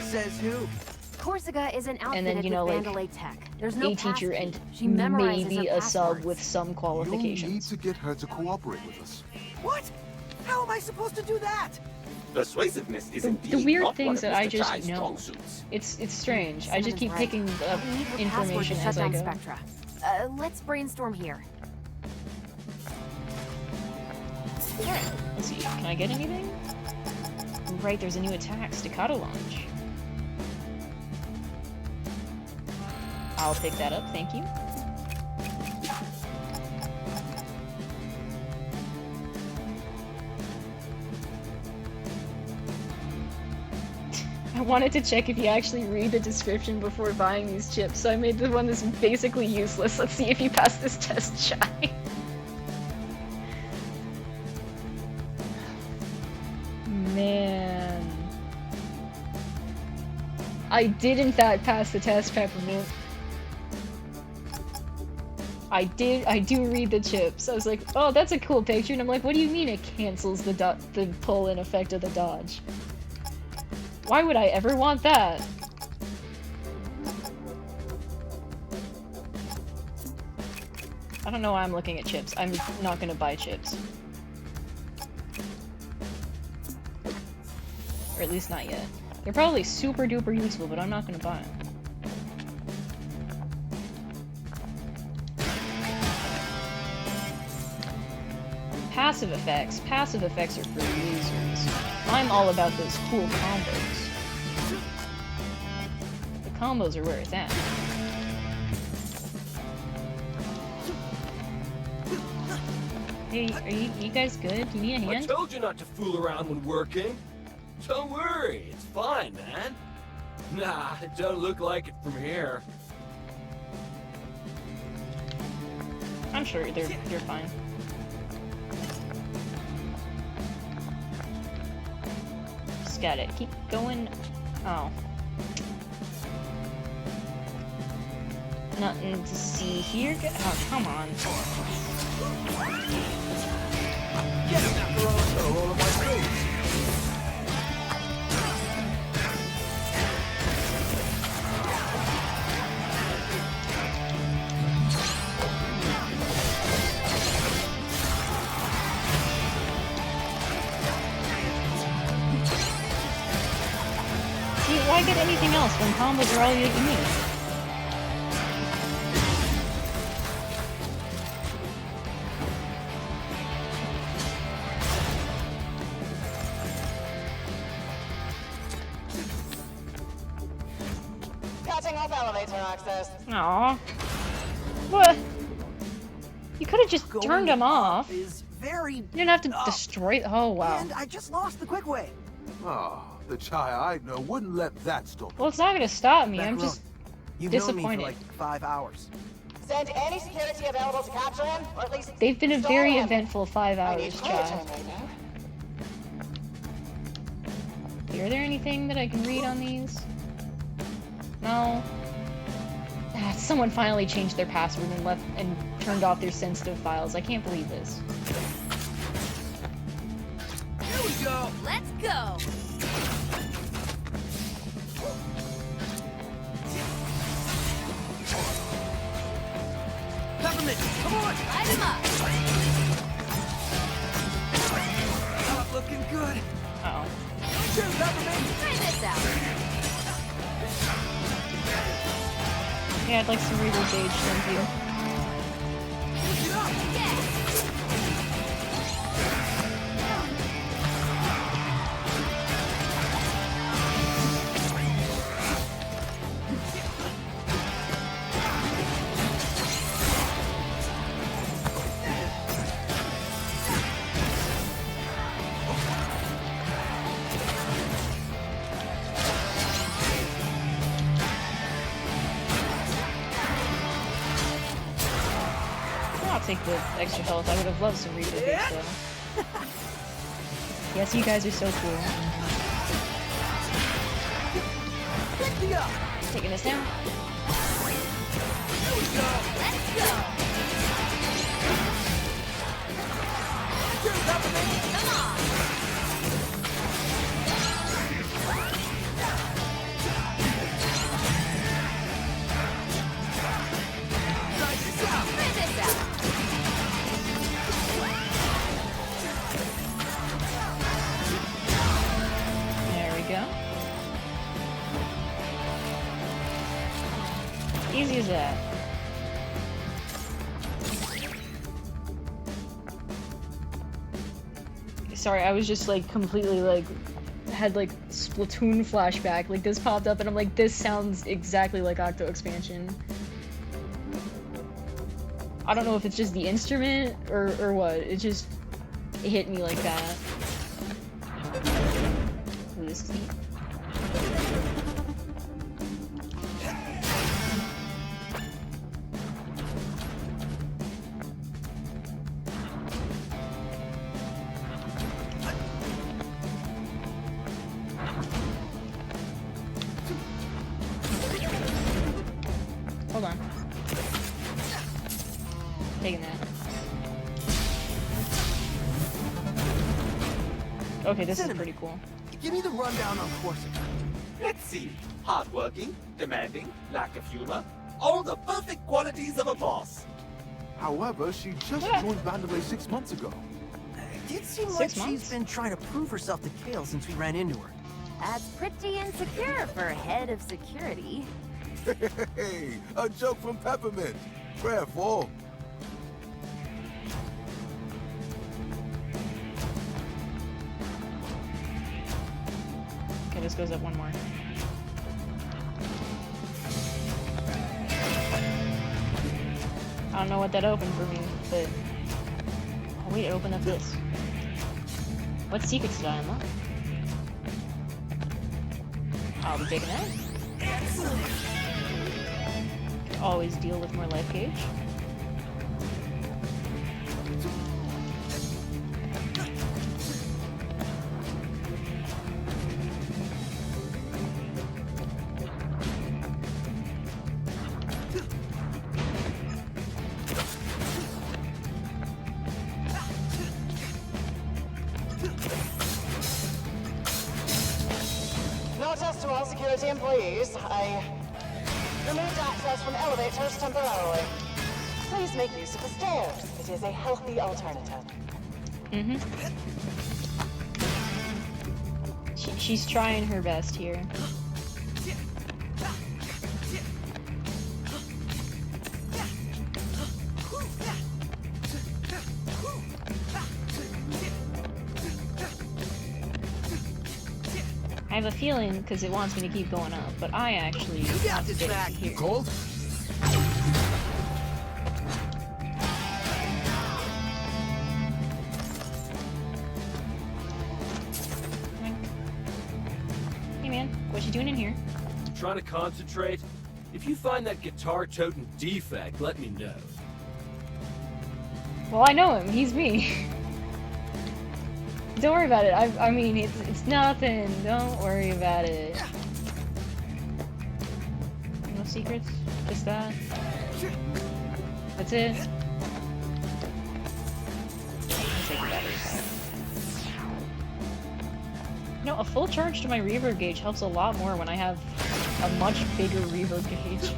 Says who? Corsica is an outfitted And then, you know, with like, Vandalay Tech. There's no a teacher pass and key. She memorizes maybe her a sub passwords. with some You'll need qualifications. to get her to cooperate with us. What? How am I supposed to do that? Persuasiveness is indeed The weird not one things of that I Mr. just Chai's know. strong suits. It's strange. I just Simon's keep right. picking up We need her information password as to I shut go. down Spectra. Let's brainstorm here. Let's see, can I get anything? Oh, right, there's a new attack, Staccato Launch. I'll pick that up, thank you. I wanted to check if you actually read the description before buying these chips, so I made the one that's basically useless. Let's see if you pass this test, Shy. Man. I did in fact pass the test, Peppermint. I do read the chips. I was like, oh, that's a cool picture, and I'm like, what do you mean it cancels the pull-in effect of the dodge? Why would I ever want that? I don't know why I'm looking at chips. I'm not gonna buy chips. Or at least not yet. They're probably super duper useful, but I'm not gonna buy them. Passive effects. Passive effects are for losers. I'm all about those cool combos. The combos are where it's at. Hey, are you guys good? Do you need a I hand? told you not to fool around when working. Don't worry, it's fine, man. Nah, it don't look like it from here. I'm sure they're fine. Just gotta keep going. Oh. Nothing to see here. Oh, come on. Get him, Macaron, all of my food. See, why get anything else when combos are all you need? Cutting off elevator access. Aw. What? You could have just turned them off. Is very. You didn't have to destroy. Oh wow. And I just lost the quick way. Oh, the Chai I know wouldn't let that stop. Well, it's not gonna stop me. I'm Macaron, just you've known me for disappointed. like 5 hours. Send any security available to capture him, or at least They've been a stall very him. eventful 5 I need hours, clear Chai. time right now. Are there anything that I can read on these? No. Ah, someone finally changed their password and left and turned off their sensitive files. I can't believe this. Here we go. Let's go. Peppermint, come on. Light him up. Not looking good. Uh-oh. Cheers, Peppermint. Try this out. Yeah, I'd like some Reaper Gauge, thank you. I'll take the extra health. I would have loved some Reaper Gauge, though. Yes, you guys are so cool. Taking us down. Here we go. Let's go. Cheers, Peppermint. Come on. Try this out. Try this out. There we go. Easy as that. Sorry, I was just like completely like had like Splatoon flashback. Like this popped up and I'm like, this sounds exactly like Octo Expansion. I don't know if it's just the instrument or what. It just hit me like that. Ooh, this is neat. Hold on. Taking that. Okay, this is pretty cool. Give me the rundown on Corsica. Let's see. Hardworking, demanding, lack of humor. All the perfect qualities of a boss. However, she just joined Vanderlei 6 months ago. It did seem 6 like she's months? been trying to prove herself to Kale since we ran into her. That's pretty insecure for head of security. Hey, a joke from Peppermint. Prayerful. Okay, this goes up one more. I don't know what that opened for me, but wait, it opened up this. What secrets did I unlock? I'll be taking that. Always deal with more life gauge. Notice to all security employees, I removed access from elevators temporarily. Please make use of the stairs. It is a healthy alternative. Mm-hmm. She's trying her best here. I have a feeling because it wants me to keep going up, but I actually want to stay here. Cold? Hey man, what you doing in here? Trying to concentrate? If you find that guitar-toting defect, let me know. Well, I know him. He's me. Don't worry about it. I mean, it's nothing. Don't worry about it. No secrets. Just that. That's it. Take the batteries out. You know, a full charge to my reverb gauge helps a lot more when I have a much bigger reverb gauge.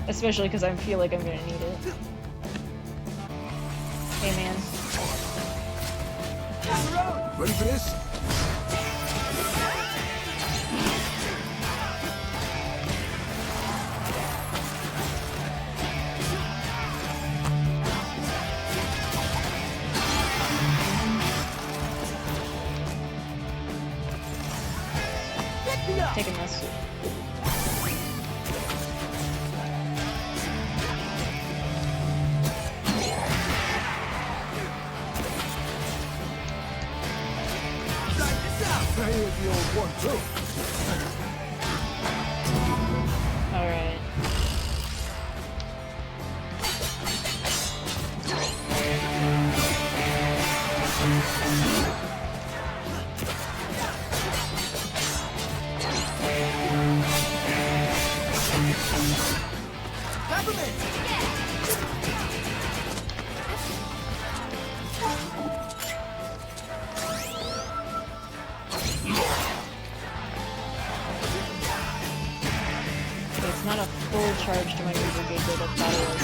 Especially because I feel like I'm gonna need it. Hey man. Ready for this? Taking this. The old one too. All right. It's not a full charge to my reverb gauge like I thought it was.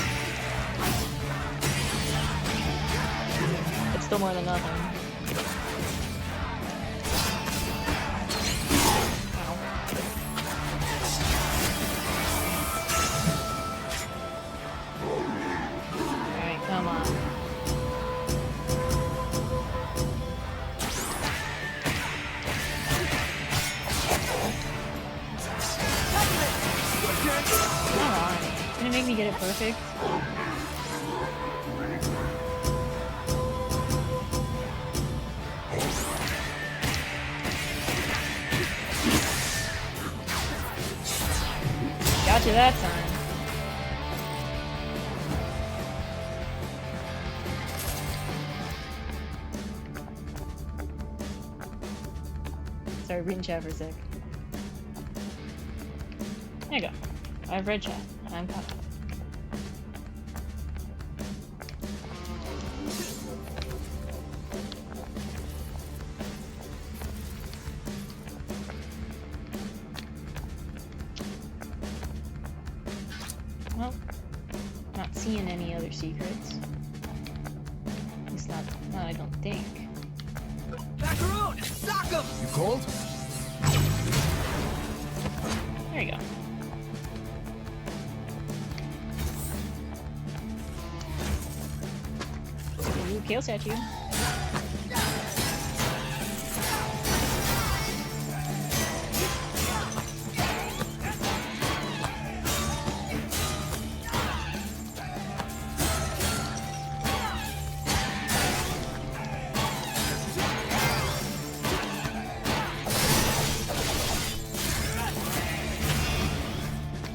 It's still more than nothing. Alright, come on. Come on. It's gonna make me get it perfect. Got you that time. Sorry, reading chat for a sec. There you go. I've read chat, and I'm caught up. Well, not seeing any other secrets. At least not I don't think. Macaroon! Sock him! You cold? There you go. Ooh, Kale statue.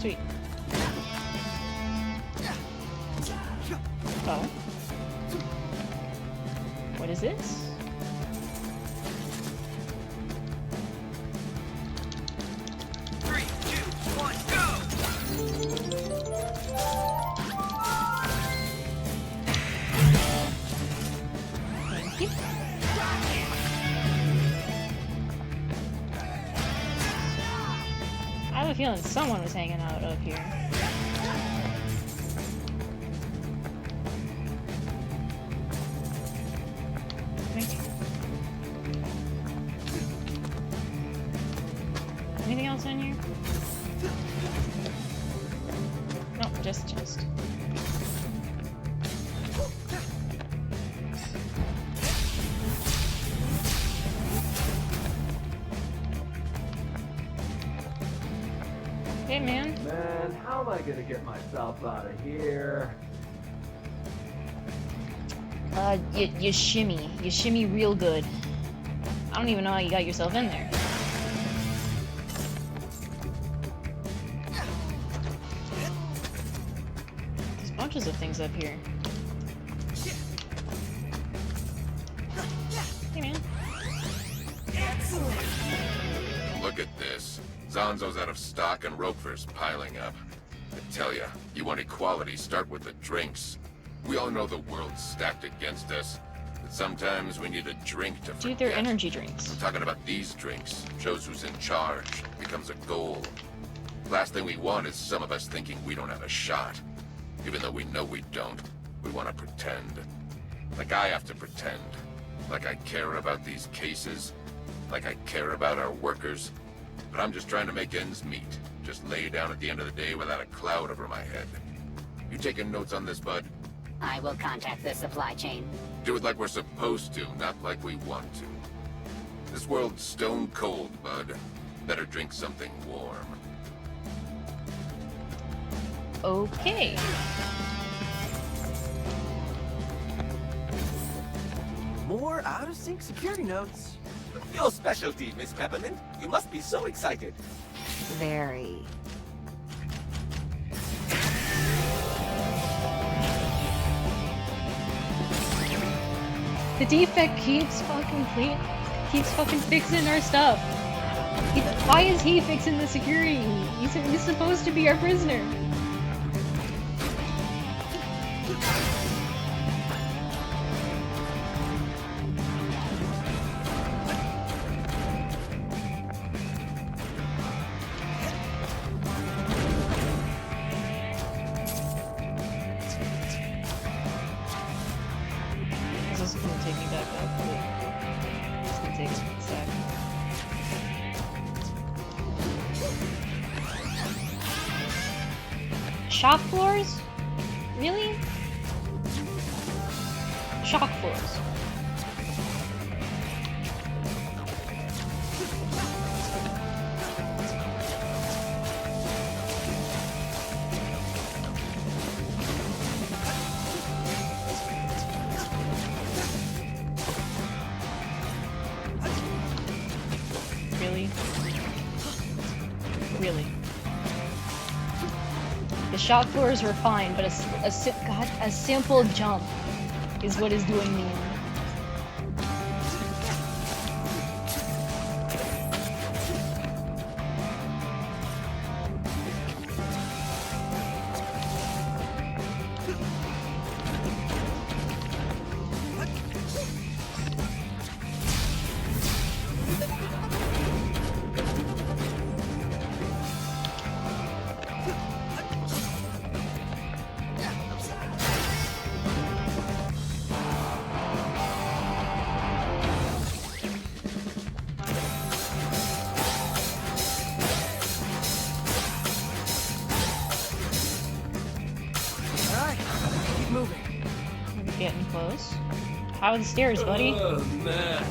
Sweet. Oh. What is this? Three, two, one, go! Thank you. I have a feeling someone was hanging out up here. Anything else in here? No, just. Hey, man. Man, how am I gonna get myself out of here? You shimmy. You shimmy real good. I don't even know how you got yourself in there. There's bunches of things up here. Hey, man. Look at this. Zanzo's out of stock and Roquefort's piling up. I tell ya, you want equality, start with the drinks. We all know the world's stacked against us, but sometimes we need a drink to forget. Dude, they're energy drinks. I'm talking about these drinks. Shows who's in charge. Becomes a goal. Last thing we want is some of us thinking we don't have a shot. Even though we know we don't, we want to pretend. Like I have to pretend. Like I care about these cases. Like I care about our workers. But I'm just trying to make ends meet. Just lay down at the end of the day without a cloud over my head. You taking notes on this, bud? I will contact the supply chain. Do it like we're supposed to, not like we want to. This world's stone cold, bud. Better drink something warm. Okay. More out-of-sync security notes. Your specialty, Miss Peppermint. You must be so excited. Very. The defect keeps fucking fixing our stuff. Why is he fixing the security? He's supposed to be our prisoner. This is gonna take me back up, but it's gonna take us a sec. Shop floors? Really? Shop floors. Really? Really? The shop floors were fine, but a simple jump is what is doing me in. Alright, keep moving. We're getting close. How are the stairs, buddy? Oh man,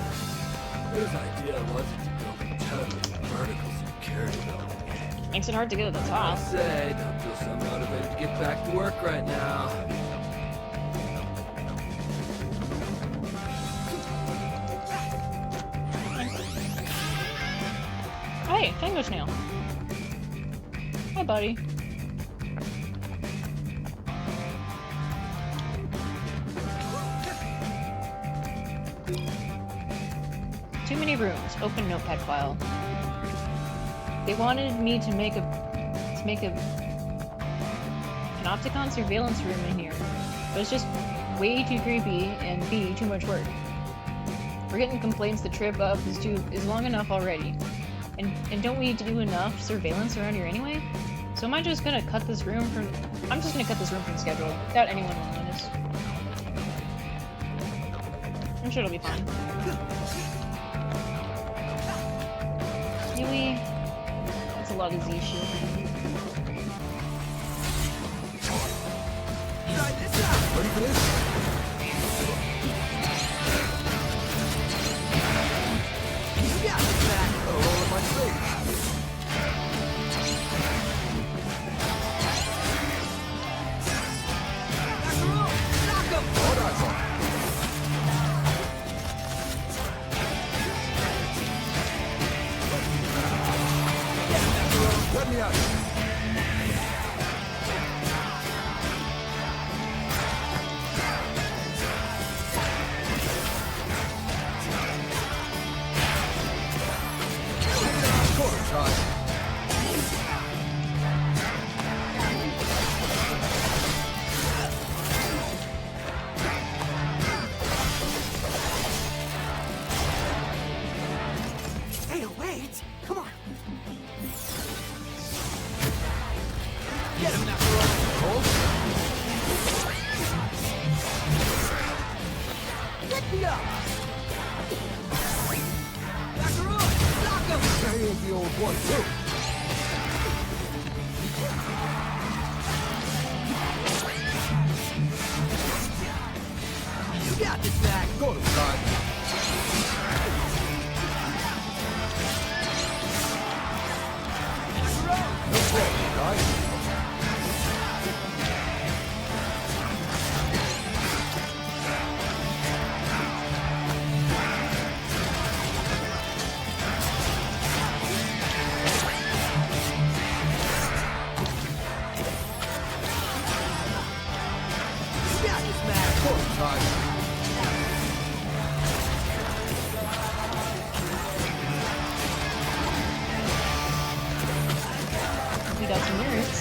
whose idea was it to build a totally vertical security building? Makes it hard to get to the top. I say, don't feel so motivated to get back to work right now. Hey, Tango Snail. Hi, buddy. many rooms. Open notepad file. They wanted me to make an Opticon surveillance room in here, but it's just way too creepy and B, too much work. We're getting complaints the trip up is long enough already. And don't we do enough surveillance around here anyway? So am I just gonna cut this room from... I'm just gonna cut this room from schedule, without anyone will notice. I'm sure it'll be fine. Really? That's a lot of Z shielding. Ready for this? You got this back. I'll roll in my face. All eyes on. Let me out. Quarter time. Hey, wait! Come on! Get him, Macaron! Get me up! Macaron! Knock him! Stay in the old one, too. You got this back! Go to side. No problem, guys. You got this back! Quarter time. We got some nerds.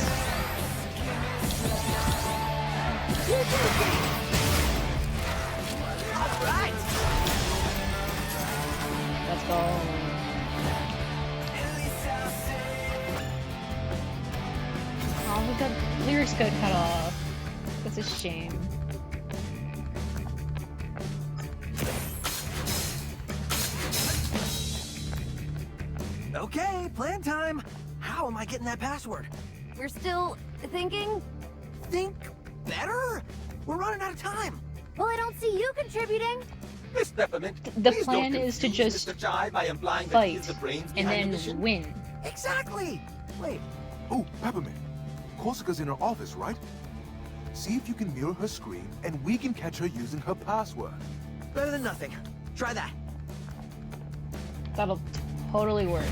Alright! Let's go. Oh, we got lyrics got cut off. That's a shame. Okay, plan time! How am I getting that password? We're still thinking? Think better? We're running out of time! Well, I don't see you contributing. Miss Peppermint, The please plan don't is to confuse just Mr. Chai by implying that he fight is the brains and behind the then mission. win. Exactly! Wait, Oh, Peppermint. Korsica's in her office, right? See if you can mirror her screen, and we can catch her using her password. better than nothing. Try that. That'll totally work.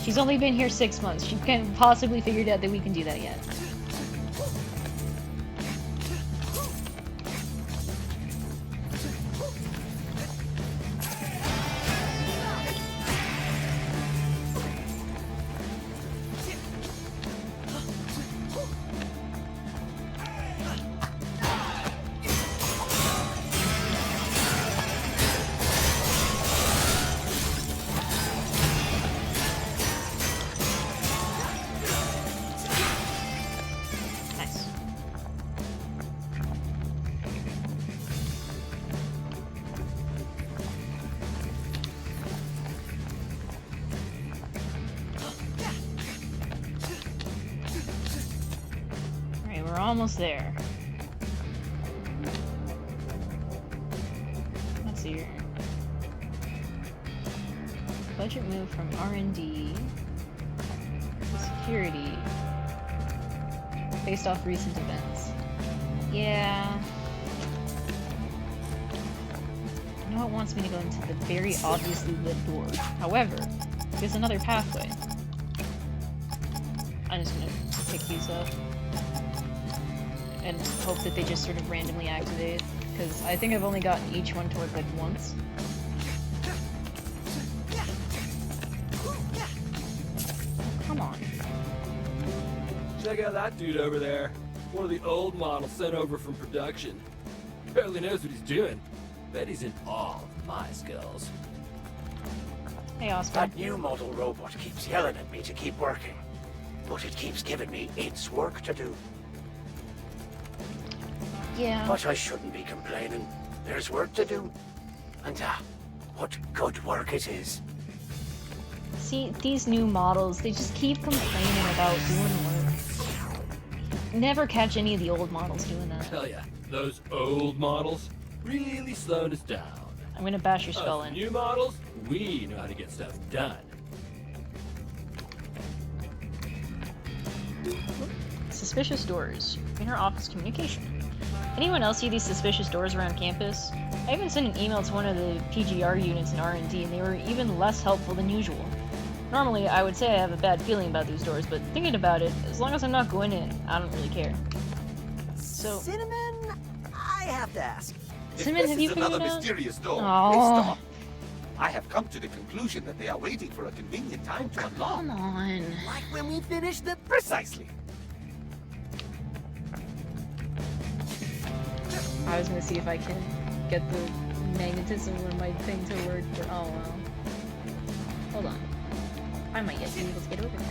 She's only been here 6 months. She can't possibly figured out that we can do that yet. Nice. Alright, we're almost there. Let's see here. Budget move from R&D to security based off recent events. Yeah. I know it wants me to go into the very obviously lit door. However, there's another pathway. I'm just gonna pick these up and hope that they just sort of randomly activate. because I think I've only gotten each one to work like once. Come on. Check out that dude over there. One of the old models sent over from production. Barely knows what he's doing. Bet he's in awe of my skills. Hey, Oscar. That new model robot keeps yelling at me to keep working, but it keeps giving me its work to do. Yeah. But I shouldn't be complaining. There's work to do. And what good work it is. See, these new models, they just keep complaining about doing work. Never catch any of the old models doing that. Hell yeah, those old models really slowed us down. I'm gonna bash your skull Us in. new models, we know how to get stuff done. Suspicious doors. Inter-office communication. Anyone else see these suspicious doors around campus? I even sent an email to one of the PGR units in R&D, and they were even less helpful than usual. Normally, I would say I have a bad feeling about these doors, but thinking about it, as long as I'm not going in, I don't really care. So... Cinnamon, I have to ask. Cinnamon, If have this you is figured another it out? mysterious door, Aw. they stop. I have come to the conclusion that they are waiting for a convenient time to unlock. Come on. Like when we finish the... Precisely. I was gonna see if I can get the magnetism of my thing to work, but oh well. Hold on. I might yet be able to get over there.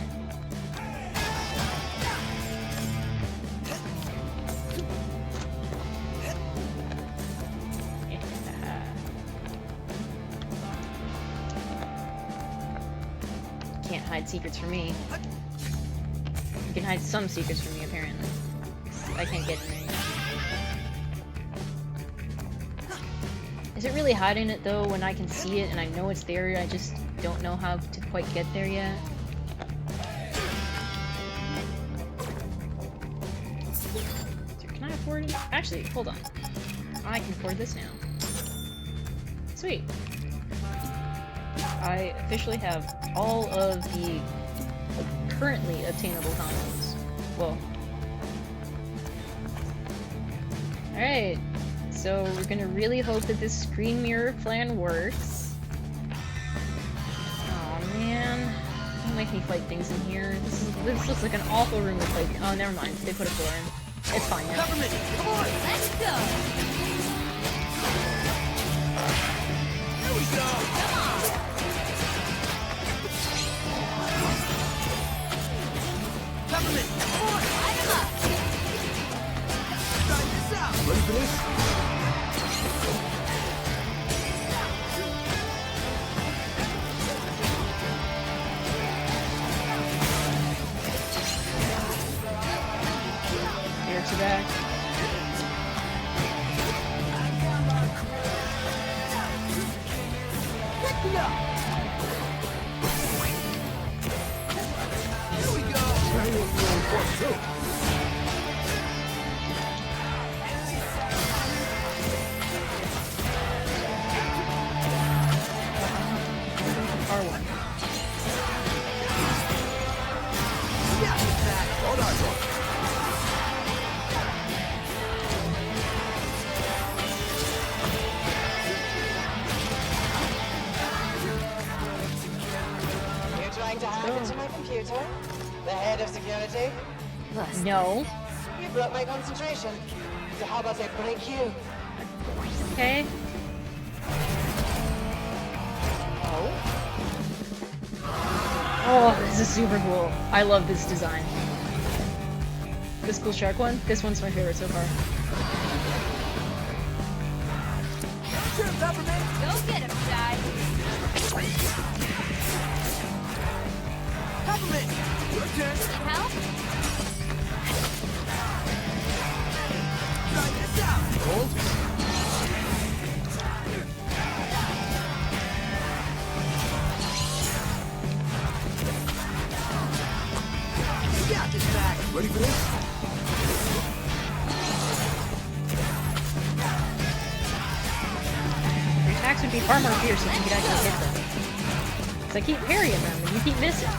Can't hide secrets from me. You can hide some secrets from me, apparently. I can't get in there. Is it really hiding it though when I can see it and I know it's there? I just don't know how to quite get there yet. So can I afford it? Actually, hold on. I can afford this now. Sweet. I officially have all of the currently obtainable combos. Well. Alright. So we're gonna really hope that this screen mirror plan works. Oh man. Don't make me fight things in here. This looks like an awful room to fight. Oh, never mind. They put a floor in. It's fine, yeah. Government, come on! Let's go! Here we go! Come on! Government, come on! Light 'em up! Try this out! Ready for this? Eric's back. Pick me up! Here we go! Tell you what the old boy, too. R1. Yeah, back! Hold on, bro. You're trying to hack into my computer? The head of security? No. You broke my concentration. So how about I break you? Okay. Oh, this is super cool. I love this design. This cool shark one? This one's my favorite so far. Sure, government! Go get him, Shy! Government! Your turn! Need help? Try this out! Hold. You got this back! Ready for this? Your attacks would be far more fierce if you could actually hit them. Because I keep parrying them and you keep missing.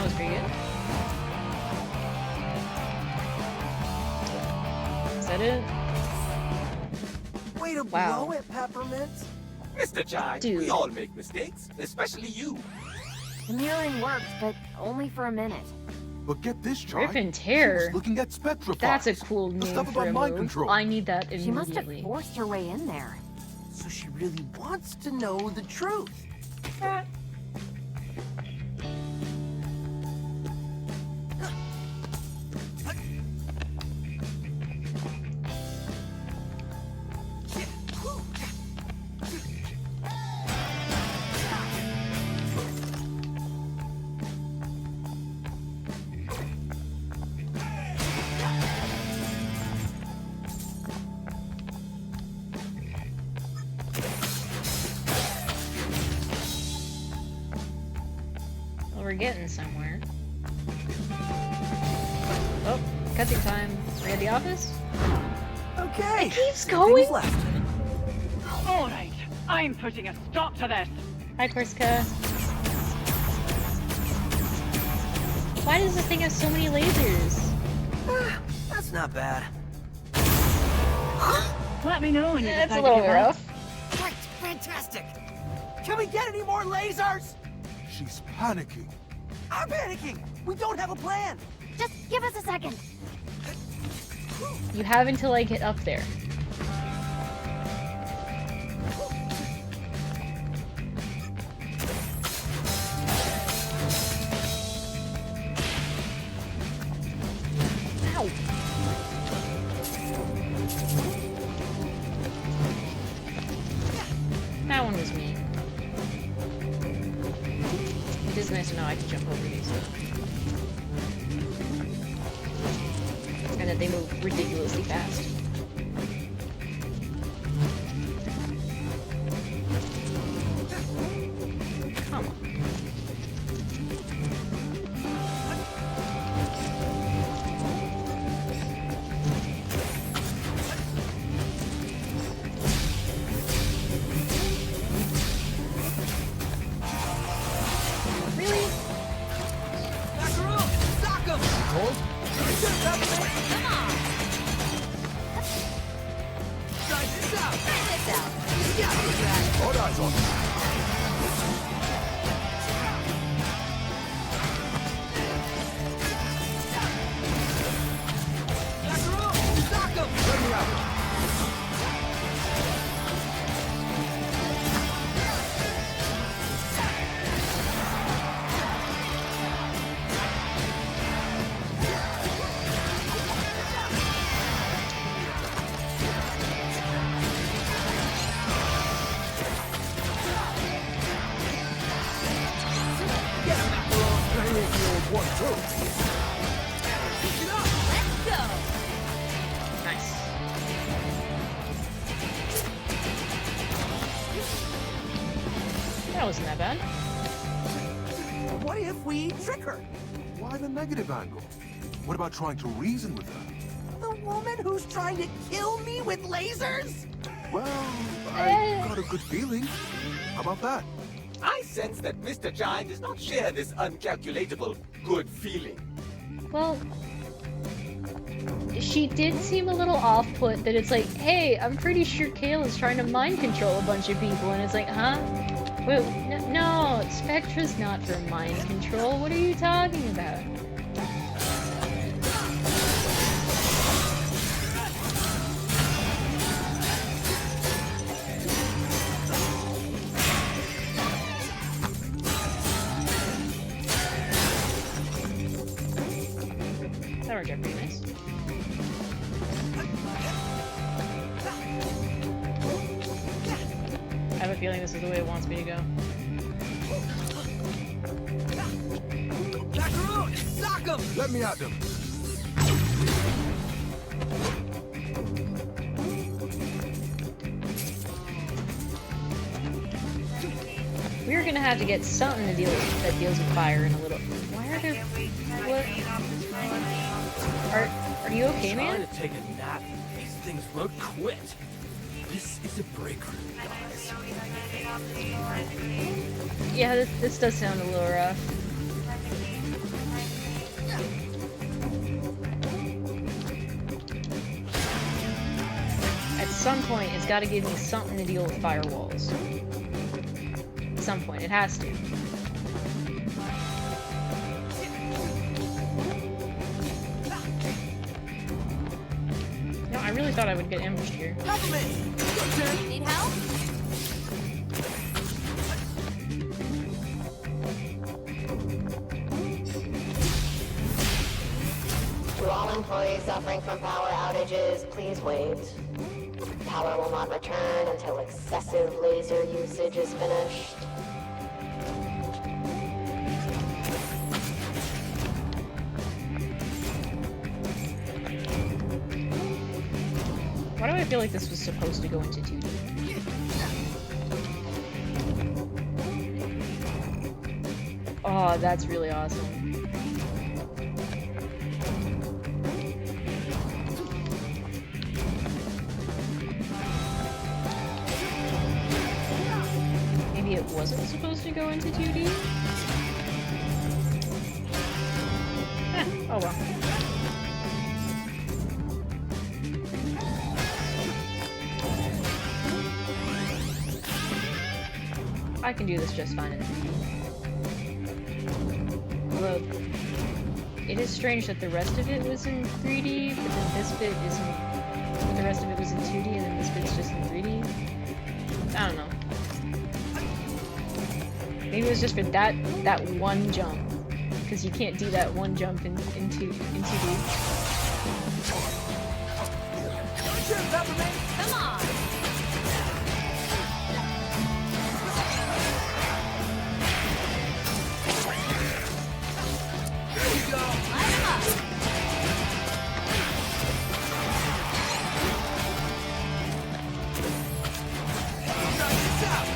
That was pretty good. Is that it? Way to Wow. blow it, Peppermint. Mr. Chai, Dude. we all make mistakes, especially you. The mirroring worked, but only for a minute. But get this, Chai. Rip and She tear. was looking at Spectra That's a files. cool The name stuff for about a mind move. control. I need that She must have immediately. forced her way in there. So she really wants to know the truth. Well, we're getting somewhere. Oh, cutscene time. We're at the office? Okay. It keeps Nothing's going? left. All right, I'm putting a stop to this. Hi, Corsica. Why does this thing have so many lasers? That's not bad. Let me know when you That's a decide little to give up. rough. Great, fantastic. Can we get any more lasers? She's panicking. I'm panicking. We don't have a plan. Just give us a second. You have until I get up there. Ow. That one was me. It is nice to know I can jump over these. And that they move ridiculously fast. Come on. Really? Macaroon, sock him. Hold. Come on. Try this out. Try this out. Yeah, All eyes on me. Macaroon, sock him. Let me out. One, two. Let's go. Nice. That wasn't that bad. What if we trick her? Why the negative angle? What about trying to reason with her? The woman who's trying to kill me with lasers? Well, I got a good feeling. How about that? I sense that Mr. Chai does not share this uncalculatable good feeling. Well, she did seem a little off-put that it's like, hey, I'm pretty sure Kale is trying to mind control a bunch of people, and it's like, huh? Wait, no, Spectra's not for mind control. What are you talking about? That worked out pretty nice. I have a feeling this is the way it wants me to go. Macaroon, sock him. Let me at them. We're gonna have to get something to deal with that deals with fire in a little. Why are there? What? Are you okay, man? Trying to take a nap. These things won't quit. This is a break room, guys. Yeah, this does sound a little rough. some point, it's got to give me something to deal with firewalls. At some point, it has to. No, I really thought I would get ambushed here. Need help? To all employees suffering from power outages, please wait. Power will not return until excessive laser usage is finished. Why do I feel like this was supposed to go into 2D? Oh, that's really awesome. Maybe it wasn't supposed to go into 2D? Oh well. I can do this just fine in 3D. Although, it is strange that the rest of it was in 3D, but then this bit isn't... But the rest of it was in 2D, and then this bit's just in 3D. I don't know. Maybe it was just for that one jump. Because you can't do that one jump in 2D. Come on!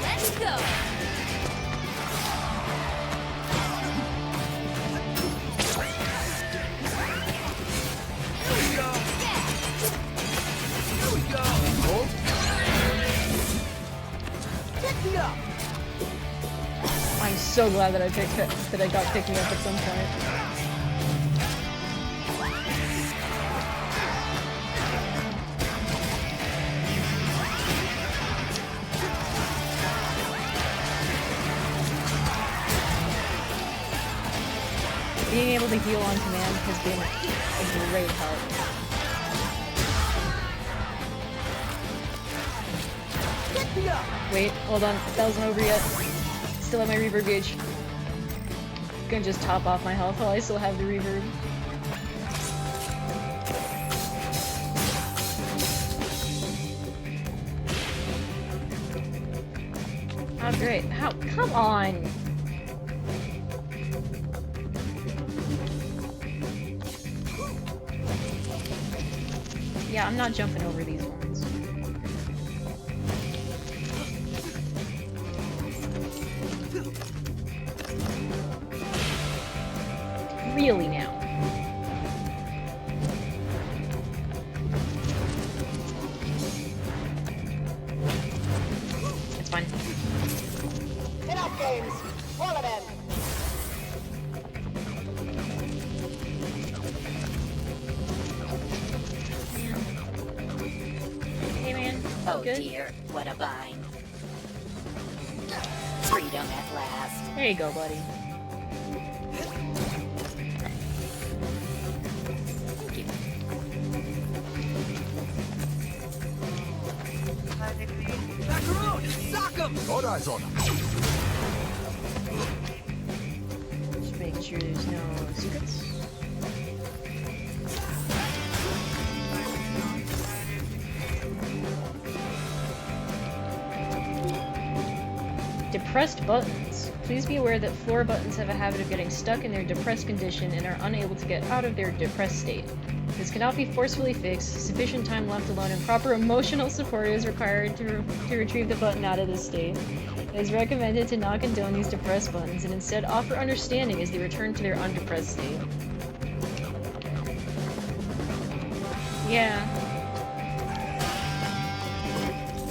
Let's go! I'm so glad that I got picked me up at some point. Being able to heal on command has been a great help. Wait, hold on. That wasn't over yet. Still have my reverb gauge. Gonna just top off my health while I still have the reverb. Oh great. How? Come on! Yeah, I'm not jumping over these ones. Really now. It's fine. Enough games. Call it in. Hey man. Oh Good? dear, what a bind. Freedom at last. There you go, buddy. Macaron! Sock 'em! Got eyes on him. Just make sure there's no secrets. Depressed buttons. Please be aware that floor buttons have a habit of getting stuck in their depressed condition and are unable to get out of their depressed state. This cannot be forcefully fixed. Sufficient time left alone and proper emotional support is required to retrieve the button out of this state. It is recommended to not condone these depressed buttons and instead offer understanding as they return to their undepressed state. Yeah.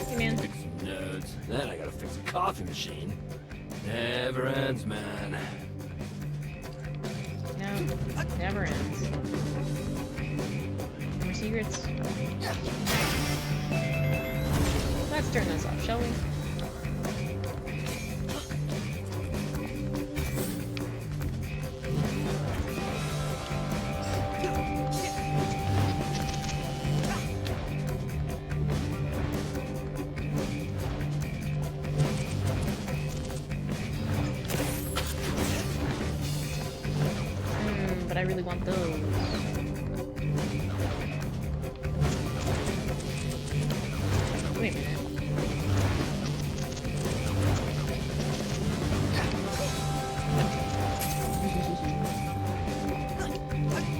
Hey man. Fix some nodes. Then I gotta fix a coffee machine. Never ends, man. No, never ends. More secrets. Let's turn this off, shall we? But I really want those. Wait a minute.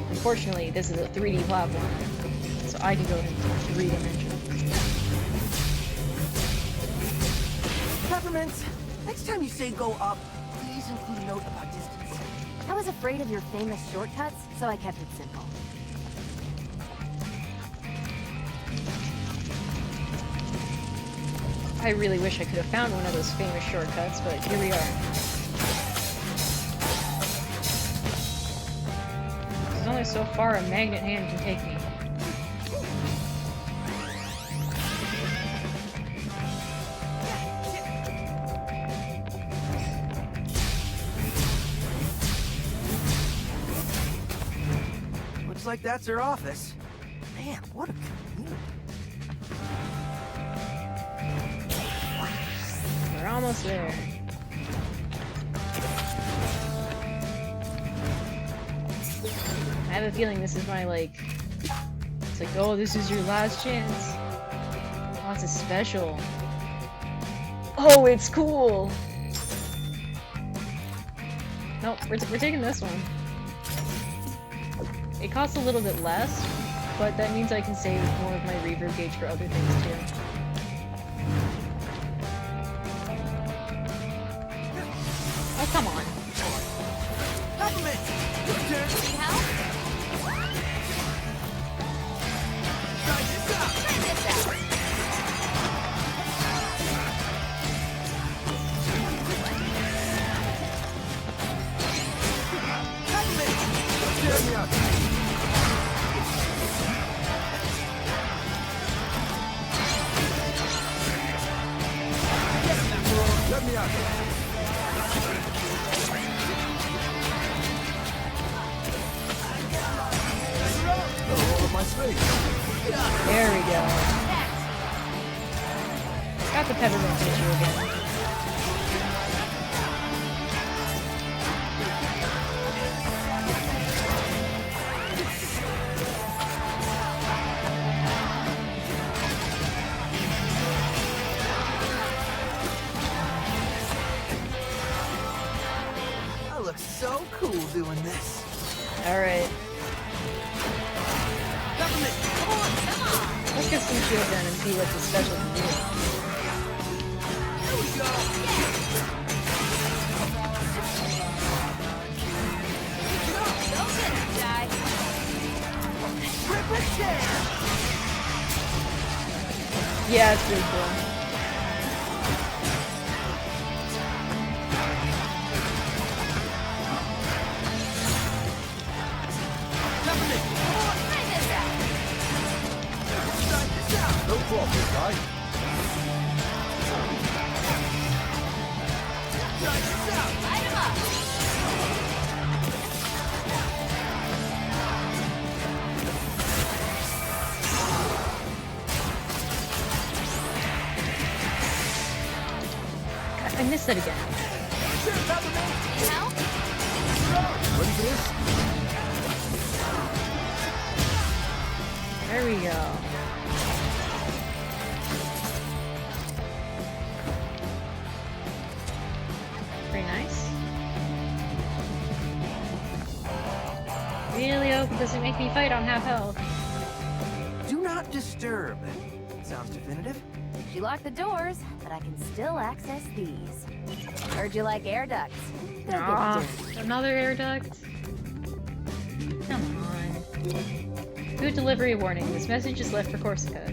Unfortunately, this is a 3D platform, so I can go in 3 dimensions. Peppermint, next time you say go up, please include a note about distance. I was afraid of your famous shortcuts, so I kept it simple. I really wish I could have found one of those famous shortcuts, but here we are. There's only so far a magnet hand can take me. Looks like that's her office. Man, what a commute. We're almost there. I have a feeling this is my, like... It's like, oh, this is your last chance. Oh, it's a special. Oh, it's cool! Nope, we're taking this one. It costs a little bit less, but that means I can save more of my reverb gauge for other things too. Oh, come on. Peppermint! Your turn! Need help? Try this out! Try this out! Peppermint! Cheer me up! Let me out! There we go. Got the peppermint issue again. I look so cool doing this. Alright. Peppermint, come on! Let's get some shield done and see what the special can do. Here we go! Go get it, Jai. Ricochet! Yeah, it's pretty cool. No problem, guy. Light him up. God, I missed that again. Need help? Ready for this? There we go. Very nice. Really hope it doesn't make me fight on half health. Do not disturb. Sounds definitive. She locked the doors, but I can still access these. Heard you like air ducts. Go get Aw, dirty. another air duct? Come on. Food delivery warning. This message is left for Corsica.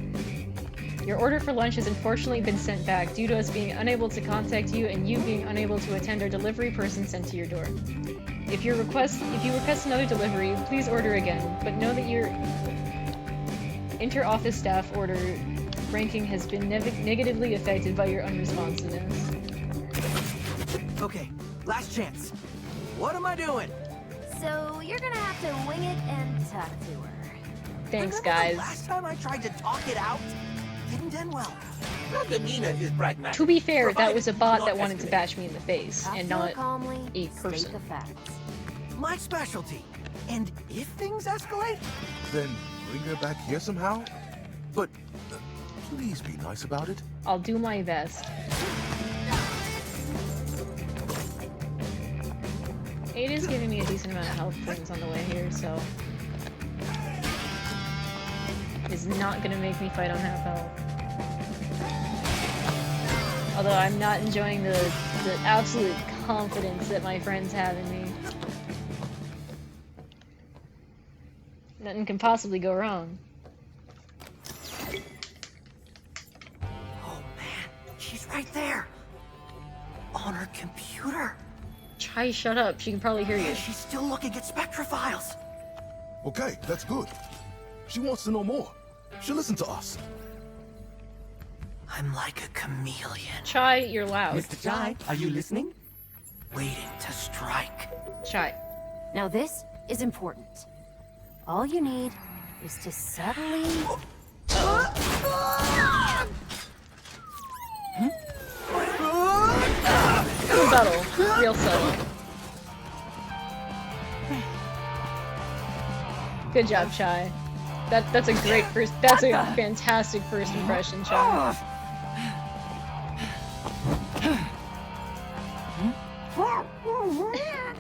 Your order for lunch has unfortunately been sent back due to us being unable to contact you and you being unable to attend our delivery person sent to your door. If you request another delivery, please order again, but know that your inter-office staff order ranking has been negatively affected by your unresponsiveness. Okay, last chance. What am I doing? So you're gonna have to wing it and talk to her. Thanks, Remember guys. the last time I tried to talk it out? Didn't end well. Your demeanor is pragmatic. To be fair, that was a bot Provided that you wanted not to escalate. bash me in the face, and not calmly, a state person. the facts. My specialty. And if things escalate, Then bring her back here somehow? But please be nice about it. I'll do my best. It is giving me a decent amount of health points on the way here, so... It's not gonna make me fight on half health. Although I'm not enjoying the absolute confidence that my friends have in me. Nothing can possibly go wrong. she's right there. On her computer. Chai, shut up. She can probably hear you. She's still looking at Spectra files. Okay, that's good. She wants to know more. She'll listen to us. I'm like a chameleon. Chai, you're loud. Mr. Chai, are you listening? Waiting to strike. Chai. Now this is important. All you need is to subtly... Subtle. Real subtle. Good job, Chai. That's a great first... That's a fantastic first impression, Chai.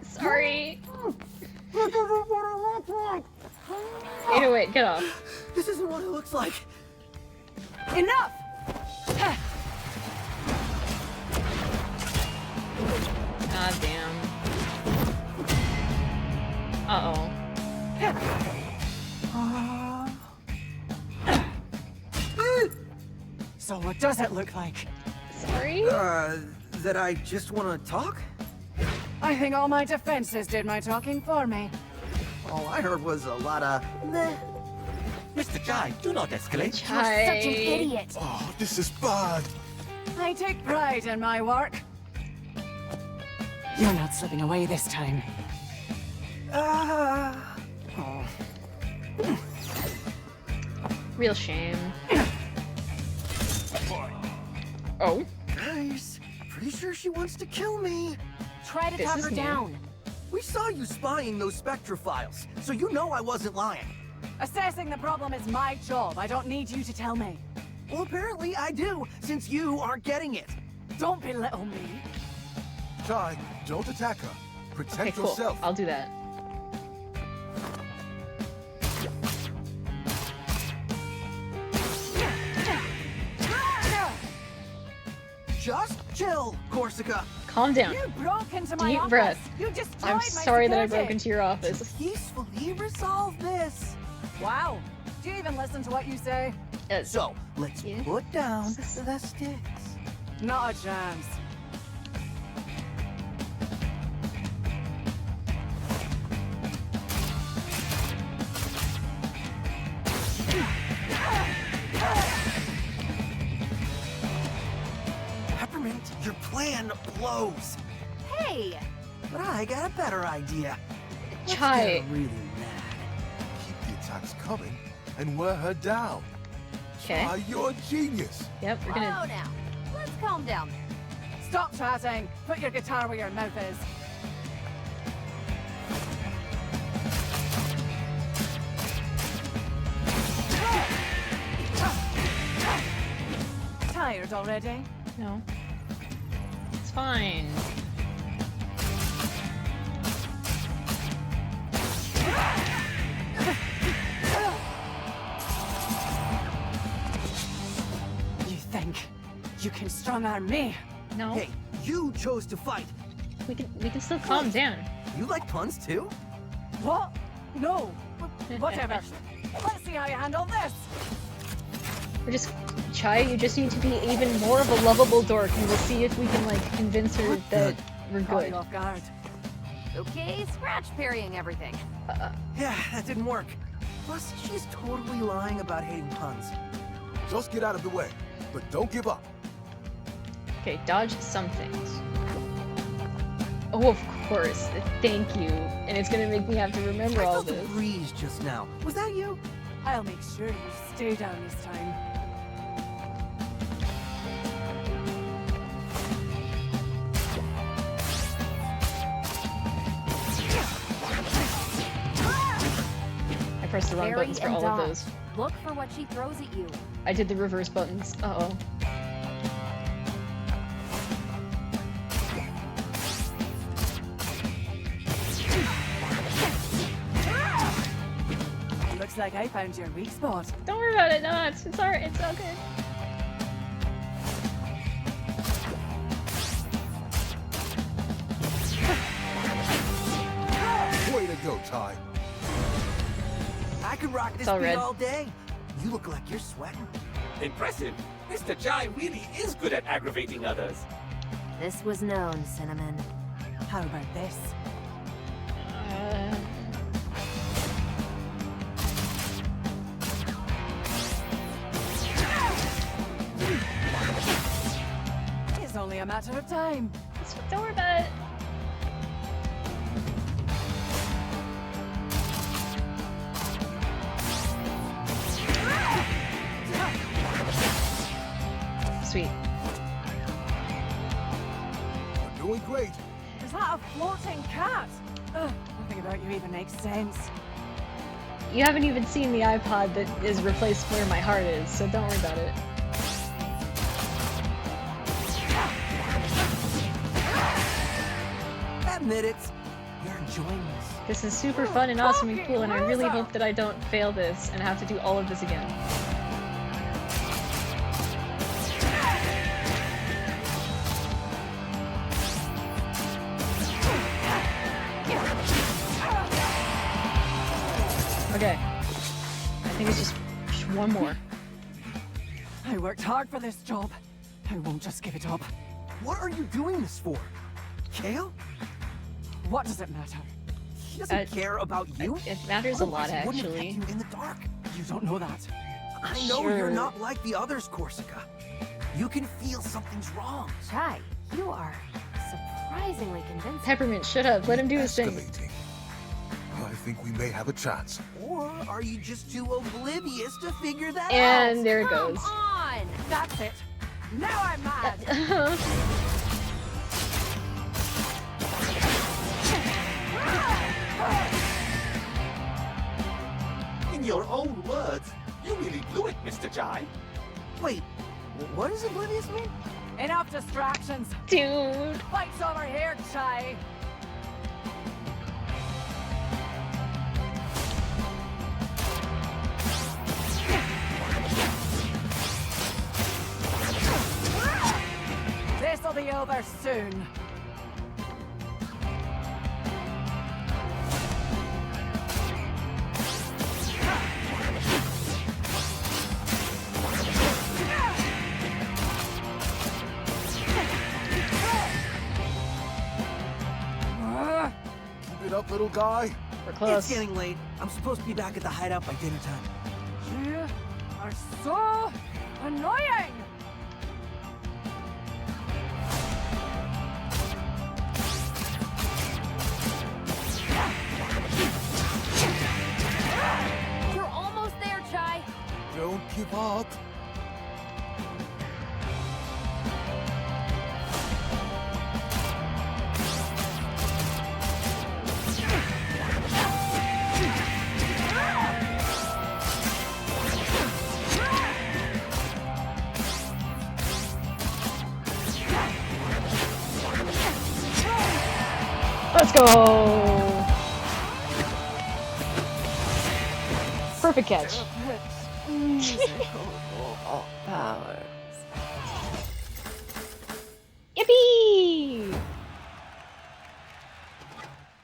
Sorry. Hey, wait, get off. This isn't what it looks like. Enough! God damn. Uh-oh. So what does it look like? Sorry? That I just want to talk? I think all my defenses did my talking for me. All I heard was a lot of meh. Mr. Chai, do not escalate. Chai. Such an idiot. Oh, this is bad. I take pride in my work. You're not slipping away this time. Real shame. Oh? Guys, pretty sure she wants to kill me. Try to This talk is her new. down. We saw you spying those Spectra files, so you know I wasn't lying. Assessing the problem is my job. I don't need you to tell me. Well, apparently I do, since you aren't getting it. Don't belittle me. Chai, don't attack her. Protect Okay, cool. yourself. I'll do that. Just chill, Corsica. Calm down. You broke into my Deep office. breath. You destroyed I'm my sorry that I security. broke into your office. Peacefully resolve this. Wow. Do you even listen to what you say? So, let's put down the sticks. Not a chance. Peppermint, your plan blows. Hey! But I got a better idea. Let's Chai. get her really mad. Keep the attacks coming and wear her down. Okay. Chai, you're a genius. Yep, we're Slow gonna... down. Let's calm down there. Stop chatting. Put your guitar where your mouth is. Tired already? No. It's fine. You think you can strong-arm me? No. Hey, you chose to fight. We can still calm down. You like puns too? What? No. Whatever. Let's see how you handle this. We're just... Chai, you just need to be even more of a lovable dork, and we'll see if we can, like, convince her that we're Caught good. you off guard. Okay, scratch parrying everything. Yeah, that didn't work. Plus, she's totally lying about hating puns. Just get out of the way, but don't give up. Okay, dodge some things. Oh, of course. Thank you. And it's gonna make me have to remember all I felt this. a breeze just now. Was that you? I'll make sure you stay down this time. I pressed the wrong Parry buttons for and all of dodge. those. Look for what she throws at you. I did the reverse buttons. Uh-oh. Looks like I found your weak spot. Don't worry about it. No, it's alright. It's all good. Way to go, Ty. I could rock this all beat red. all day. You look like you're sweating. Impressive. Mr. Jai really is good at aggravating others. This was known, Cinnamon. How about this? It's only a matter of time. Don't worry about it. Sweet. You're doing great. Is that a floating cat? Ugh, nothing about you even makes sense. You haven't even seen the iPod that is replaced where my heart is, so don't worry about it. Admit it. You're enjoying this. This is super fun and awesome and cool, and I really hope that I don't fail this and have to do all of this again. Okay. I think it's just one more. I worked hard for this job. I won't just give it up. What are you doing this for? Kale? What does it matter? He doesn't care about you. It matters a Otherwise, lot, he wouldn't have actually. kept you in the dark. You don't know that. I know Sure. you're not like the others, Corsica. You can feel something's wrong. Chai, you are surprisingly convincing. Peppermint, shut up. Let him do his thing. Escalating. I think we may have a chance. Or are you just too oblivious to figure that out? And there it goes. On! That's it. Now I'm mad. In your own words, you really blew it, Mr. Jai. Wait, what does oblivious mean? Enough distractions. Dude. Fights over here, Chai. This'll be over soon. Keep it up, little guy. We're close. It's getting late. I'm supposed to be back at the hideout by dinner time. You are so annoying. You're almost there, Chai. Don't give up. Let's go! Perfect catch. Yippee!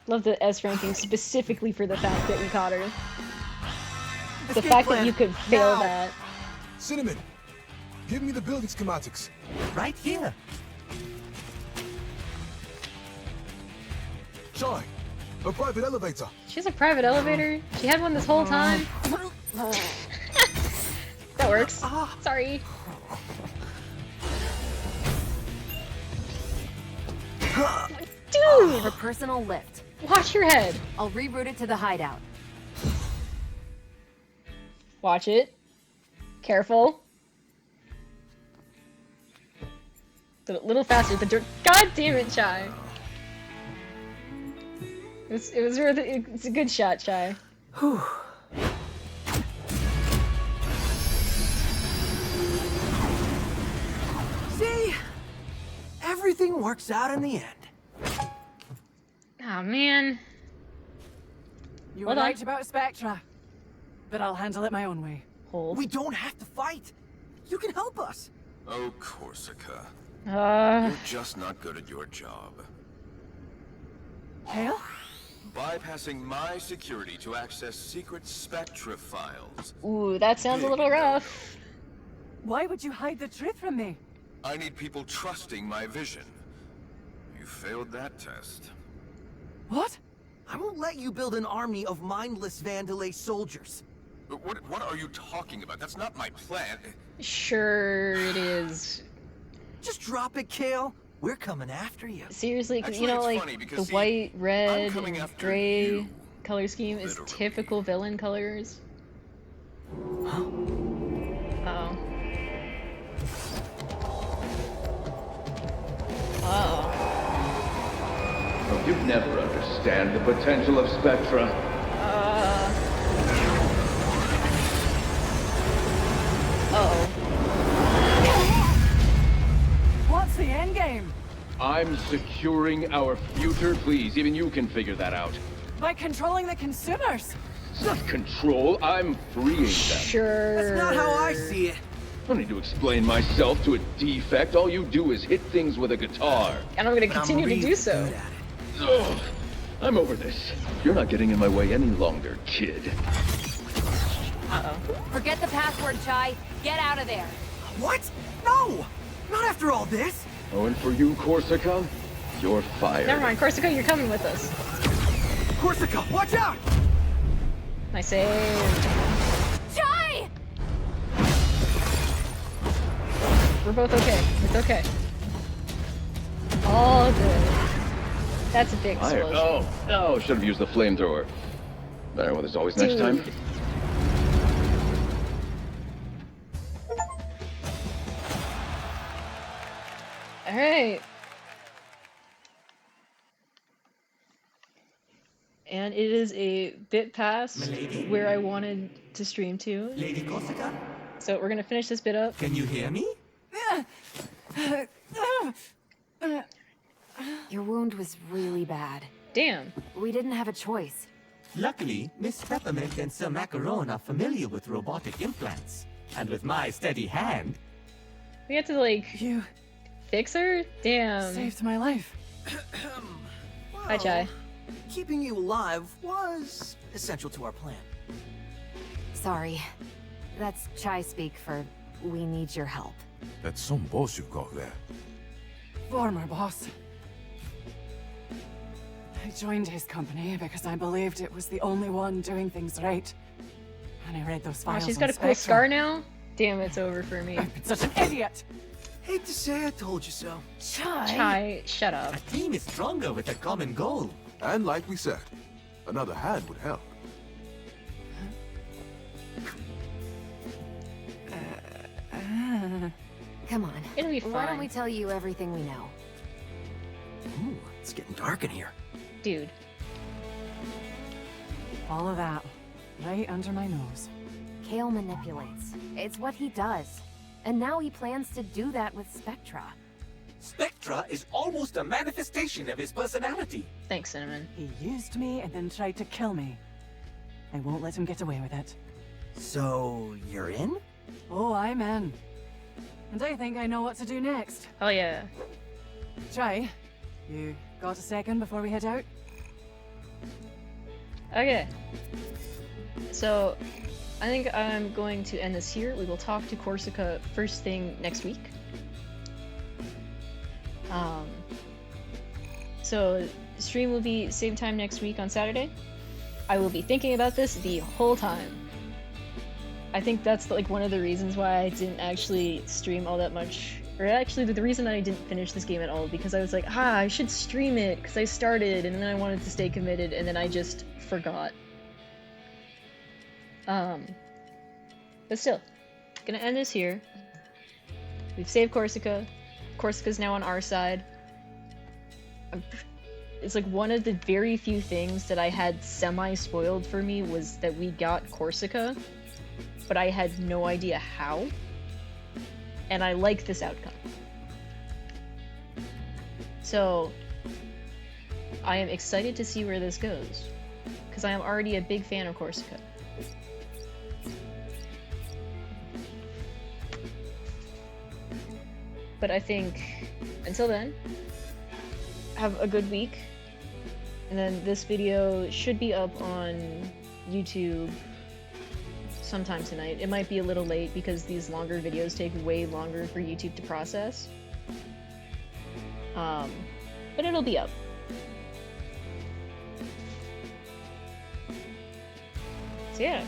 Love the S ranking specifically for the fact that we caught her. The Escape fact that plan. you could fail Now. that. Cinnamon, give me the building schematics. Right here. Chai, a private elevator. She has a private elevator? She had one this whole time? That That works. Sorry. Dude! For personal lift. Watch your head. I'll reroute it to the hideout. Watch it. Careful. A little faster. The dirt. God damn it, Chai. It was worth it. It's a good shot, Chai. Whew. See? Everything works out in the end. Oh man. You were right about Spectra, but I'll handle it my own way. Hold. We don't have to fight. You can help us. Oh, Corsica. You're just not good at your job. Hale? Bypassing my security to access secret Spectra files. Ooh, that sounds a little rough. Why would you hide the truth from me? I need people trusting my vision. You failed that test. What? I won't let you build an army of mindless Vandalay soldiers. But what are you talking about? That's not my plan. Sure it is. Just drop it, Kale. We're coming after you. Seriously, because you know, like, the white, red, and gray color scheme is typical villain colors. Uh-oh. Uh-oh. Oh, you'd never understand the potential of Spectra. Uh-oh. What's the end game? I'm securing our future. Please, even you can figure that out. By controlling the consumers. It's not control. I'm freeing them. Sure. That's not how I see it. I don't need to explain myself to a defect. All you do is hit things with a guitar. And I'm gonna continue to do so. Ugh, I'm over this. You're not getting in my way any longer, kid. Uh-oh. Forget the password, Chai. Get out of there. What? No! Not after all this! Oh, and for you, Corsica, you're fired. Never mind, Corsica, you're coming with us. Corsica, watch out! I saved. Chai! We're both okay. It's okay. All good. That's a big Fire. explosion. Oh, should have used the flamethrower. There, well, there's always next time. Alright. And it is a bit past where I wanted to stream to. Lady Corsica? So we're gonna finish this bit up. Can you hear me? Your wound was really bad. Damn. We didn't have a choice. Luckily, Miss Peppermint and Sir Macaron are familiar with robotic implants. And with my steady hand... We had to, like, fix her? Damn. Saved my life. Hi, Chai. Keeping you alive was essential to our plan. Sorry. That's Chai speak for we need your help. That's some boss you've got there. Former boss. I joined his company because I believed it was the only one doing things right. And I read those Oh, files. she's on got a cool Spectra. scar now? Damn, it's over for me. I've been such an idiot! Hate to say I told you so. Chai, shut up. A team is stronger with a common goal. And like we said, another hand would help. Come on. It'll be Why don't fine. we tell you everything we know? Ooh, it's getting dark in here. Dude. All of that, right under my nose. Kale manipulates. It's what he does. And now he plans to do that with Spectra. Spectra is almost a manifestation of his personality. Thanks, Cinnamon. He used me and then tried to kill me. I won't let him get away with it. So, you're in? Oh, I'm in. And I think I know what to do next. Oh, yeah. Chai, you got a second before we head out? Okay. So, I think I'm going to end this here. We will talk to Corsica first thing next week. So, stream will be same time next week on Saturday. I will be thinking about this the whole time. I think that's like one of the reasons why I didn't actually stream all that much. Or actually, the reason I didn't finish this game at all, because I was like, I should stream it, because I started, and then I wanted to stay committed, and then I just forgot. But still, gonna end this here. We've saved Corsica. Corsica's now on our side. It's like one of the very few things that I had semi-spoiled for me was that we got Corsica, but I had no idea how. And I like this outcome. So, I am excited to see where this goes, because I am already a big fan of Corsica. But I think, until then, have a good week. And then this video should be up on YouTube sometime tonight. It might be a little late because these longer videos take way longer for YouTube to process. But it'll be up. So yeah,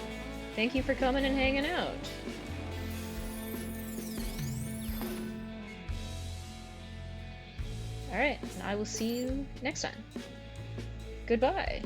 thank you for coming and hanging out. Alright, and I will see you next time. Goodbye.